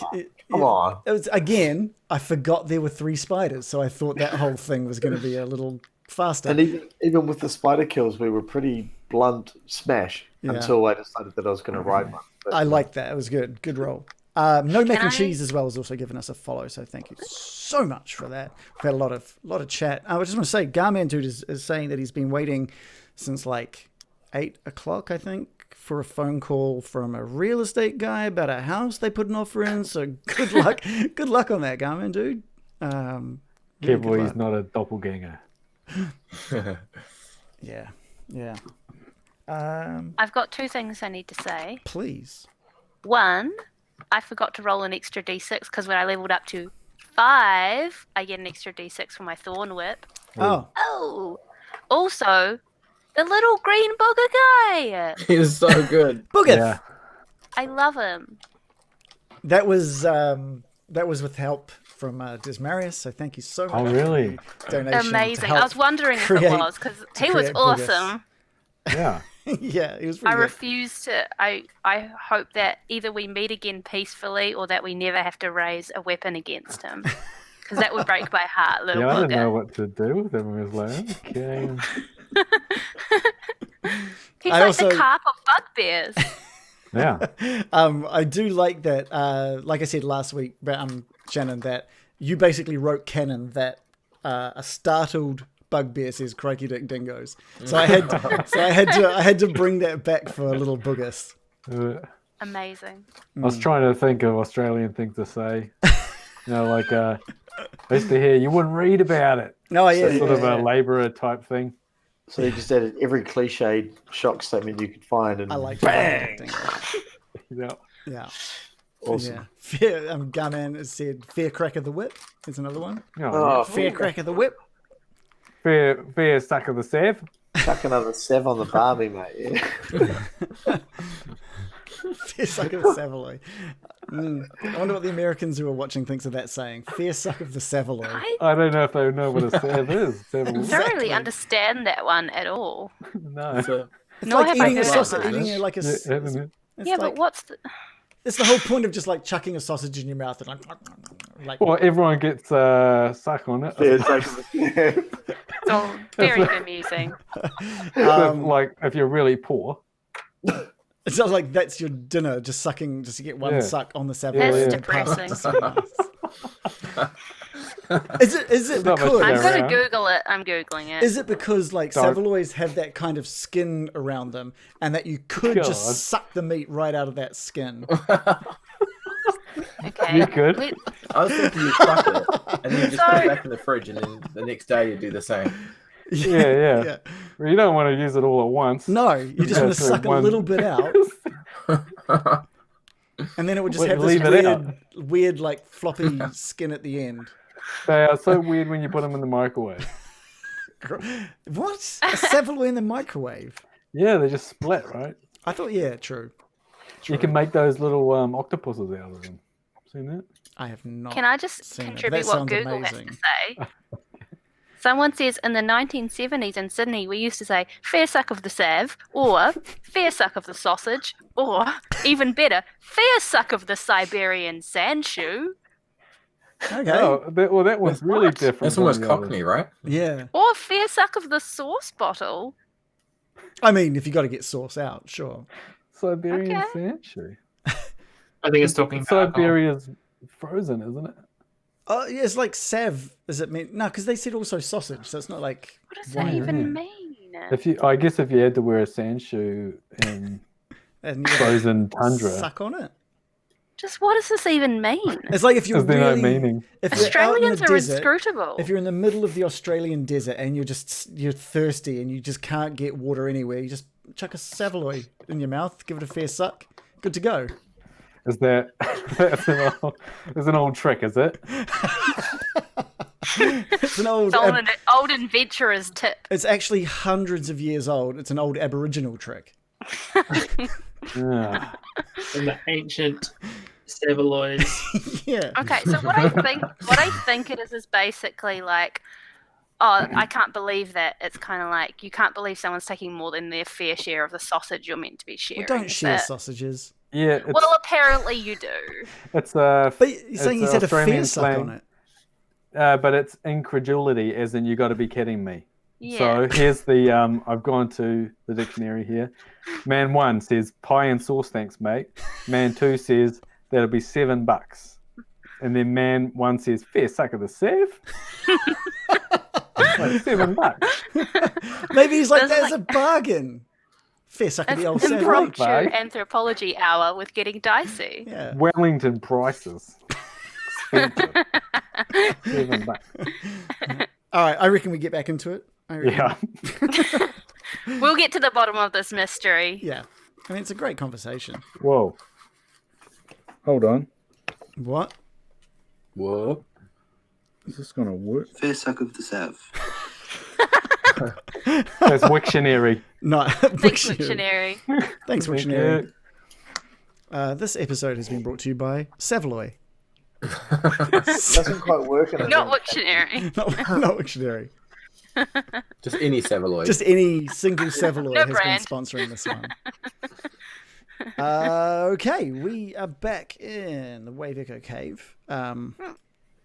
Come on. It was, again, I forgot there were 3 spiders, so I thought that whole thing was going to be a little faster. And even with the spider kills, we were pretty blunt smash until I decided that I was going to ride one. But, I liked that. It was good. Good roll. No Mac and Cheese as well has also given us a follow, so thank you so much for that. We've had a lot of chat. I just want to say, Garman Dude is saying that he's been waiting since like 8 o'clock, I think, for a phone call from a real estate guy about a house they put an offer in. So good luck. Good luck on that, Garman Dude. Careful, he's not a doppelganger. Yeah. I've got 2 things I need to say. Please. 1, I forgot to roll an extra d6 because when I leveled up to 5, I get an extra d6 for my Thorn Whip. Oh. Also, the little green booger guy. He's so good. Booger. Yeah. I love him. That was with help from Desmarius, so thank you so much. Oh, really? For your donation to Amazing. help I was wondering if create- it was because he was create boogers. awesome. Yeah. Yeah, it was I pretty good. refuse to. I hope that either we meet again peacefully or that we never have to raise a weapon against him. Because that would break my heart, little Yeah, I didn't know booger. what to do with him. I was like, okay. He's I like also- the carp of bugbears. Yeah. I do like that, like I said last week, Shannon, that you basically wrote canon that a startled Bugbear says "crikey dick dingoes." So I had to bring that back for a little boogus. Amazing. I was trying to think of Australian things to say. You know, like I used to hear you wouldn't read about it. No, yeah, Sort of yeah. a labourer type thing. So you just added every cliched shock statement you could find, and I like bang. that. Yeah. Yeah. Awesome. Yeah. Fair, Garman has said fair crack of the whip. There's another one. Oh, Fair crack of the whip. Fair suck of the sav. chuck another sev on the Barbie, mate. Yeah. Fair suck of the Savoy. I wonder what the Americans who are watching thinks of that saying. Fair suck of the Savoy. I don't know if they know what a sav is. I don't really understand that one at all. No. So, It's Nor like have I eating a heard sausage. much. Eating like a. Yeah, haven't it? It's Yeah, like, but what's the... it's the whole point of just like chucking a sausage in your mouth and like. Well, everyone gets suck on it. Yeah, it's like, It's all very amusing. Like if you're really poor. It's not like that's your dinner, just sucking, just to get one Yeah. suck on the Savoy. That's and pass it to someone else. Is it Not much because I'm Yeah, going to right. Google it. I'm Googling it. is it because like Dark. Savaloys have that kind of skin around them, and that you could God. just suck the meat right out of that skin? Okay. You could. Wait, I was thinking you suck it, and then you just put So- it back in the fridge, and then the next day you do the same. Yeah. Well, you don't want to use it all at once. No, you just Yeah, want to so suck a one- little bit out, and then it would just Wait, have this leave it weird, like floppy skin at the end. They are so weird when you put them in the microwave. What? A Savaloy in the microwave? Yeah, they just split, right? I thought, yeah, true. You can make those little octopuses out of them. Seen that? I have not. can I just seen it. contribute That what sounds Google amazing. has to say? Someone says in the 1970s in Sydney, we used to say fair suck of the sav, or fair suck of the sausage, or even better, fair suck of the Siberian sandshoe, Okay. Oh, that one's really What? different. That's from almost the others. Cockney, right? Yeah. or fair suck of the sauce bottle. I mean, if you got to get sauce out, sure. Siberian Okay. sanctuary. I think it's talking about alcohol. Siberia's frozen, isn't it? Oh, yeah, it's like sav. Does it mean no? Because they said also sausage, so it's not like. What does Why, that even yeah. mean? I guess if you had to wear a sandshoe in And you frozen tundra, suck on it. Just what does this even mean? It's like if you're Is there no really, meaning? if you're out in Australians the are desert, inscrutable. if you're in the middle of the Australian desert and you're thirsty and you just can't get water anywhere, you just chuck a Savoy in your mouth, give it a fair suck, good to go. Is that that's an old trick? Is it? It's an old. It's an old adventurer's tip. It's actually hundreds of years old. It's an old Aboriginal trick. Yeah. In the ancient Savaloys. Yeah. Okay, so what I think it is basically like, I can't believe that. It's kind of like you can't believe someone's taking more than their fair share of the sausage you're meant to be sharing. Well, don't share sausages. Yeah. Well, apparently you do. It's a. But you're saying he's had a fair Australian suck slang. on it. But it's incredulity, as in you got to be kidding me. Yeah. So here's the. I've gone to the dictionary here. Man 1 says pie and sauce, thanks, mate. Man 2 says that'll be $7. And then man 1 says fair suck of the Sav. Like $7. Maybe he's like, There's there's a bargain. Fair suck of the old Sav. Impromptu Right. anthropology hour with getting dicey. Yeah. Wellington prices. Expensive. $7. All right, I reckon we get back into it. Yeah. We'll get to the bottom of this mystery. Yeah. I mean, it's a great conversation. Whoa. Hold on. What? Whoa. Is this going to work? Fair suck of the Sav. That's Wiktionary. No. Thanks, Wiktionary. Thanks, Thank Wiktionary. you. This episode has been brought to you by Savaloy. Doesn't quite work. In Not Wiktionary. Not Wiktionary. Just any Savaloy. Just any single Savaloy No has brand. been sponsoring this one. Okay, we are back in the Wave Echo Cave.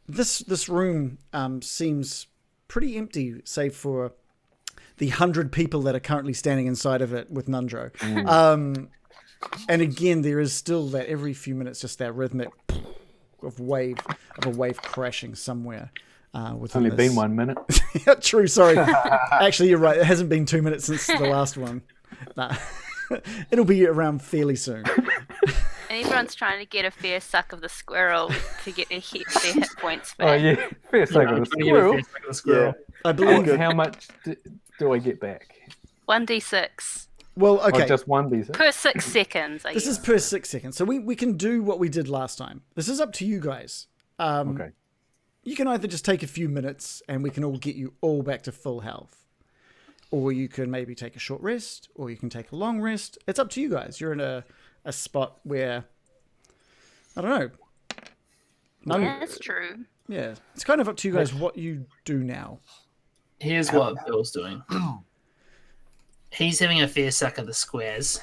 This room seems pretty empty, save for the 100 people that are currently standing inside of it with Nandro. And again, there is still that every few minutes, just that rhythmic of a wave crashing somewhere. It's only been 1 minute. Yeah, true, sorry. Actually, you're right. It hasn't been 2 minutes since the last one. Nah. It'll be around fairly soon. And everyone's trying to get a fair suck of the squirrel to get their hit points back. Oh, yeah. Fair suck of the squirrel. I believe. How much do I get back? 1d6 Well, okay. Oh, just 1d6? per 6 seconds. This is per 6 seconds. So we can do what we did last time. This is up to you guys. Okay. You can either just take a few minutes and we can all get you all back to full health. Or you can maybe take a short rest, or you can take a long rest. It's up to you guys. You're in a spot where, I don't know. Yeah, that's true. Yeah, it's kind of up to you guys what you do now. Here's what Bill's doing. He's having a fair suck of the squares.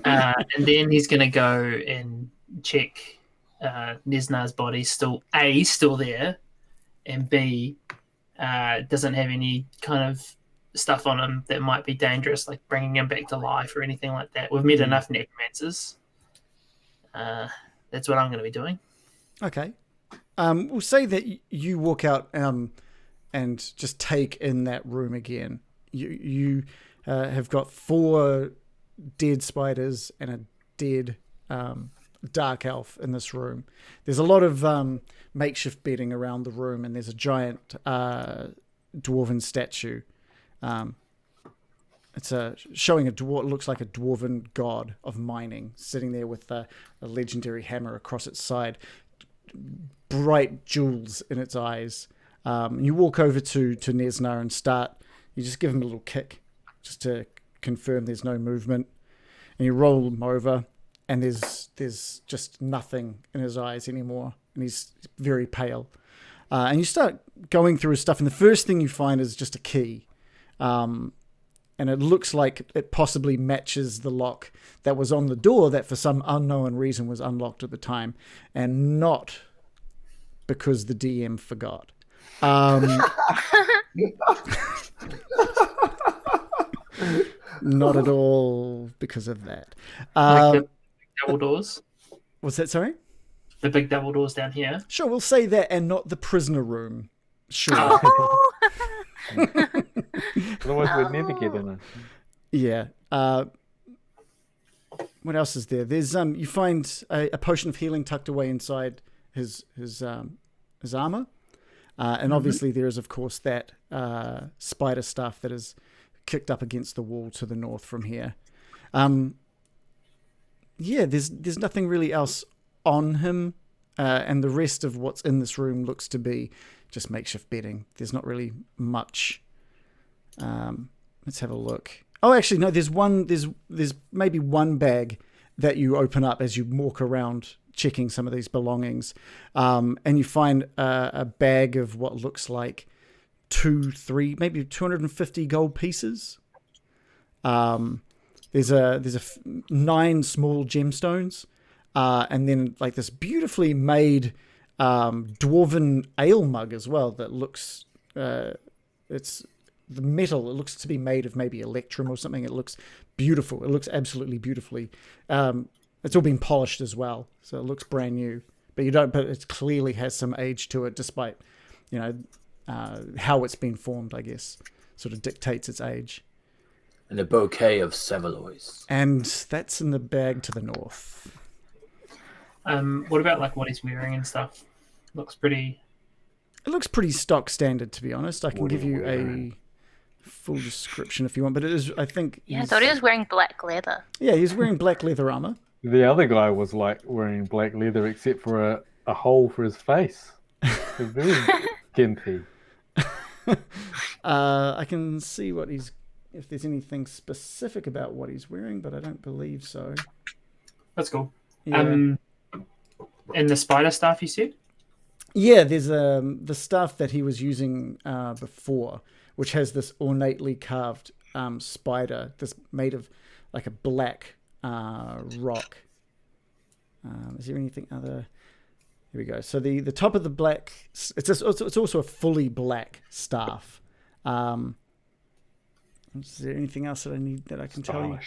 And then he's going to go and check Nesna's body still there, and B, doesn't have any kind of stuff on him that might be dangerous, like bringing him back to life or anything like that. We've met enough necromancers. That's what I'm going to be doing. Okay. We'll say that you walk out and just take in that room again. You have got 4 dead spiders and a dead dark elf in this room. There's a lot of makeshift bedding around the room, and there's a giant dwarven statue. It's showing looks like a dwarven god of mining, sitting there with a legendary hammer across its side, bright jewels in its eyes. You walk over to Nesna and you just give him a little kick, just to confirm there's no movement, and you roll him over, and there's just nothing in his eyes anymore, and he's very pale. And you start going through his stuff, and the first thing you find is just a key. And it looks like it possibly matches the lock that was on the door that for some unknown reason was unlocked at the time, and not because the DM forgot. Not at all because of that. Like the double doors. What's that, sorry? The big double doors down here. Sure, we'll say that, and not the prisoner room. Sure. Oh! Otherwise, we'd never get in it. Yeah. what else is there? There's you find a potion of healing tucked away inside his armor, and obviously there is of course that spider stuff that is kicked up against the wall to the north from here. There's nothing really else on him, and the rest of what's in this room looks to be just makeshift bedding. There's not really much. Let's have a look. Oh, actually, no. There's maybe one bag that you open up as you walk around checking some of these belongings, and you find a bag of what looks like maybe 250 gold pieces. There's 9 small gemstones, and then like this beautifully made dwarven ale mug as well that looks it's the metal. It looks to be made of maybe electrum or something. It looks beautiful. It looks absolutely beautifully. It's all been polished as well, so it looks brand new. But it clearly has some age to it, despite how it's been formed. I guess sort of dictates its age. And a bouquet of Sevaloys. And that's in the bag to the north. What about like what he's wearing and stuff? Looks pretty. It looks pretty stock standard, to be honest. I can give you a full description if you want, but it is, I think. Yeah, I thought he was wearing black leather. Yeah, he's wearing black leather armor. The other guy was like wearing black leather, except for a hole for his face. It's very gimpy. I can see if there's anything specific about what he's wearing, but I don't believe so. That's cool. Yeah. And the spider stuff you said? Yeah, there's the stuff that he was using before, which has this ornately carved spider that's made of like a black rock. Is there anything other? Here we go. So the top of the black, it's also a fully black staff. Is there anything else that I can tell you?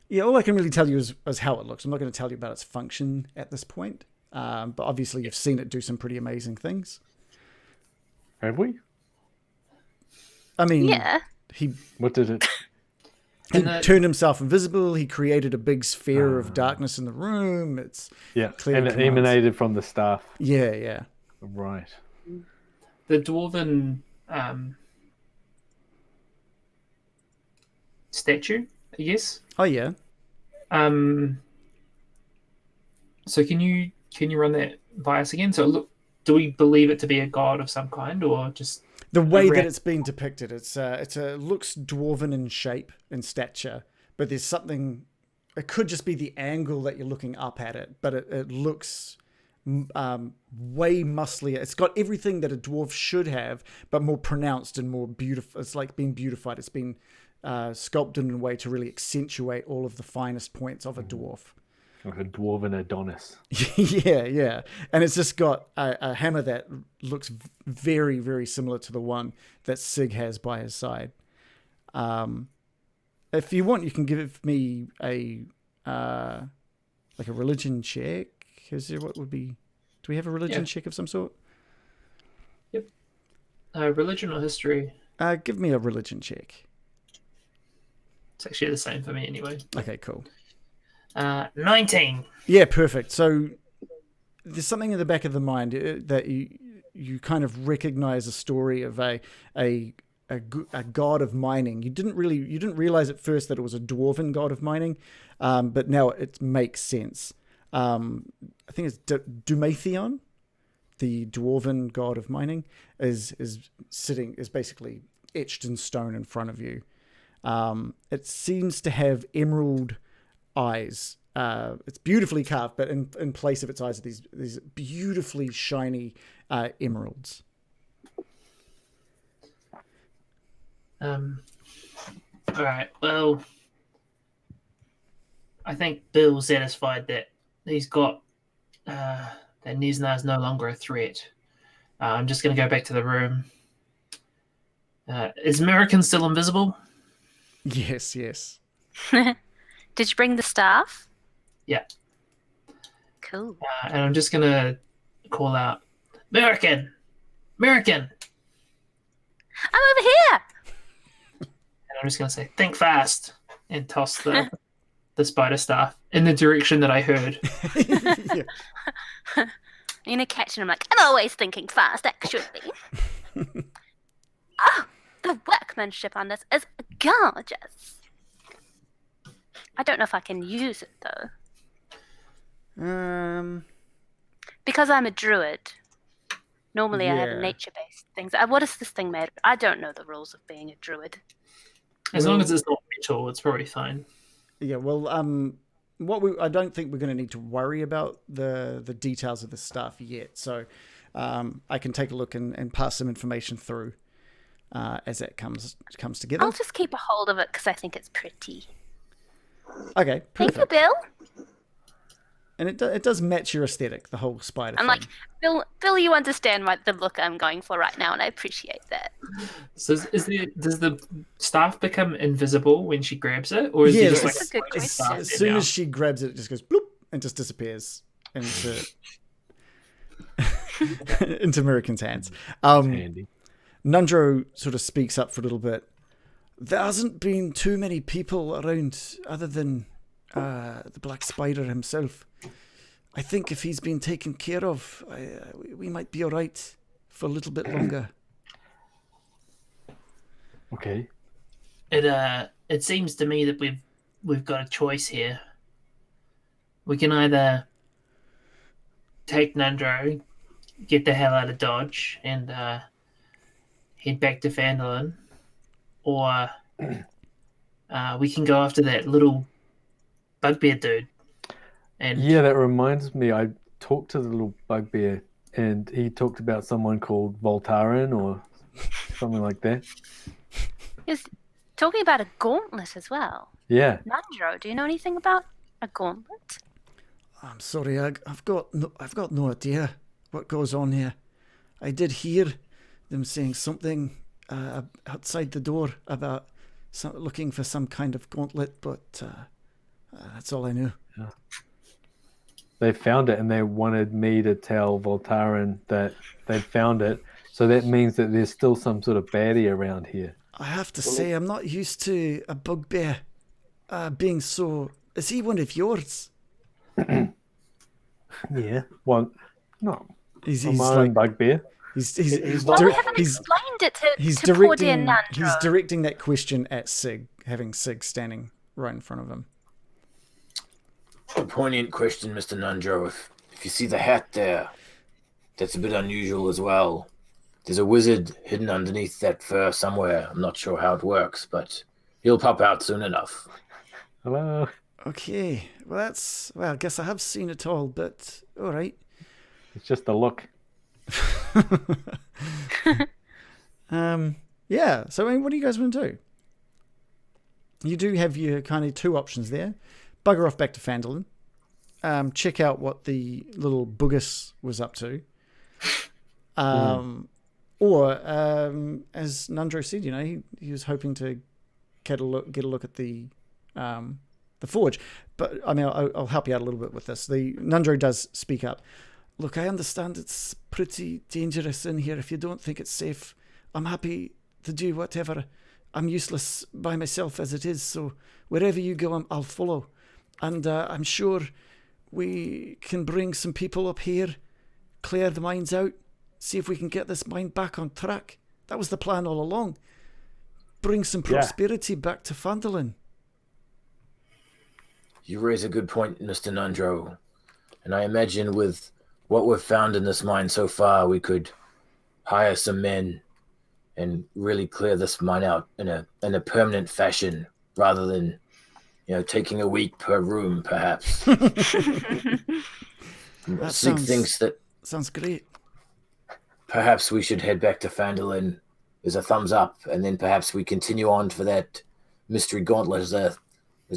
Yeah, all I can really tell you is how it looks. I'm not going to tell you about its function at this point. But obviously you've seen it do some pretty amazing things. Have we? I mean, Yeah. What did it? He turned himself invisible. He created a big sphere of darkness in the room. And it commands. emanated from the staff. Yeah. Right. The dwarven statue, I guess. Oh yeah. So can you run that by us again? So do we believe it to be a god of some kind, or just The way that it's been depicted, it looks dwarven in shape and stature, but there's something. It could just be the angle that you're looking up at it, but it looks way musclier. It's got everything that a dwarf should have, but more pronounced and more beautiful. It's like being beautified. It's been sculpted in a way to really accentuate all of the finest points of a dwarf. Like a dwarven Adonis. Yeah. And it's just got a hammer that looks very, very similar to the one that Sig has by his side. If you want, you can give me a religion check. Do we have a religion check of some sort? Yep. Religion or history? Give me a religion check. It's actually the same for me anyway. Okay, cool. 19. Yeah, perfect. So there's something in the back of the mind that you kind of recognize a story of a god of mining. You didn't realize at first that it was a dwarven god of mining, but now it makes sense. I think it's Dumathion, the dwarven god of mining, is basically etched in stone in front of you. It seems to have emerald eyes. It's beautifully carved, but in place of its eyes are these beautifully shiny emeralds. All right. Well, I think Bill's satisfied that he's got that Nizna is no longer a threat. I'm just going to go back to the room. Is American still invisible? Yes. Did you bring the staff? Yeah. Cool. And I'm just going to call out, American! I'm over here! And I'm just going to say, think fast, and toss the the spider staff in the direction that I heard. Yeah. You know, catching him like, I'm always thinking fast, actually. Oh, the workmanship on this is gorgeous. I don't know if I can use it, though. Because I'm a druid. Normally I have Yeah. nature-based things. What is this thing made of? I don't know the rules of being a druid. As long as it's not metal, it's probably fine. Yeah, well, I don't think we're going to need to worry about the details of the stuff yet. So I can take a look and pass some information through as that comes together. I'll just keep a hold of it because I think it's pretty. Okay, Thank perfect. you, Bill. And it does match your aesthetic, the whole spider I'm thing. like, Bill, you understand the look I'm going for right now, and I appreciate that. So does the staff become invisible when she grabs it, or is Yeah, it just that's like a good as question. soon as she grabs it just goes bloop and just disappears into into Mirakin's hands. Handy. Nandro sort of speaks up for a little bit. There hasn't been too many people around other than the Black Spider himself. I think if he's been taken care of, we might be all right for a little bit longer. Okay. It seems to me that we've got a choice here. We can either take Nandro, get the hell out of Dodge, and head back to Phandelver, or we can go after that little Bugbear dude. And Yeah, that reminds me. I talked to the little Bugbear, and he talked about someone called Voltaren or something like that. He's talking about a gauntlet as well. Yeah. Nandro, do you know anything about a gauntlet? I'm sorry, I've got no idea what goes on here. I did hear them saying something outside the door about looking for some kind of gauntlet, but that's all I knew. Yeah. They found it, and they wanted me to tell Voltaren that they'd found it. So that means that there's still some sort of baddie around here. I have to say, I'm not used to a bugbear being so... Is he one of yours? Yeah. Well, no. He's My own like... bugbear. He's Well, we haven't explained it to poor dear Nandro. He's directing that question at Sig, having Sig standing right in front of him. A poignant question, Mr. Nandro. If you see the hat there, that's a bit unusual as well. There's a wizard hidden underneath that fur somewhere. I'm not sure how it works, but he'll pop out soon enough. Hello. Okay, well, I guess I have seen it all, but all right. It's just a look. Yeah, so I mean, what do you guys want to do? You do have your kind of two options there. Bugger off back to Phandelver. Check out what the little Buggus was up to. Or, as Nandro said, you know, he was hoping to get a look at the forge. But, I mean, I'll help you out a little bit with this. Nandro does speak up. Look, I understand it's pretty dangerous in here. If you don't think it's safe, I'm happy to do whatever. I'm useless by myself as it is, so wherever you go, I'll follow. And I'm sure we can bring some people up here, clear the mines out, see if we can get this mine back on track. That was the plan all along. Bring some prosperity back to Phandelver. You raise a good point, Mr. Nandro. And I imagine with what we've found in this mine so far, we could hire some men and really clear this mine out in a permanent fashion, rather than, you know, taking a week per room, perhaps. Sig thinks that sounds great. perhaps we should head back to Phandelver as a thumbs up, and then perhaps we continue on for that mystery gauntlet as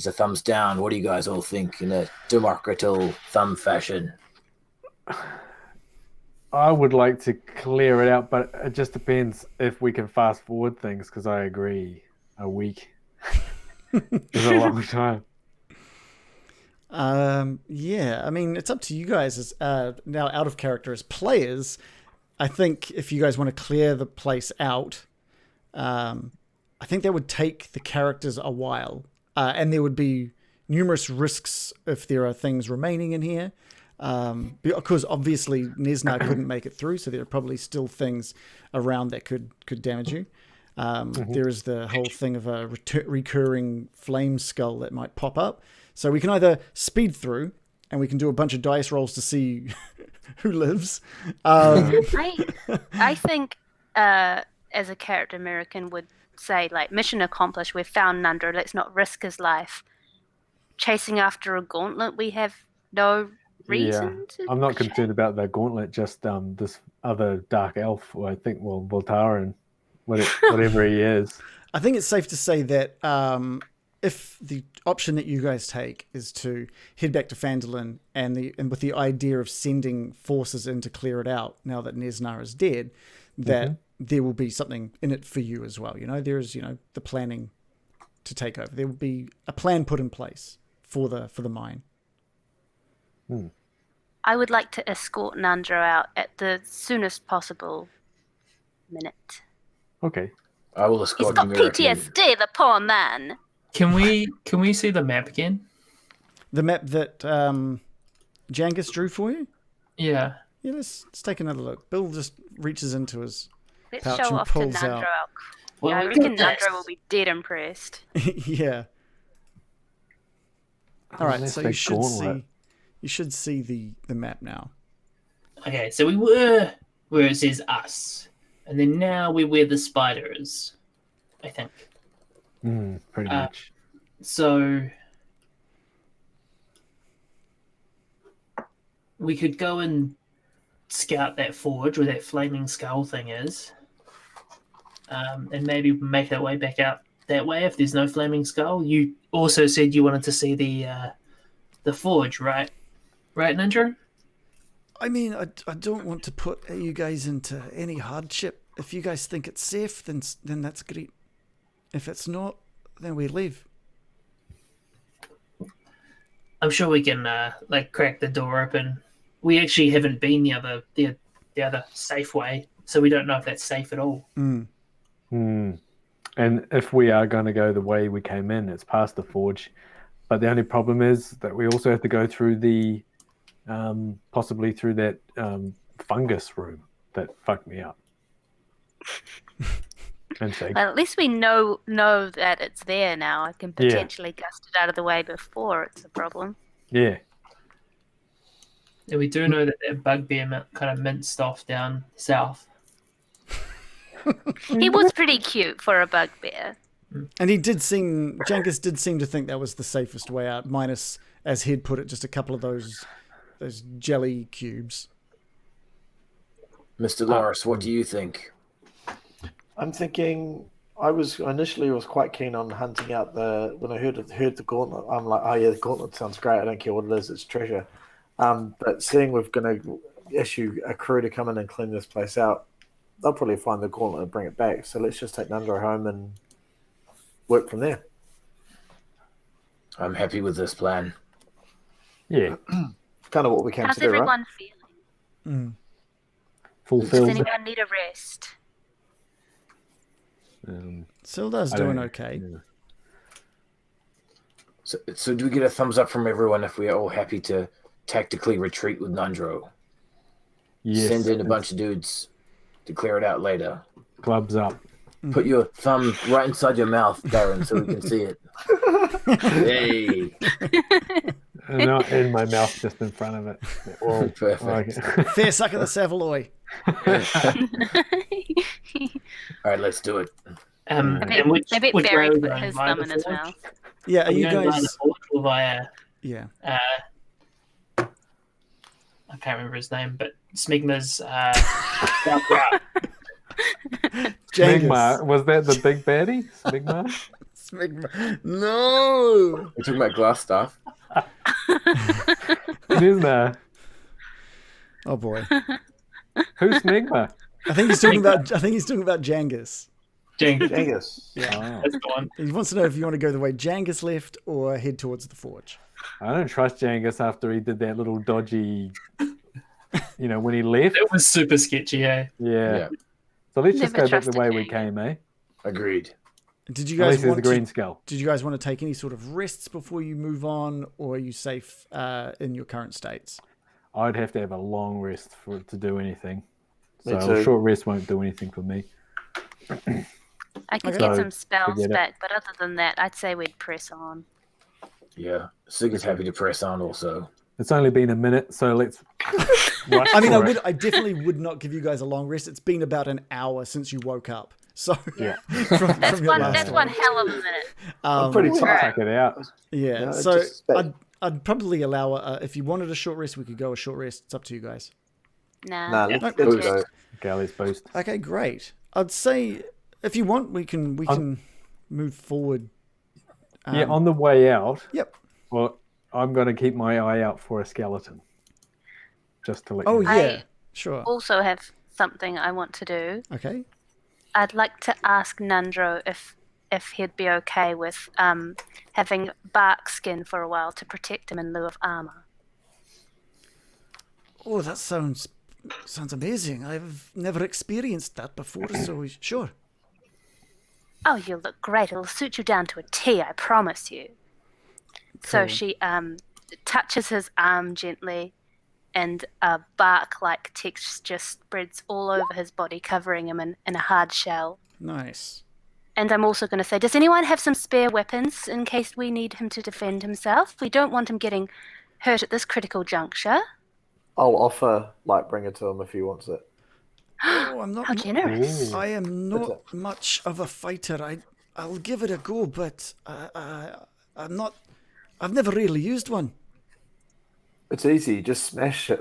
a thumbs down. What do you guys all think in a democratal thumb fashion? I would like to clear it out, but it just depends if we can fast forward things, because I agree, a week is a long time. Yeah, I mean, it's up to you guys as now out of character as players. I think if you guys want to clear the place out, I think that would take the characters a while, and there would be numerous risks if there are things remaining in here. Because obviously Nesna couldn't make it through, so there are probably still things around that could damage you. There is the whole thing of a recurring flame skull that might pop up. So we can either speed through and we can do a bunch of dice rolls to see who lives. I think as a character, American would say, like, mission accomplished, we've found Nandro, let's not risk his life. Chasing after a gauntlet, we have no reason to... I'm not concerned about the gauntlet, just this other dark elf, who I think, Voltaren, whatever he is. I think it's safe to say that if the option that you guys take is to head back to Phandelver and with the idea of sending forces in to clear it out now that Nesna is dead, that there will be something in it for you as well. There is, the planning to take over. There will be a plan put in place for the mine. I would like to escort Nandro out at the soonest possible minute. Okay. I will He's escort got American. PTSD, the poor man. Can we see the map again? The map that Jangus drew for you? Yeah. Yeah, let's take another look. Bill just reaches into his Let's pouch show and off to pulls Nandro. out. Well, I look reckon at this. Nandro will be dead impressed. Yeah. All right, Unless so they you should gauntlet. see the map now. Okay, so we were where it says us, and then now we're where the spider is, I think. Pretty much. So we could go and scout that forge where that flaming skull thing is, and maybe make our way back out that way if there's no flaming skull. You also said you wanted to see the forge, right? Right, Nandro? I mean, I don't want to put you guys into any hardship. If you guys think it's safe, then that's great. If it's not, then we leave. I'm sure we can crack the door open. We actually haven't been the other safe way, so we don't know if that's safe at all. And if we are going to go the way we came in, it's past the forge. But the only problem is that we also have to go through the possibly through that fungus room that fucked me up. And so, Well, at least we know that it's there now. I can potentially gust it out of the way before it's a problem. yeah. And we do know that Bugbear kind of minced off down south. He was pretty cute for a bugbear. And Jangus did seem to think that was the safest way out, minus, as he'd put it, just a couple of those jelly cubes. Mr. Loris, what do you think? I'm thinking I was quite keen on hunting out when I heard the gauntlet. I'm like, oh yeah, the gauntlet sounds great. I don't care what it is, it's treasure. But seeing we're going to issue a crew to come in and clean this place out, they'll probably find the gauntlet and bring it back. So let's just take Nandro home and work from there. I'm happy with this plan. Yeah. Kind of what we came How's to do, right? everyone feeling? Does Fulfills. anyone need a rest? Sildar's I doing don't- okay. yeah. So do we get a thumbs up from everyone if we're all happy to tactically retreat with Nandro? Yes. Send in a bunch of dudes to clear it out later. Gloves up. Put your thumb right inside your mouth, Darren, so we can see it. Hey. And not in my mouth, just in front of it. Well, Perfect. okay. Fair suck of the Savaloy. All right, let's do it. And I bet which way Barry are we put going? his Via thumb the in his forge? mouth. Yeah, are you going via the guys? forge or via Yeah. I can't remember his name, but Smigma's south route. Jangus. Smigma. Was that the big baddie? Smigma? Smigma. No. We're talking about glass stuff. Isn't there? Oh boy. Who's Smigma? I think he's talking about Jangus. Jenkins. Angus. Oh. That's the one. He wants to know if you want to go the way Jangus left or head towards the forge. I don't trust Jangus after he did that little dodgy, when he left. It was super sketchy, eh? Yeah. So let's just Never go back the trusted way we Jangus. came, eh? Agreed. Did you At guys least there's want the green to? skull. Did you guys want to take any sort of rests before you move on, or are you safe in your current states? I'd have to have a long rest for it to do anything. Me So too. a short rest won't do anything for me. I could Okay. get So, some spells forget it. back, but other than that, I'd say we'd press on. Yeah, Sig is happy to press on also. It's only been a minute, so let's rush I mean, for it. I definitely would not give you guys a long rest. It's been about an hour since you woke up. So Yeah. That's your last one hell of a minute. I'm pretty We'll tired. tuck it out. Yeah. No, So just spec- I'd probably allow if you wanted a short rest, we could go a short rest. It's up to you guys. Nah, Nah. let's Boost. go. Okay, let's boost. Okay, great. I'd say if you want, we can move forward. Yeah, on the way out, Yep. well, I'm going to keep my eye out for a skeleton. Just to let Oh you know. yeah, sure. Also have something I want to do. Okay. I'd like to ask Nandro if he'd be okay with having bark skin for a while to protect him in lieu of armor. Oh, that sounds amazing. I've never experienced that before, so sure. Oh, you'll look great. It'll suit you down to a T, I promise you. So Cool. she touches his arm gently, and a bark-like texture spreads all over his body, covering him in a hard shell. Nice. And I'm also going to say, does anyone have some spare weapons in case we need him to defend himself? We don't want him getting hurt at this critical juncture. I'll offer Lightbringer to him if he wants it. Oh, I'm not. How generous. I am not much of a fighter. I'll give it a go, but I'm not. I've never really used one. It's easy. Just smash it.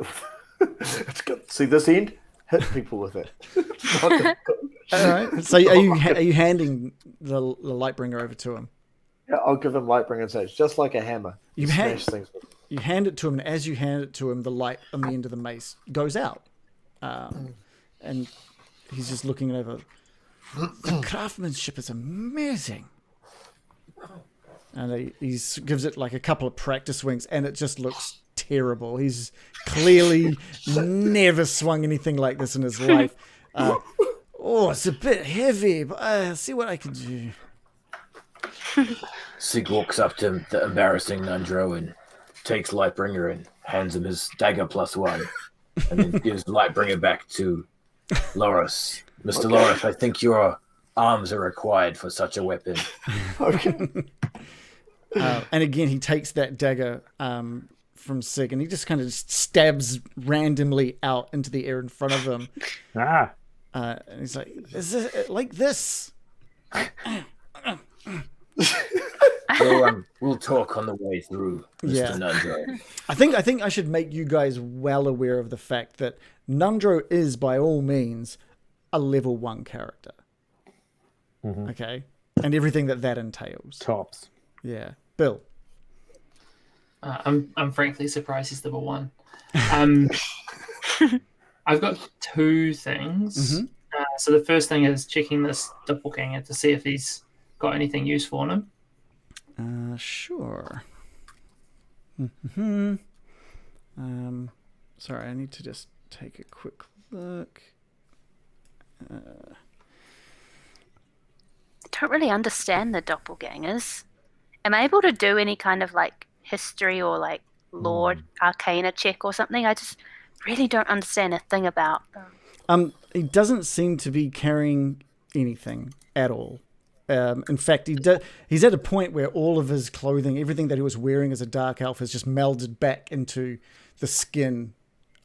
It's good. See this end? Hit people with it. It's not difficult. All right. So are you handing the Lightbringer over to him? Yeah, I'll give him Lightbringer and say it's just like a hammer. You Smash things with it. You hand it to him, and as you hand it to him, the light on the end of the mace goes out, and he's just looking it over. The craftsmanship is amazing. And he gives it like a couple of practice swings, and it just looks terrible. He's clearly never swung anything like this in his life. Oh, it's a bit heavy, but I'll see what I can do. Sig walks up to the embarrassing Nandro and takes Lightbringer and hands him his dagger +1, and then gives Lightbringer back to Loris. Mr. Loris, I think your arms are required for such a weapon. Okay. And again, he takes that dagger from Sig, and he just kind of stabs randomly out into the air in front of him. And he's like, "Is it like this?" We'll talk on the way through, Mr. Nandro. I think I should make you guys well aware of the fact that Nandro is, by all means, a level 1 character. Mm-hmm. Okay? And everything that entails. Tops. Yeah. Bill. I'm frankly surprised he's level 1. I've got 2 things. Mm-hmm. So the first thing is checking this doppelganger to see if he's got anything useful on him. Sure. Sorry, I need to just take a quick look. Don't really understand the doppelgangers. Am I able to do any kind of like history or like lore arcana check or something? I just really don't understand a thing about them. He doesn't seem to be carrying anything at all. In fact, he's at a point where all of his clothing, everything that he was wearing as a dark elf, has just melded back into the skin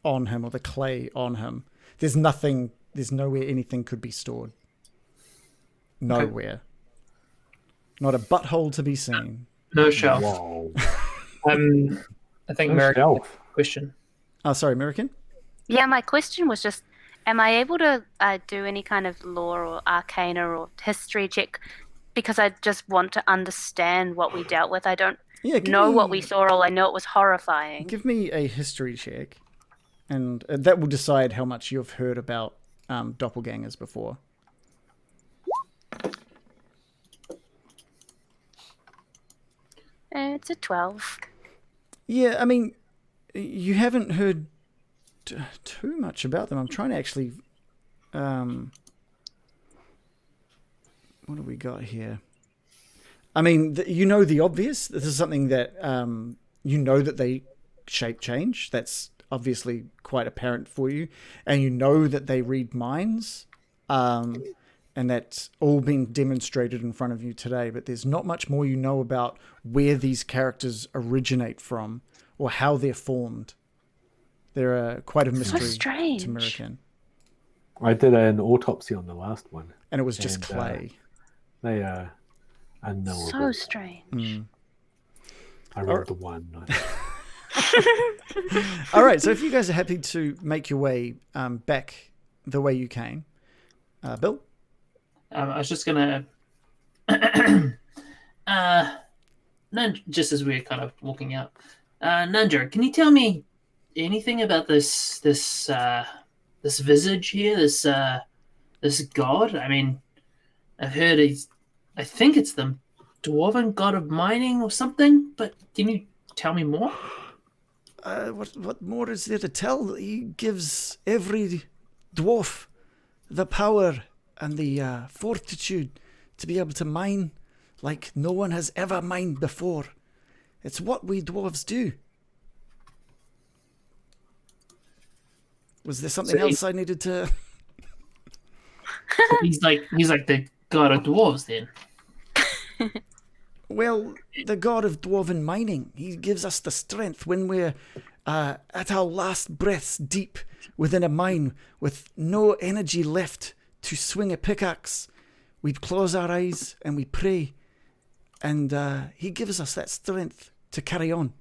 on him or the clay on him. There's nowhere anything could be stored. Nowhere. Not a butthole to be seen. No shelf. Whoa. I think American Shelf. question. Oh, sorry, American? Yeah, my question was just, am I able to do any kind of lore or arcana or history check? Because I just want to understand what we dealt with. I don't know what we saw. All I know it was horrifying. Give me a history check, and that will decide how much you've heard about doppelgangers before. It's a 12. Yeah, I mean, you haven't heard too much about them. I'm trying to actually... what do we got here? I mean, you know the obvious. This is something that you know that they shape change. That's obviously quite apparent for you. And you know that they read minds. And that's all been demonstrated in front of you today. But there's not much more you know about where these characters originate from or how they're formed. They're quite a mystery to American. I did an autopsy on the last one. And it was just clay. They are unknowable. So strange. I rolled the one. All right, so if you guys are happy to make your way back the way you came, Bill? I was just going to... just as we're kind of walking out. Nandro, can you tell me anything about this visage here, this god? I mean, I've heard I think it's the dwarven god of mining or something, but can you tell me more? What more is there to tell? He gives every dwarf the power and the fortitude to be able to mine like no one has ever mined before. It's what we dwarves do. Was there something else I needed to... He's like the god of dwarves then. Well, the god of dwarven mining. He gives us the strength when we're at our last breaths deep within a mine with no energy left to swing a pickaxe. We close our eyes and we pray. And he gives us that strength to carry on.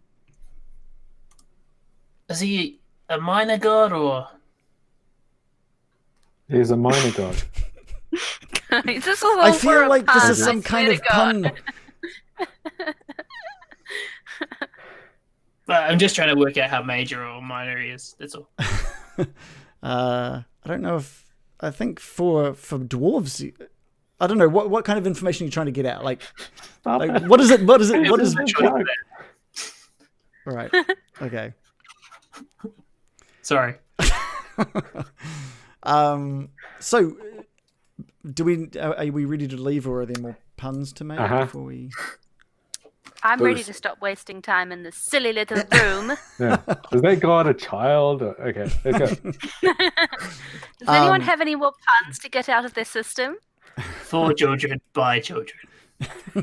Is he a miner god or... He's a miner god. Is this all I feel like this is I some kind swear of to God. pun. I'm just trying to work out how major or minor he is. That's all. I don't know if... I think for dwarves... I don't know. What kind of information are you trying to get out? Like what is it? What is... All right. Okay. Sorry. So, are we ready to leave, or are there more puns to make before we? I'm ready to stop wasting time in this silly little room. Yeah. Is that god a child? Okay, let's go. Does anyone have any more puns to get out of their system? For children, by children.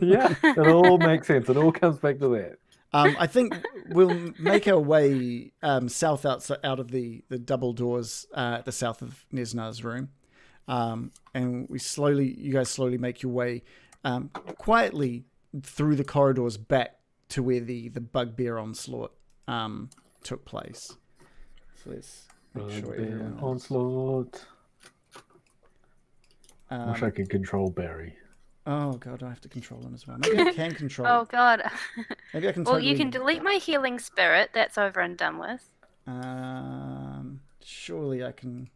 Yeah, it all makes sense. It all comes back to that. I think we'll make our way south out of the double doors at the south of Nesna's room. And you guys slowly make your way quietly through the corridors back to where the Bugbear onslaught took place. So let's make sure everyone... Onslaught. Wish I could control Barry. Oh god, I have to control him as well. Maybe I can control Oh god. Maybe I can Well, you can delete my healing spirit. That's over and done with. Surely I can...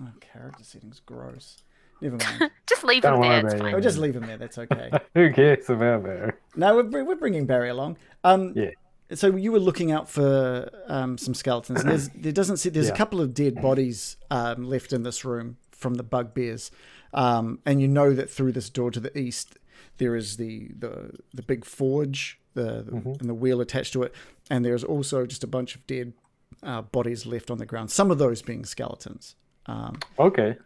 Oh, character settings, gross. Never mind. Just leave Don't him there. worry It's about fine. I'll just leave him there, that's okay. Who cares about Barry? No, we're bringing Barry along. Yeah. So you were looking out for some skeletons. And there's a couple of dead bodies left in this room from the bugbears. And you know that through this door to the east, there is the big forge, and the wheel attached to it. And there's also just a bunch of dead bodies left on the ground. Some of those being skeletons. Okay.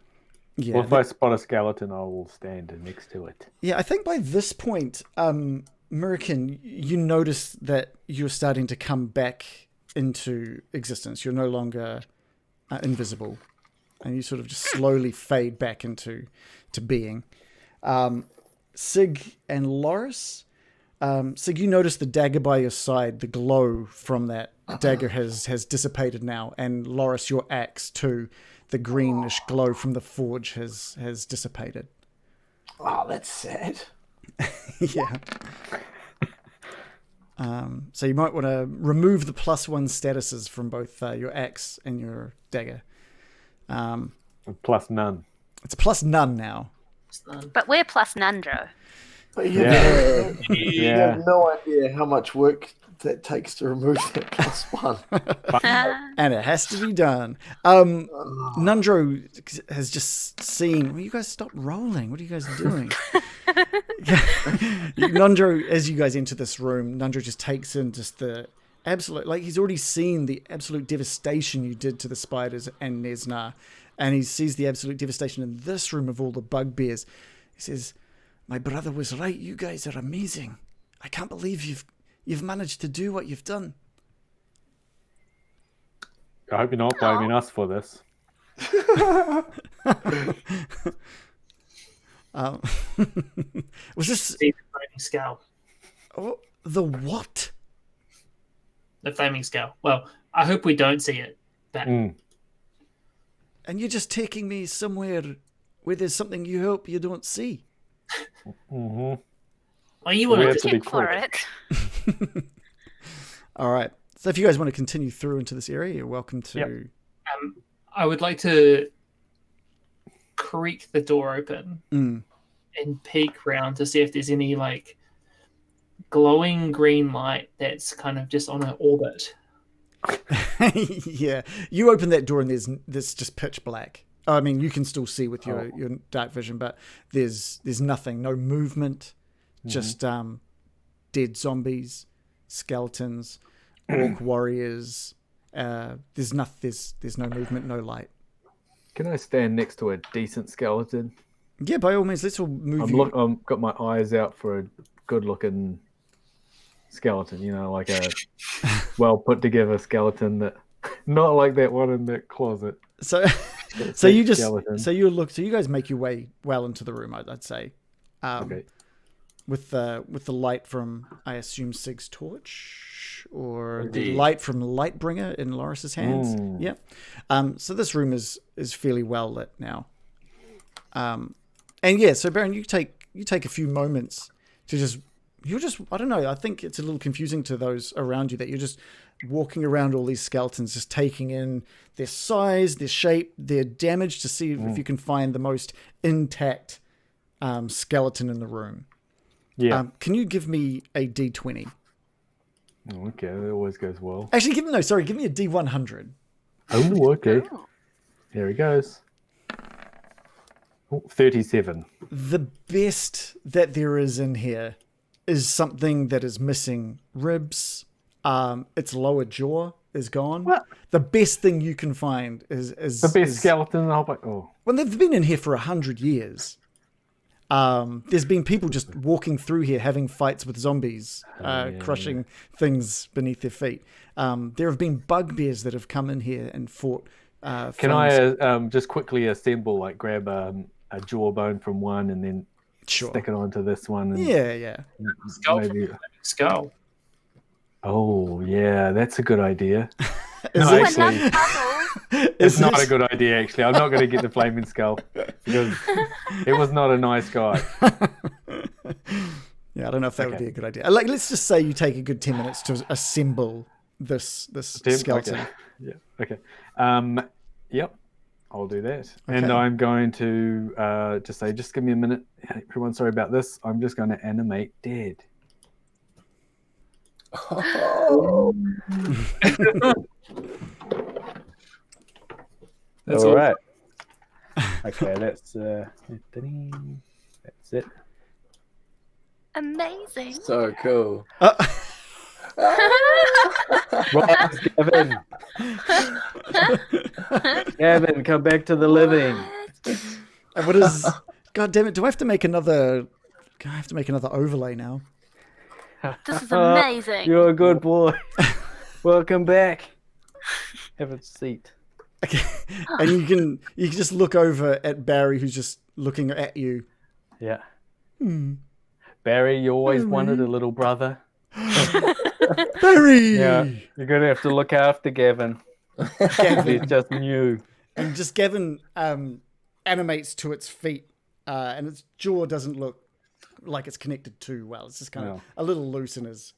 Yeah. Well, if I spot a skeleton, I will stand next to it. Yeah, I think by this point, Murikin, you notice that you're starting to come back into existence. You're no longer invisible. And you sort of just slowly fade back into being. Sig and Loris. Sig, you notice the dagger by your side, the glow from that dagger has dissipated now. And Loris, your axe too. The greenish glow from the forge has dissipated. Oh, that's sad. Yeah. So you might want to remove the +1 statuses from both your axe and your dagger. Plus none. It's +none now. But we're plus Nandro. But Yeah. you have no idea how much work that takes to remove that +1. And it has to be done. Nandro has just seen. Will you guys stop rolling? What are you guys doing? Nandro, as you guys enter this room, Nandro just takes in just the absolute, like he's already seen the absolute devastation you did to the spiders and Nesna, and he sees the absolute devastation in this room of all the bugbears. He says, "My brother was right. You guys are amazing. I can't believe you've managed to do what you've done." I hope you're not blaming us for this. Was this See the flaming skull. the what? The flaming skull. Well, I hope we don't see it. But And you're just taking me somewhere where there's something you hope you don't see. well, you want We to have to be Check for quick. it. All right. So if you guys want to continue through into this area, you're welcome to. Yep. I would like to creak the door open Mm. and peek round to see if there's any like glowing green light that's kind of just on an orbit. Yeah. You open that door and there's just pitch black. I mean, you can still see with your dark vision, but there's nothing, no movement, just dead zombies, skeletons, orc warriors. There's no movement, no light. Can I stand next to a decent skeleton? Yeah, by all means, let's all move you. I've got my eyes out for a good-looking skeleton. You know, like a well put together skeleton that, not like that one in that closet. So That you just skeleton. so you guys make your way well into the room. I'd say, Okay. with the light from, I assume, Sig's torch, or the Indeed. light from Lightbringer in Loris's hands. Mm. Yeah. So this room is fairly well lit now. And yeah, so Baron, you take a few moments to you're just I don't know. I think it's a little confusing to those around you that you're just walking around all these skeletons, just taking in their size, their shape, their damage, to see if you can find the most intact skeleton in the room. Yeah. Can you give me a D20? Okay, that always goes well. Actually, give me a D100. Oh, okay. Oh. There he goes. Oh, 37. The best that there is in here is something that is missing ribs. Its lower jaw is gone. What? The best thing you can find is The best skeleton in the whole place. Oh, Well, they've been in here for 100 years. There's been people just walking through here having fights with zombies, crushing things beneath their feet. There have been bugbears that have come in here and fought. can I just quickly assemble, like grab a jawbone from one and then Sure. stick it onto this one? And Yeah. Skull from maybe. the flaming skull. Oh, yeah, that's a good idea. Is No, it- actually, Another puzzle. it's is not this- a good idea, actually. I'm not going to get the flaming skull because it was not a nice guy. Yeah, I don't know if that would Okay. be a good idea. Like, let's just say you take a good 10 minutes to assemble this skeleton. Okay. Yeah. Okay. Yep. I'll do that. Okay. And I'm going to just say, just give me a minute. Everyone, sorry about this. I'm just going to animate dead. That's All all. right. Okay, that's it. Amazing. So cool. Right, Gavin. Gavin, come back to the living. And what is? God damn it! Do I have to make another? I have to make another overlay now. This is amazing. You're a good boy. Welcome back. Have a seat. Okay. And you can just look over at Barry, who's just looking at you. Yeah. Barry, you always wanted a little brother. Barry. Yeah. You're gonna have to look after Gavin. Gavin. He's just new. And just Gavin animates to its feet, and its jaw doesn't look like it's connected too well. It's just kind of No. a little loose in his.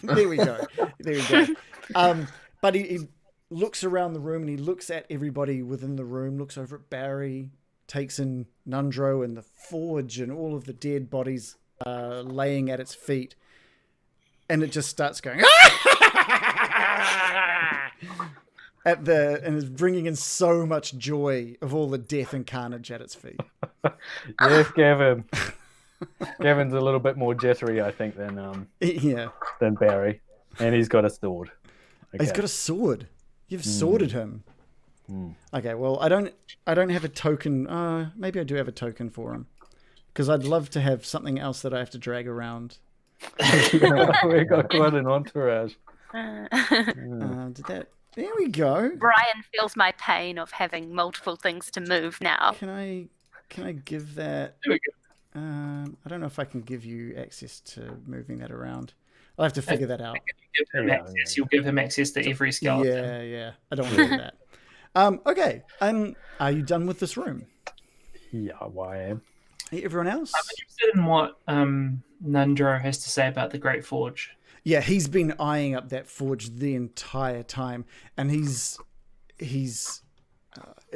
There we go. There we go. But he looks around the room and he looks at everybody within the room. Looks over at Barry, takes in Nandro and the forge and all of the dead bodies laying at its feet, and it just starts going and is bringing in so much joy of all the death and carnage at its feet. Yes, Gavin. Gavin's a little bit more jittery, I think, than Barry, and he's got a sword. Okay. He's got a sword. You've sworded him. Okay, well, I don't have a token. Maybe I do have a token for him, because I'd love to have something else that I have to drag around. We got quite an entourage. There we go. Brian feels my pain of having multiple things to move now. Can I give that? I don't know if I can give you access to moving that around. I'll have to figure that out. You'll give him access to every skeleton. Yeah. I don't want to do that. Okay. Are you done with this room? Yeah, I am. Everyone else? I'm interested in what Nandro has to say about the Great Forge. Yeah, he's been eyeing up that forge the entire time, and it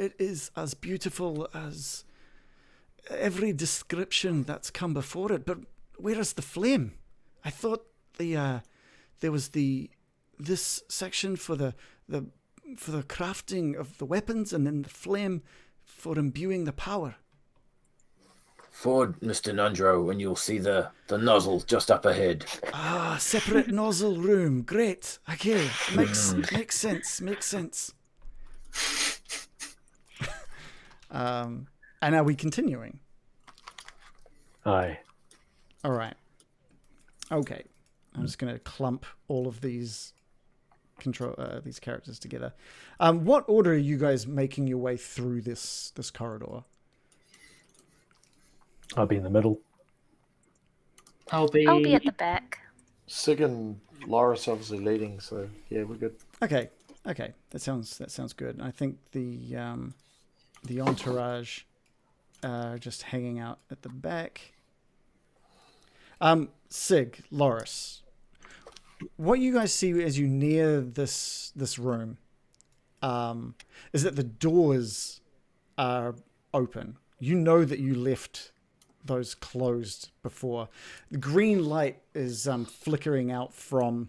is as beautiful as every description that's come before it. But where is the flame? I thought there was this section for the crafting of the weapons, and then the flame for imbuing the power. Forward, Mr. Nandro, and you'll see the nozzle just up ahead. Separate nozzle room. Great. Okay. Makes sense. And are we continuing? Aye. All right. Okay. I'm just going to clump all of these these characters together. What order are you guys making your way through this corridor? I'll be in the middle. I'll be at the back. Sig and Loris obviously leading, so yeah, we're good. Okay. That sounds good. I think the entourage just hanging out at the back. Sig, Loris, what you guys see as you near this room is that the doors are open. You know that you left those closed before. The green light is flickering out from.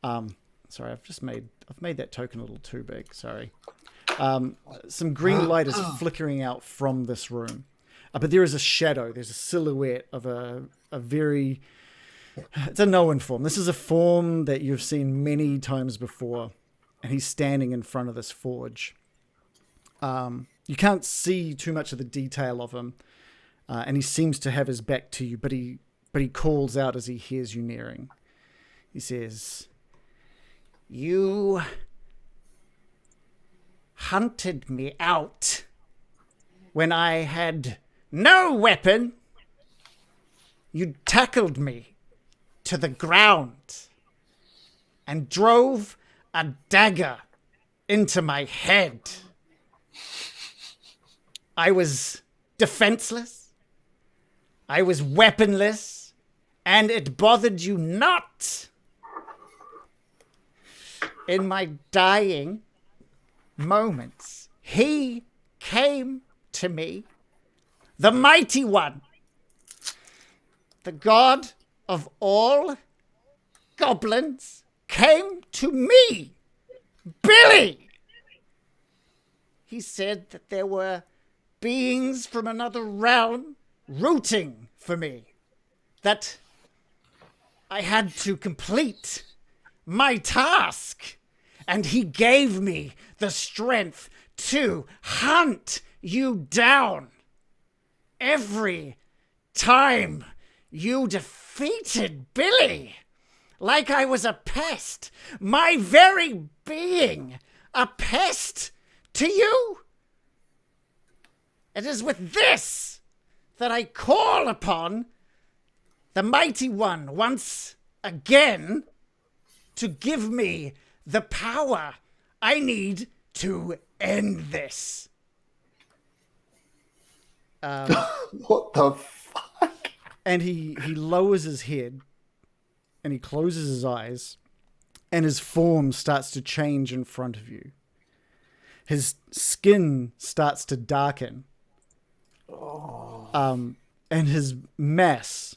Sorry, I've made that token a little too big. Sorry. Some green light is flickering out from this room, but there is a shadow. There's a silhouette of a very. It's a known form. This is a form that you've seen many times before, and he's standing in front of this forge. You can't see too much of the detail of him, and he seems to have his back to you, but he calls out as he hears you nearing. He says, "You hunted me out when I had no weapon. You tackled me to the ground and drove a dagger into my head. I was defenseless. I was weaponless, and it bothered you not. In my dying moments, he came to me, the mighty one, the god of all goblins, came to me, Billy. He said that there were beings from another realm rooting for me, that I had to complete my task, and he gave me the strength to hunt you down. Every time you defeated Billy, like I was a pest, my very being a pest to you. It is with this that I call upon the Mighty One once again to give me the power I need to end this." What the fuck? And he lowers his head and he closes his eyes, and his form starts to change in front of you. His skin starts to darken. And his mass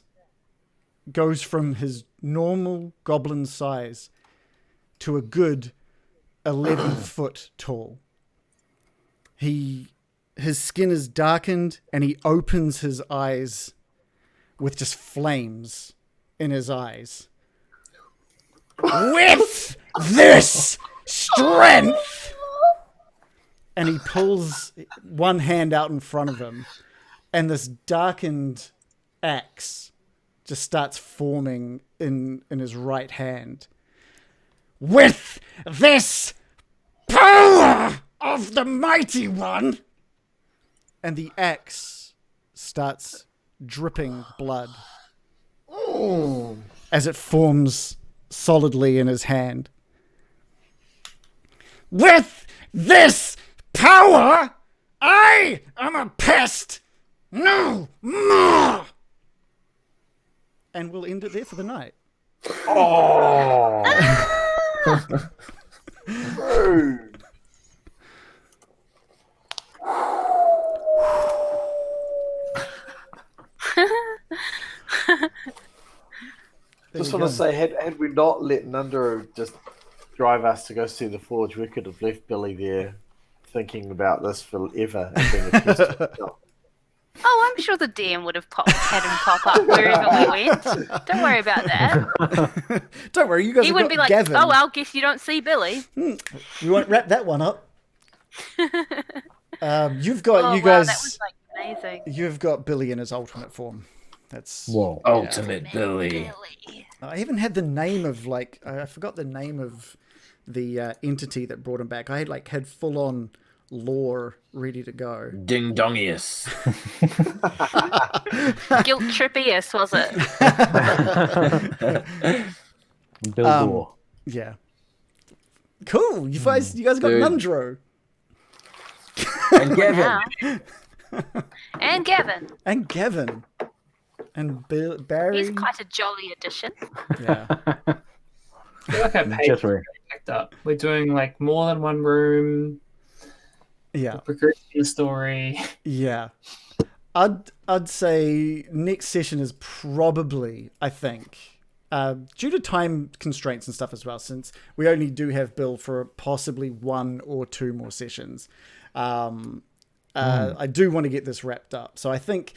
goes from his normal goblin size to a good 11 foot tall. His skin is darkened and he opens his eyes with just flames in his eyes. With this strength! And he pulls one hand out in front of him, and this darkened axe just starts forming in his right hand. With this power of the Mighty One! And the axe starts dripping blood as it forms solidly in his hand. With this power, I am a pest no more! And we'll end it there for the night. Oh. Just want to say, had we not let Nandro just drive us to go see the forge, we could have left Billy there thinking about this forever and being a pest to himself. Oh, I'm sure the DM would have had him pop up wherever we went. Don't worry about that. Don't worry, you guys He have wouldn't got be like, Gavin. oh, well, guess you don't see Billy. You won't wrap that one up. You've got Oh, you wow, guys. that was like amazing. You've got Billy in his ultimate form. That's Whoa. Ultimate Billy. I even had the name of I forgot the name of the entity that brought him back. I had full on lore ready to go. Ding Dongius. Guilt Trippius, was it? Bill Gore. Yeah. Cool. You guys got Dude. Nandro And Gavin. Now. And Gavin. and Gavin and Barry. He's quite a jolly addition. Yeah. I feel like our page is Jittery. really picked up. We're doing like more than one room. Yeah. Progressing the story. Yeah. I'd say next session is probably, I think, due to time constraints and stuff as well, since we only do have Bill for possibly 1 or 2 more sessions. I do want to get this wrapped up. So I think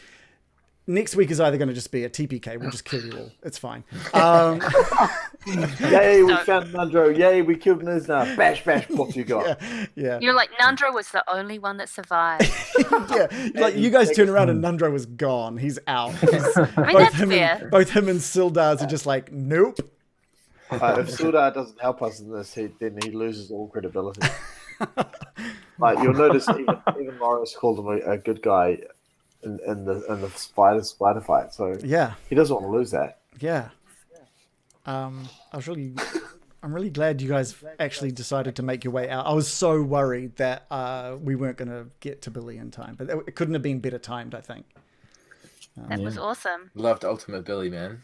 next week is either going to just be a TPK. We'll just kill you all. It's fine. Yay, we found Nandro. Yay, we killed Nizna. Bash, bash, what you got? Yeah. You're like, Nandro was the only one that survived. Yeah. Like you guys turn around and Nandro was gone. He's out. I mean, that's fair. Both him and Sildars are just like, nope. If Sildar doesn't help us in this, then he loses all credibility. Like you'll notice, even Morris called him a good guy in the spider fight. So Yeah. he doesn't want to lose that. Yeah. I'm really glad you guys actually decided to make your way out. I was so worried that we weren't going to get to Billy in time, but it couldn't have been better timed, I think. That was awesome. Loved Ultimate Billy, man.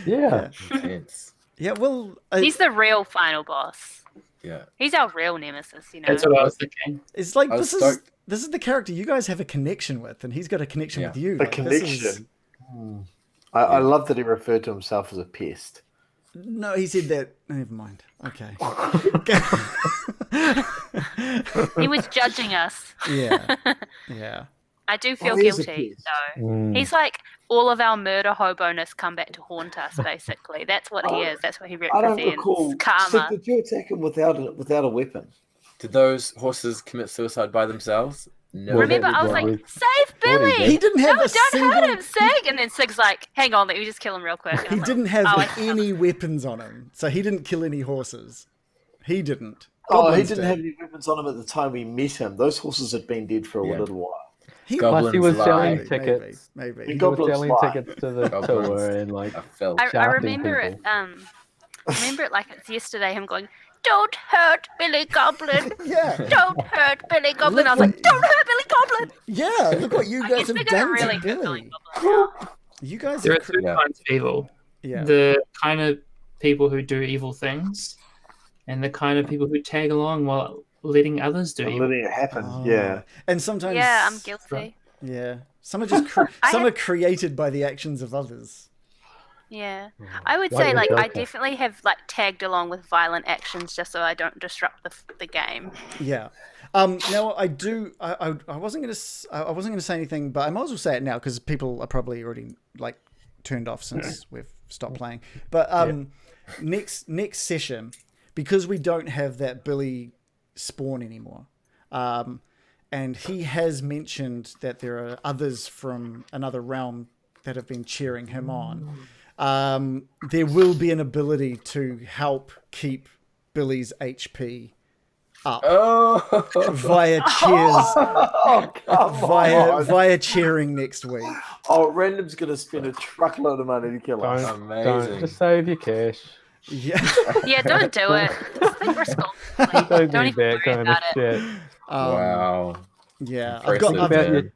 Yeah. Intense. Yeah, well, He's the real final boss. Yeah. He's our real nemesis, you know. That's what I was thinking. it's like I was this is the character you guys have a connection with, and he's got a connection with you. The Like, this is- connection. I love that he referred to himself as a pest. No, he said that. Never mind. Okay. He was judging us. Yeah. Yeah. I do feel he is a guilty, pest. though. He's like all of our murder hoboness come back to haunt us, basically. That's what he is. That's what he I represents. don't recall. Karma. Sid, did you attack him without a weapon? Did those horses commit suicide by themselves? No. Remember, I was Well, like, save Billy! He didn't have No, a don't single. hurt him, Sig! And then Sig's like, hang on, let me just kill him real quick. And I He was like, didn't have "Oh, I any weapons on him, so he didn't kill any horses. He didn't. Oh, he Goblins didn't did. have any weapons on him at the time we met him. Those horses had been dead for a Yeah. little while. He, Goblins Plus, he was lie. selling maybe, tickets. Maybe. He He got- was Goblins selling lie. tickets to the Goblins. tour and like I felt. I shafting remember it. people. Remember it like it's yesterday. Him going, "Don't hurt Billy Goblin! Yeah. Don't hurt Billy Goblin!" I was like, "Don't hurt Billy Goblin!" Yeah, look what you I guys guess have they're gonna done really to hurt Billy Billy. Goblin now. You guys There are have. two kinds of evil. Yeah. The kind of people who do evil things, and the kind of people who tag along while letting others do And evil. letting it happen. Oh. Yeah. And sometimes. Yeah, I'm guilty. Yeah. Some are just some are created by the actions of others. Yeah. I would say, like, I definitely have, like, tagged along with violent actions just so I don't disrupt the game. Yeah. Now I do. I wasn't gonna say anything, but I might as well say it now because people are probably already like turned off since we've stopped playing. But next session, because we don't have that Billy spawn anymore, and he has mentioned that there are others from another realm that have been cheering him on. There will be an ability to help keep Billy's HP up via cheers, via cheering next week. Oh, Random's gonna spend a truckload of money to kill us. Amazing. Just save your cash. Yeah, don't do it. Just think responsibly. Don't even worry about it. Shit. Wow. Yeah, Impressive,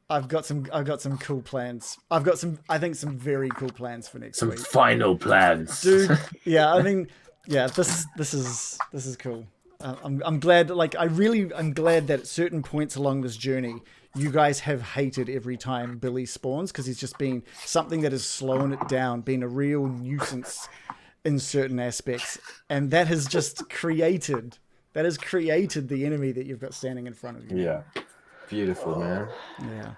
I've got some cool plans. I've got some very cool plans for next week. Some final plans, dude. Yeah, I mean, yeah, this is cool. I'm glad. Like, I'm glad that at certain points along this journey, you guys have hated every time Billy spawns because he's just been something that has slowing it down, been a real nuisance in certain aspects, and that has just created the enemy that you've got standing in front of you. Yeah, beautiful, man. Yeah.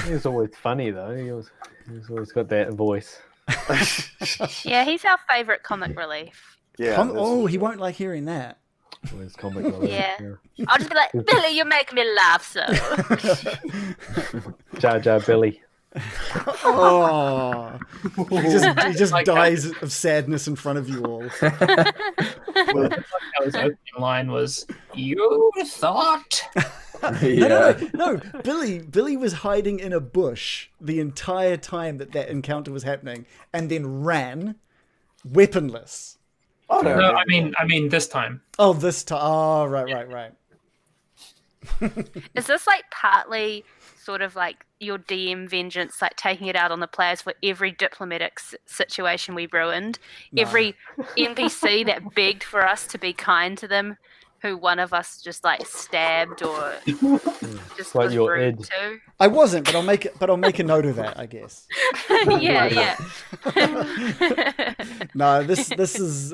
He's always funny though. He's always got that voice. Yeah, he's our favourite comic relief. Yeah. He won't like hearing that. Always comic relief. Yeah. I'll just be like, Billy, you make me laugh so. Jar Jar Billy. Oh, he just dies of sadness in front of you all. His opening line was, "You thought." No. Billy was hiding in a bush the entire time that encounter was happening, and then ran, weaponless. Oh no! No, I mean this time. Oh, this time. Oh, right. Is this like partly sort of like your DM vengeance, like taking it out on the players for every diplomatic situation we ruined, every NPC that begged for us to be kind to them, who one of us just like stabbed or just like was your rude Ed. to? I wasn't, but I'll make a note of that, I guess. Yeah. No, this is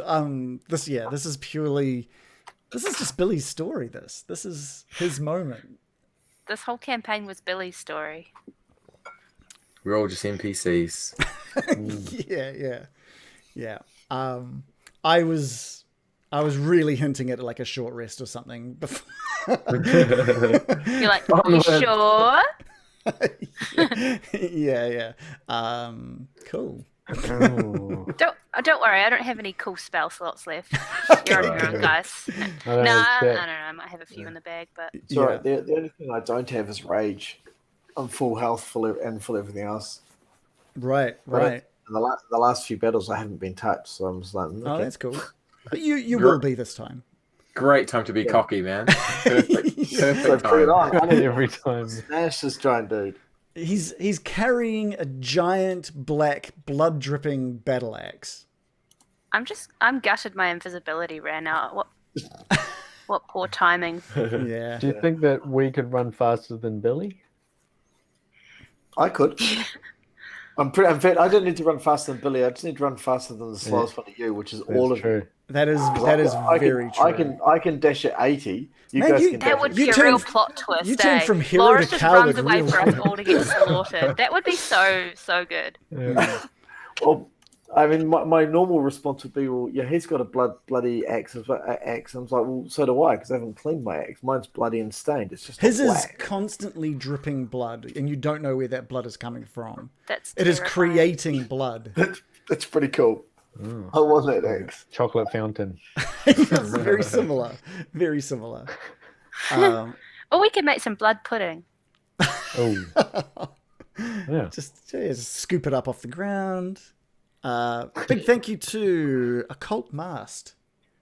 just Billy's story. This is his moment. This whole campaign was Billy's story. We're all just NPCs. Yeah. I was really hinting at like a short rest or something before. You're like, you sure? Yeah. Cool. Don't worry, I don't have any cool spell slots left. You're on your own, guys. I don't know. I might have a few in the bag, but Sorry, the only thing I don't have is rage. I'm full health, full everything else. Right. The last few battles I haven't been touched, so I'm just like, okay. Oh, that's cool. You will be this time. Great time to be cocky, man. Perfect So put it time. on. Every time. Smash this giant dude. He's carrying a giant black blood dripping battle axe. I'm gutted my invisibility ran out. What poor timing. Yeah. Do you think that we could run faster than Billy? I could. In fact, I don't need to run faster than Billy. I just need to run faster than the slowest one of you, which is all of you. That is very true. I can dash at 80. That would be a real plot twist. You turn from hero Loris to just coward runs away real for us all to get slaughtered. That would be so good. Yeah. Well, I mean, my normal response would be, well, yeah, he's got a bloody axe. I was like, well, so do I, because I haven't cleaned my axe. Mine's bloody and stained. It's just his is black. constantly dripping blood, and you don't know where that blood is coming from. It is creating blood. That's pretty cool. I want that axe. Chocolate fountain. It's very similar. Very similar. Or we could make some blood pudding. Oh. Yeah. Just scoop it up off the ground. Big thank you to Occult Mast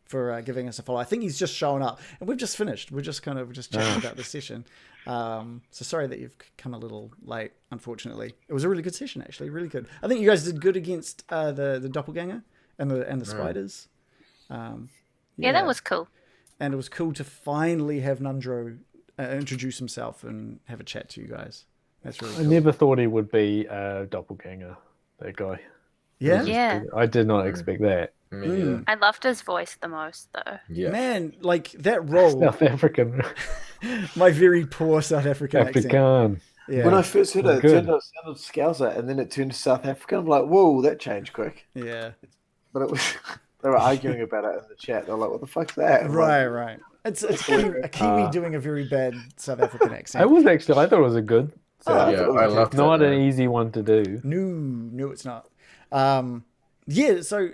for giving us a follow. I think he's just showing up, and we've just finished. We're just chatting about the session. So sorry that you've come a little late. Unfortunately, it was a really good session, actually, really good. I think you guys did good against the Doppelganger and the spiders. Yeah, that was cool. And it was cool to finally have Nandro introduce himself and have a chat to you guys. That's really cool. I never thought he would be a doppelganger, that guy. Yeah? Yeah. I did not expect that. Me neither. I loved his voice the most, though. Yeah. Man, like that role, South African. my very poor South African accent. African. Yeah. When I first heard it, it Good. turned out it sounded Scouser, and then it turned to South African. I'm like, whoa, that changed quick. Yeah. But it was they were arguing about it in the chat. They're like, what the fuck's that? I'm like, Right. It's a Kiwi doing a very bad South African accent. I thought it was a good. Oh, yeah, I loved it. Not an man. easy one to do. No, it's not. Yeah, so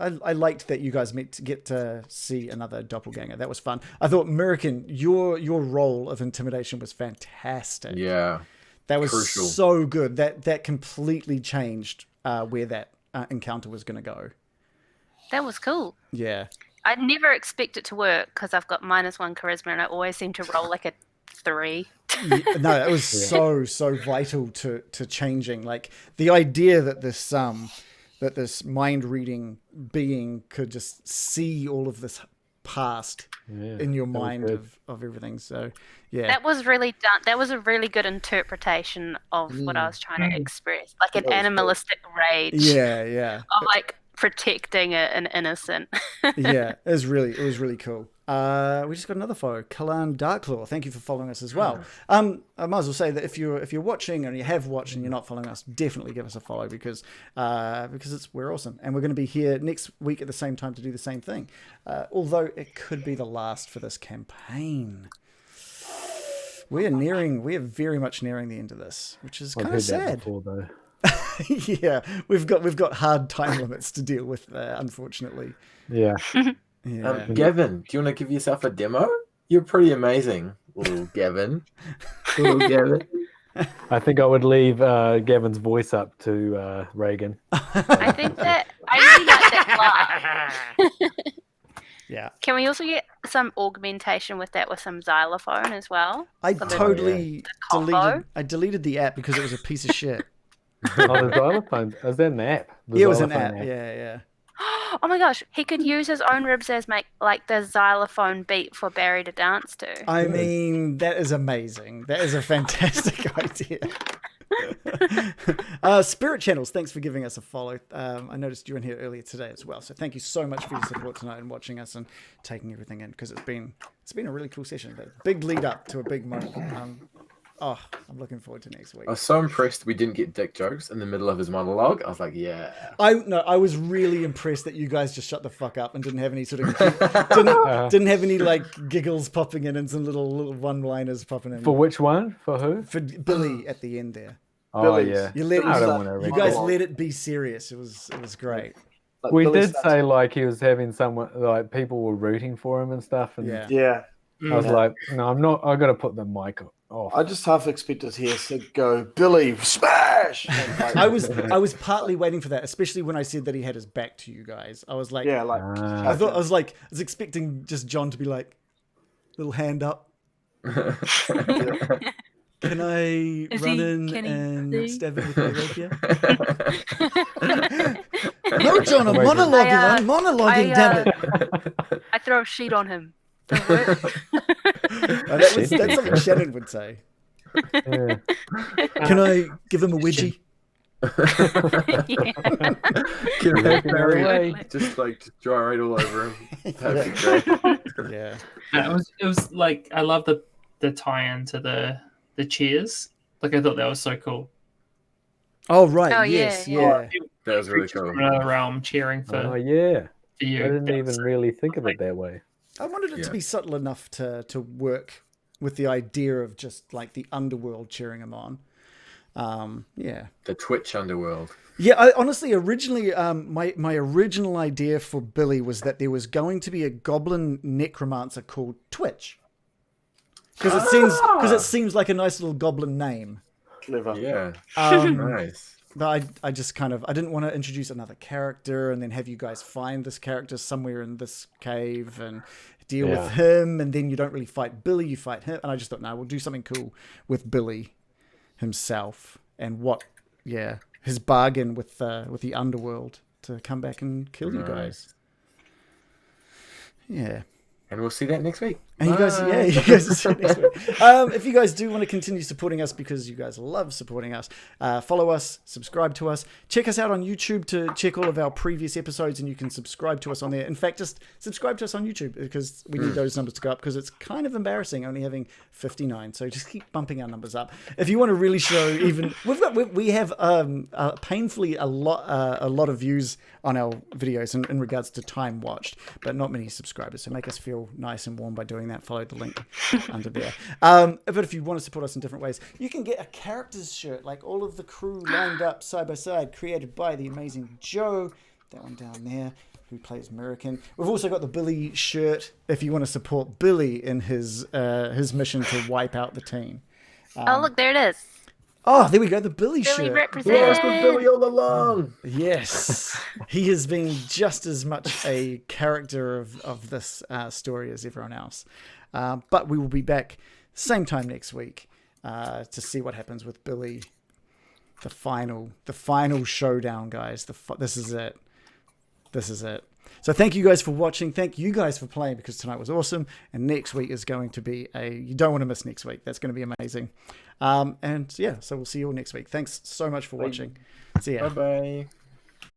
I liked that you guys get to see another doppelganger. That was fun. I thought, American, your role of intimidation was fantastic. Yeah. That was crucial. so good. That completely changed where that encounter was going to go. That was cool. Yeah. I'd never expect it to work because I've got -1 charisma and I always seem to roll like a 3. No, it was so vital to changing. Like the idea that this mind reading being could just see all of this past in your mind of everything. So yeah, That was really done. That was a really good interpretation of what I was trying to express, like an animalistic rage yeah, of like protecting an innocent. yeah. It was really cool. We just got another follow, Kalan Darklaw. Thank you for following us as well. I might as well say that if you're watching and you have watched and you're not following us, definitely give us a follow because we're awesome and we're going to be here next week at the same time to do the same thing. Although it could be the last for this campaign. We are very much nearing the end of this, which is kind of sad. Before, though. Yeah, we've got hard time limits to deal with, unfortunately. Yeah. Yeah. Gavin, do you want to give yourself a demo? You're pretty amazing, little Gavin. Little Gavin. I think I would leave Gavin's voice up to Reagan. I think that I really like that line. Yeah. Can we also get some augmentation with that with some xylophone as well? I For the- totally combo? deleted the app because it was a piece of shit. Oh, the xylophone. Is that an app? The Yeah, it was an xylophone app. Yeah. Oh my gosh, he could use his own ribs as like the xylophone beat for Barry to dance to. I mean, that is amazing. That is a fantastic idea. Spirit Channels, thanks for giving us a follow. I noticed you were in here earlier today as well. So thank you so much for your support tonight and watching us and taking everything in because it's been a really cool session. A big lead up to a big moment. I'm looking forward to next week. I was so impressed we didn't get dick jokes in the middle of his monologue. I was like, yeah. I was really impressed that you guys just shut the fuck up and didn't have any sort of didn't have any like giggles popping in and some little one-liners popping in. For which one? For who? For Billy at the end there. Oh, Billy's. yeah. You guys let it be serious. It was great. Like, We Billy did starts- say like he was having someone, like people were rooting for him and stuff. And Yeah. I was like, no, I'm not. I got to put the mic off. I just half expected to hear Sid go, Billy, smash! And like, I was partly waiting for that, especially when I said that he had his back to you guys. I was like, yeah, like, I was expecting just John to be like, little hand up. Can I run in and stab him with my rapier? No, John, I'm monologuing, damn it. I throw a sheet on him. That's something Shannon would say. Yeah. Can I give him a wedgie? Get that Barry. Barry. Just dry right all over him. That'd be great. Yeah. It was like I love the tie-in to the cheers. Like I thought that was so cool. Oh, right. Oh, yes. yeah. That was really Creatures cool. from another realm cheering for, Oh, yeah. for you. I didn't That even was- really think of it that way. I wanted it to Yeah. be subtle enough to work with the idea of just like the underworld cheering him on. Yeah. The Twitch underworld. Yeah, I honestly, originally, my original idea for Billy was that there was going to be a goblin necromancer called Twitch. Because it seems like a nice little goblin name. clever. Yeah. Um, Nice. But I just I didn't want to introduce another character and then have you guys find this character somewhere in this cave and deal with him, and then you don't really fight Billy, you fight him. And I just thought, no, we'll do something cool with Billy himself and his bargain with the underworld to come back and kill you guys. Yeah. And we'll see that next week. And you guys, yeah, you guys will see you next week. If you guys do want to continue supporting us because you guys love supporting us, follow us, subscribe to us, check us out on YouTube to check all of our previous episodes, and you can subscribe to us on there. In fact, just subscribe to us on YouTube because we need those numbers to go up because it's kind of embarrassing only having 59. So just keep bumping our numbers up. If you want to really show, even we have painfully a lot of views on our videos in regards to time watched, but not many subscribers. So make us feel nice and warm by doing that. Follow the link under there. But if you want to support us in different ways, you can get a characters shirt, like all of the crew lined up side by side, created by the amazing Joe. That one down there, who plays American. We've also got the Billy shirt if you want to support Billy in his mission to wipe out the team. Oh, look, there it is. Oh, there we go, the Billy Billy shirt. represents. Yes, with Billy all along. Yes, he has been just as much a character of this story as everyone else. But we will be back same time next week to see what happens with Billy. The final showdown, guys. This is it. This is it. So thank you guys for watching. Thank you guys for playing because tonight was awesome. And next week is going to be you don't want to miss next week. That's going to be amazing. And yeah, so we'll see you all next week. Thanks so much for watching. See ya. Bye-bye.